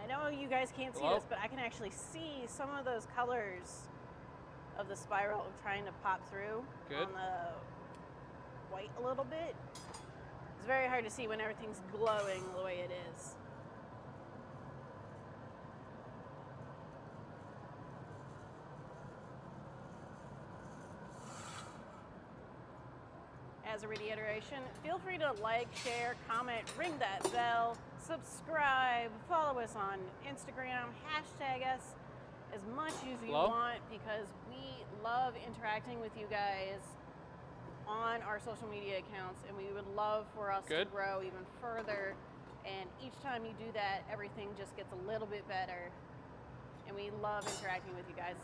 I know you guys can't see this, but I can actually see some of those colors of the spiral trying to pop through on the white a little bit. It's very hard to see when everything's glowing the way it is. As a reiteration, feel free to like, share, comment, ring that bell, subscribe, follow us on Instagram, hashtag us as much as you want, because we love interacting with you guys on our social media accounts, and we would love for us to grow even further. And each time you do that, everything just gets a little bit better, and we love interacting with you guys.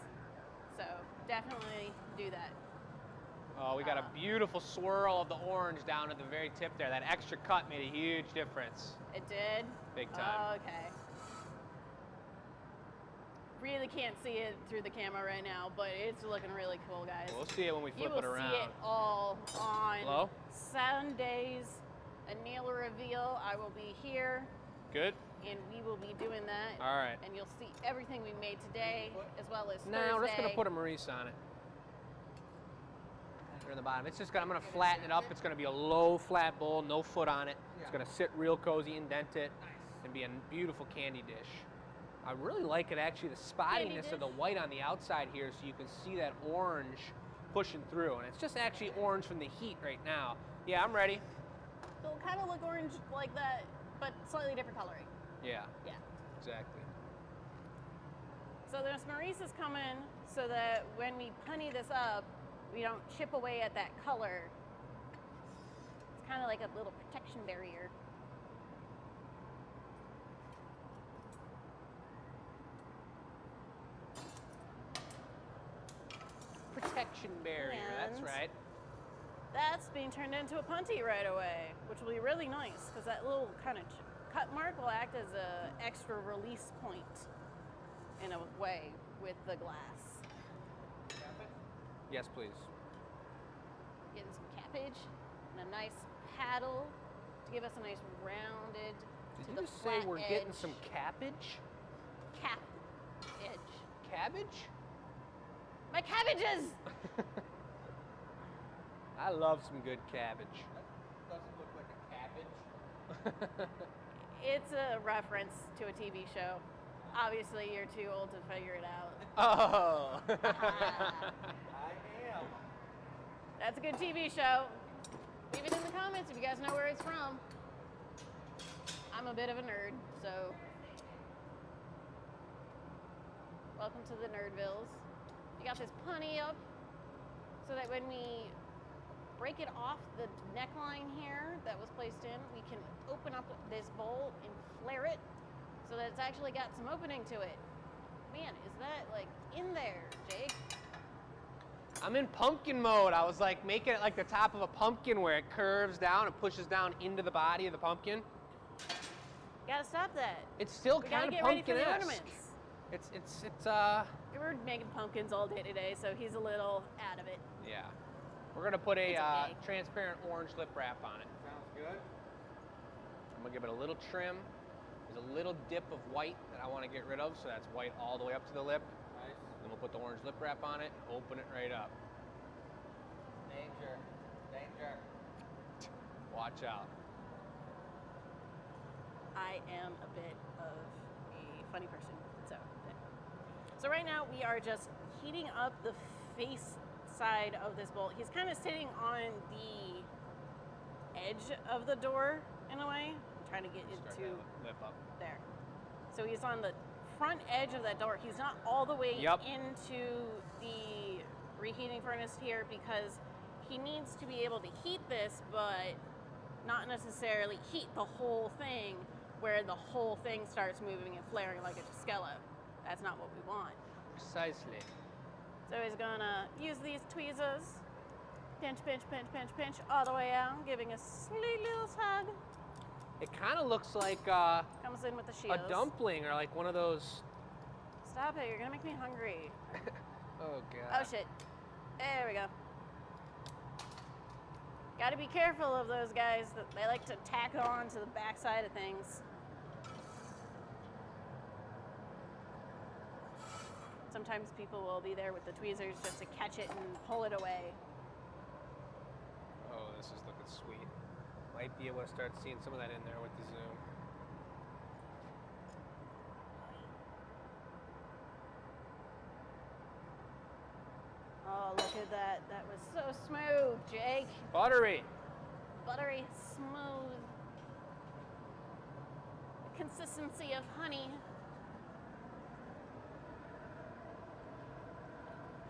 So definitely do that. Oh, we got a beautiful swirl of the orange down at the very tip there. That extra cut made a huge difference. It did? Big time. Okay. Really can't see it through the camera right now, but it's looking really cool, guys. We'll see it when we flip it around. You will see it all on Sunday's nail reveal. I will be here. Good. And we will be doing that. All right. And you'll see everything we made today, as well as Thursday. Now we're just going to put a Maurice on it. In the bottom. It's just I'm going to flatten it up. It's going to be a low flat bowl, no foot on it. It's going to sit real cozy, indent it, and be a beautiful candy dish. I really like it actually, the spottiness of the white on the outside here, so you can see that orange pushing through. And it's just actually orange from the heat right now. Yeah, I'm ready. It'll kind of look orange like that, but slightly different coloring. Yeah. Yeah. Exactly. So this Maurice is coming so that when we punny this up, we don't chip away at that color. It's kind of like a little protection barrier. Protection barrier, that's right. That's being turned into a punty right away, which will be really nice because that little kind of cut mark will act as an extra release point in a way with the glass. Yes, please. Getting some cabbage and a nice paddle to give us a nice rounded. Did you just say we're getting some cabbage? Cap edge. Cabbage? My cabbages! I love some good cabbage. That doesn't look like a cabbage. It's a reference to a TV show. Obviously, you're too old to figure it out. Oh! I am. That's a good TV show. Leave it in the comments if you guys know where it's from. I'm a bit of a nerd, so welcome to the Nerdvilles. You got this punny up so that when we break it off the neckline here that was placed in, we can open up this bowl and flare it so that it's actually got some opening to it. Man, is that like in there, Jake? I'm in pumpkin mode. I was like making it like the top of a pumpkin where it curves down and pushes down into the body of the pumpkin. Gotta stop that. It's still kind of pumpkin-esque. It's We were making pumpkins all day today, so he's a little out of it. Yeah. We're gonna put a okay. transparent orange lip wrap on it. Sounds good. I'm gonna give it a little trim. There's a little dip of white that I want to get rid of, so that's white all the way up to the lip. Nice. Then we'll put the orange lip wrap on it, open it right up. Danger. Danger. Watch out. I am a bit of a funny person, so right now we are just heating up the face side of this bowl. He's kind of sitting on the edge of the door in a way. I'm trying to get it to lip up there. So he's on the front edge of that door. He's not all the way into the reheating furnace here because he needs to be able to heat this, but not necessarily heat the whole thing where the whole thing starts moving and flaring like a Tuscala. That's not what we want. Precisely. So he's gonna use these tweezers, pinch, pinch, pinch, pinch, pinch, all the way out, giving a sweet little tug. It kind of looks like Comes in with the shields. a dumpling or like one of those. Stop it, you're gonna make me hungry. Oh, God. Oh shit. There we go. Gotta be careful of those guys that they like to tack on to the backside of things. Sometimes people will be there with the tweezers just to catch it and pull it away. Oh, this is looking sweet. Might be able to start seeing some of that in there with the zoom. Oh, look at that. That was so smooth, Jake. Buttery. Buttery smooth. The consistency of honey.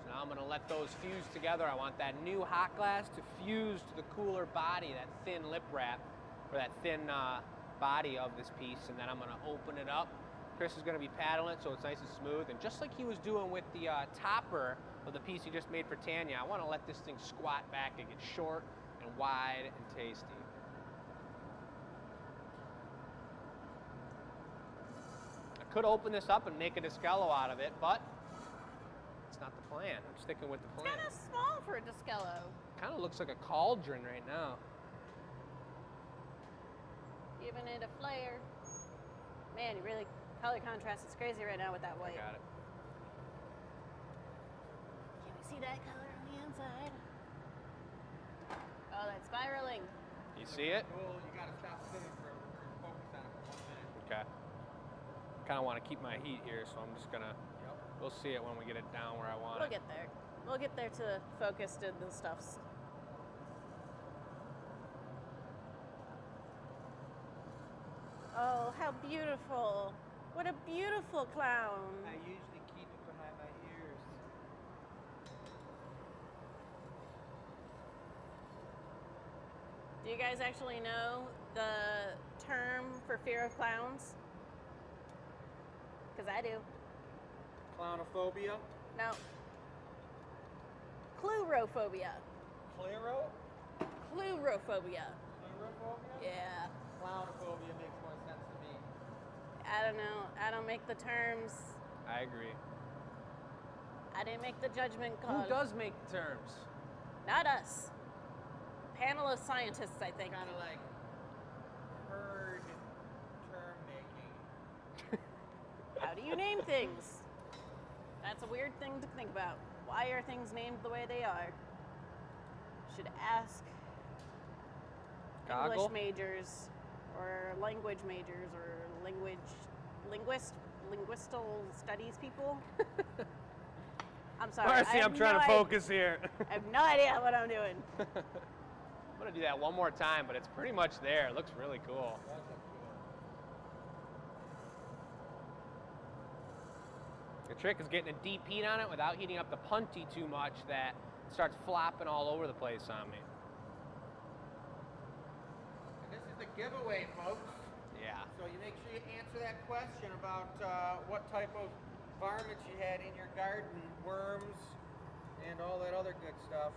So now I'm gonna let those fuse together. I want that new hot glass to fuse to the cooler body, that thin lip wrap, or that thin body of this piece, and then I'm gonna open it up. Chris is gonna be paddling it so it's nice and smooth, and just like he was doing with the topper of the piece he just made for Tanya, I wanna let this thing squat back and get short and wide and tasty. I could open this up and make a Tuscala out of it, but it's not the plan. I'm sticking with the It's plan. kind of small for a Tuscala. Kind of looks like a cauldron right now. Giving it a flare. Man, you really, color contrast is crazy right now with that white. Got it. Can we see that color on the inside? Oh, that's spiraling. You see it? Cool, you gotta stop spinning for focus on it for 1 minute. Okay. Kind of want to keep my heat here, so I'm just gonna. We'll see it when we get it down where I want We'll it. get there. We'll get there to focus to the stuffs. Oh, how beautiful. What a beautiful clown. I usually keep it behind my ears. Do you guys actually know the term for fear of clowns? Because I do. Clownophobia? No. Clurophobia. Clero? Clurophobia. Clerophobia? Yeah. Clownophobia makes more sense to me. I don't know. I don't make the terms. I agree. I didn't make the judgment call. Who does make terms? Not us. Panel of scientists, I think. Kind of like herd term making. How do you name things? That's a weird thing to think about. Why are things named the way they are? Should ask Goggle? English majors or language majors or linguistal studies people. I'm sorry. Marcy, I'm trying to focus here. I have no idea what I'm doing. I'm gonna do that one more time, but it's pretty much there. It looks really cool. The trick is getting a deep heat on it without heating up the punty too much that it starts flopping all over the place on me. And this is the giveaway, folks. Yeah. So you make sure you answer that question about what type of varmints you had in your garden, worms, and all that other good stuff.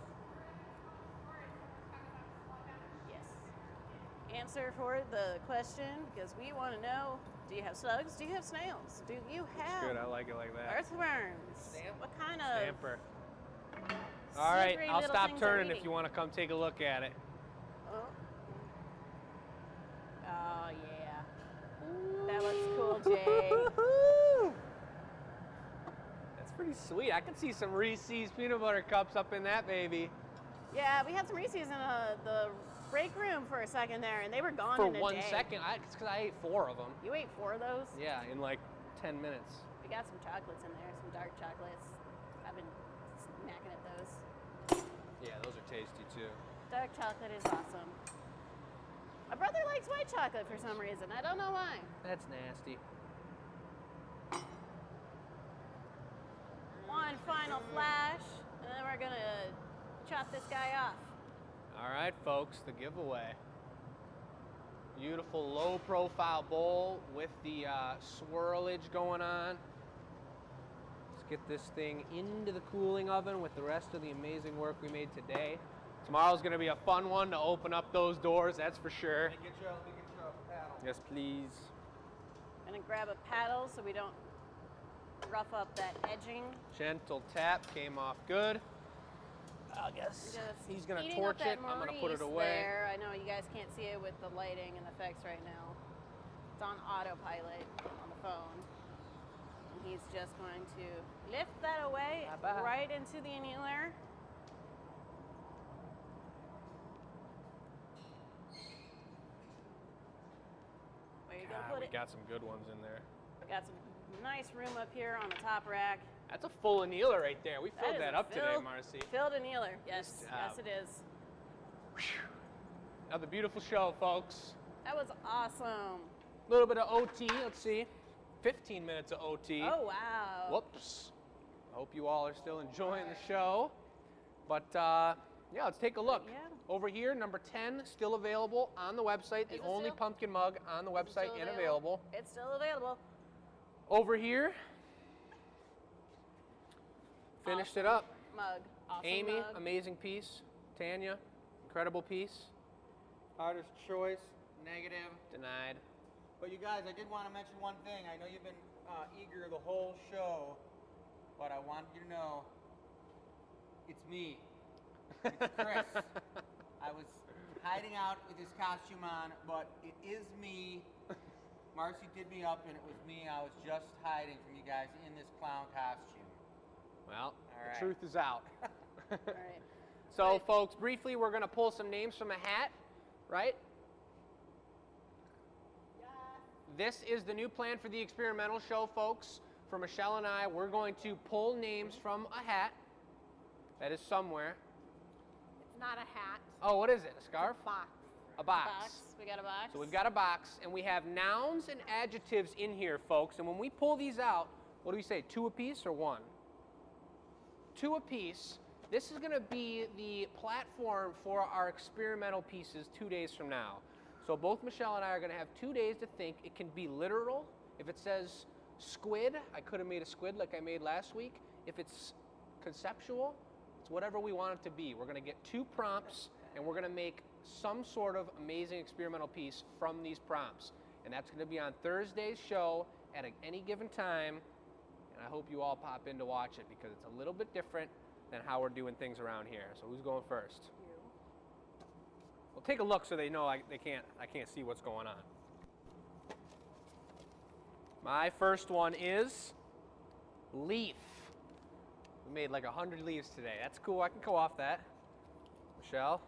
Yes. Answer for the question, because we want to know, do you have slugs? Do you have snails? Do you have It's good. I like it like that. earthworms? Stamp? What kind of Stamper. All right, secret I'll little stop things are turning if eating? you want to come take a look at it. Oh. Oh, yeah. That looks cool, Jay. That's pretty sweet. I can see some Reese's peanut butter cups up in that baby. Yeah, we had some Reese's in the break room for a second there, and they were gone For in a 1 day. second. It's because I ate 4 of them. You ate 4 of those? Yeah, in like 10 minutes. We got some chocolates in there, some dark chocolates. I've been snacking at those. Yeah, those are tasty too. Dark chocolate is awesome. My brother likes white chocolate for some reason. I don't know why. That's nasty. One final flash, and then we're are going to chop this guy off. All right, folks, the giveaway. Beautiful low profile bowl with the swirlage going on. Let's get this thing into the cooling oven with the rest of the amazing work we made today. Tomorrow's gonna be a fun one to open up those doors, that's for sure. Let me get you a paddle. Yes, please. I'm going to grab a paddle so we don't rough up that edging. Gentle tap came off good. I guess Just he's gonna heating torch up that it. I'm gonna put it Maurice away. There. I know you guys can't see it with the lighting and effects right now. It's on autopilot on the phone. And he's just going to lift that away Bye-bye. right into the annealer. Where you gonna put We it? got some good ones in there. Got some nice room up here on the top rack. That's a full annealer right there. We filled is that a up today, filled- Marcy. Filled annealer. Yes, Good yes job. it is. Another beautiful show, folks. That was awesome. A little bit of OT, let's see. 15 minutes of OT. Oh wow. Whoops. I hope you all are still enjoying the show. But yeah, let's take a look. Yeah. Over here, number 10, still available on the website. The Is it only still? pumpkin mug on the website Still and available. It's still available. Over here, finished it up. Mug. Awesome Amy, mug. amazing piece. Tanya, incredible piece. Artist choice, negative. Denied. But you guys, I did want to mention one thing. I know you've been eager the whole show, but I want you to know it's me. It's Chris. I was hiding out with this costume on, but it is me. Marcy did me up, and it was me. I was just hiding from you guys in this clown costume. Well, right. the truth is out. All right. So, folks, briefly, we're going to pull some names from a hat, right? This is the new plan for the experimental show, folks. For Michelle and I, we're going to pull names from a hat that is somewhere. It's not a hat. Oh, what is it? A scarf? Box. A box. We got a box. So we've got a box, and we have nouns and adjectives in here, folks. And when we pull these out, what do we say, 2 apiece or 1? 2 apiece. This is going to be the platform for our experimental pieces 2 days from now. So both Michelle and I are going to have 2 days to think. It can be literal. If it says squid, I could have made a squid like I made last week. If it's conceptual, it's whatever we want it to be. We're going to get 2 prompts, and we're going to make some sort of amazing experimental piece from these prompts. And that's going to be on Thursday's show at any given time. And I hope you all pop in to watch it because it's a little bit different than how we're doing things around here. So who's going first? Well, take a look so they know I can't see what's going on. My first one is leaf. We made like 100 leaves today. That's cool. I can go off that. Michelle?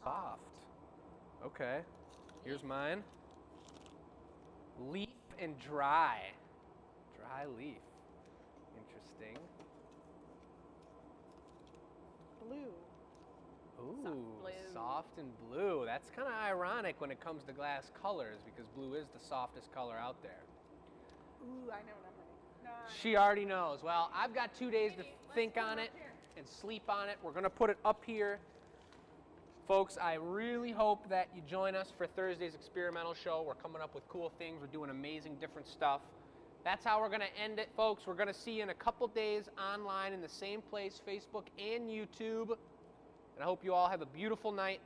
Soft. Okay. Here's mine. Leaf and dry. Dry leaf. Interesting. Blue. Ooh, blue. soft and blue. That's kind of ironic when it comes to glass colors because blue is the softest color out there. Ooh, I know what I'm ready. No, She already knows. Well, I've got 2 days to think on it and sleep on it. We're going to put it up here. Folks, I really hope that you join us for Thursday's experimental show. We're coming up with cool things. We're doing amazing different stuff. That's how we're going to end it, folks. We're going to see you in a couple days online in the same place, Facebook and YouTube. And I hope you all have a beautiful night.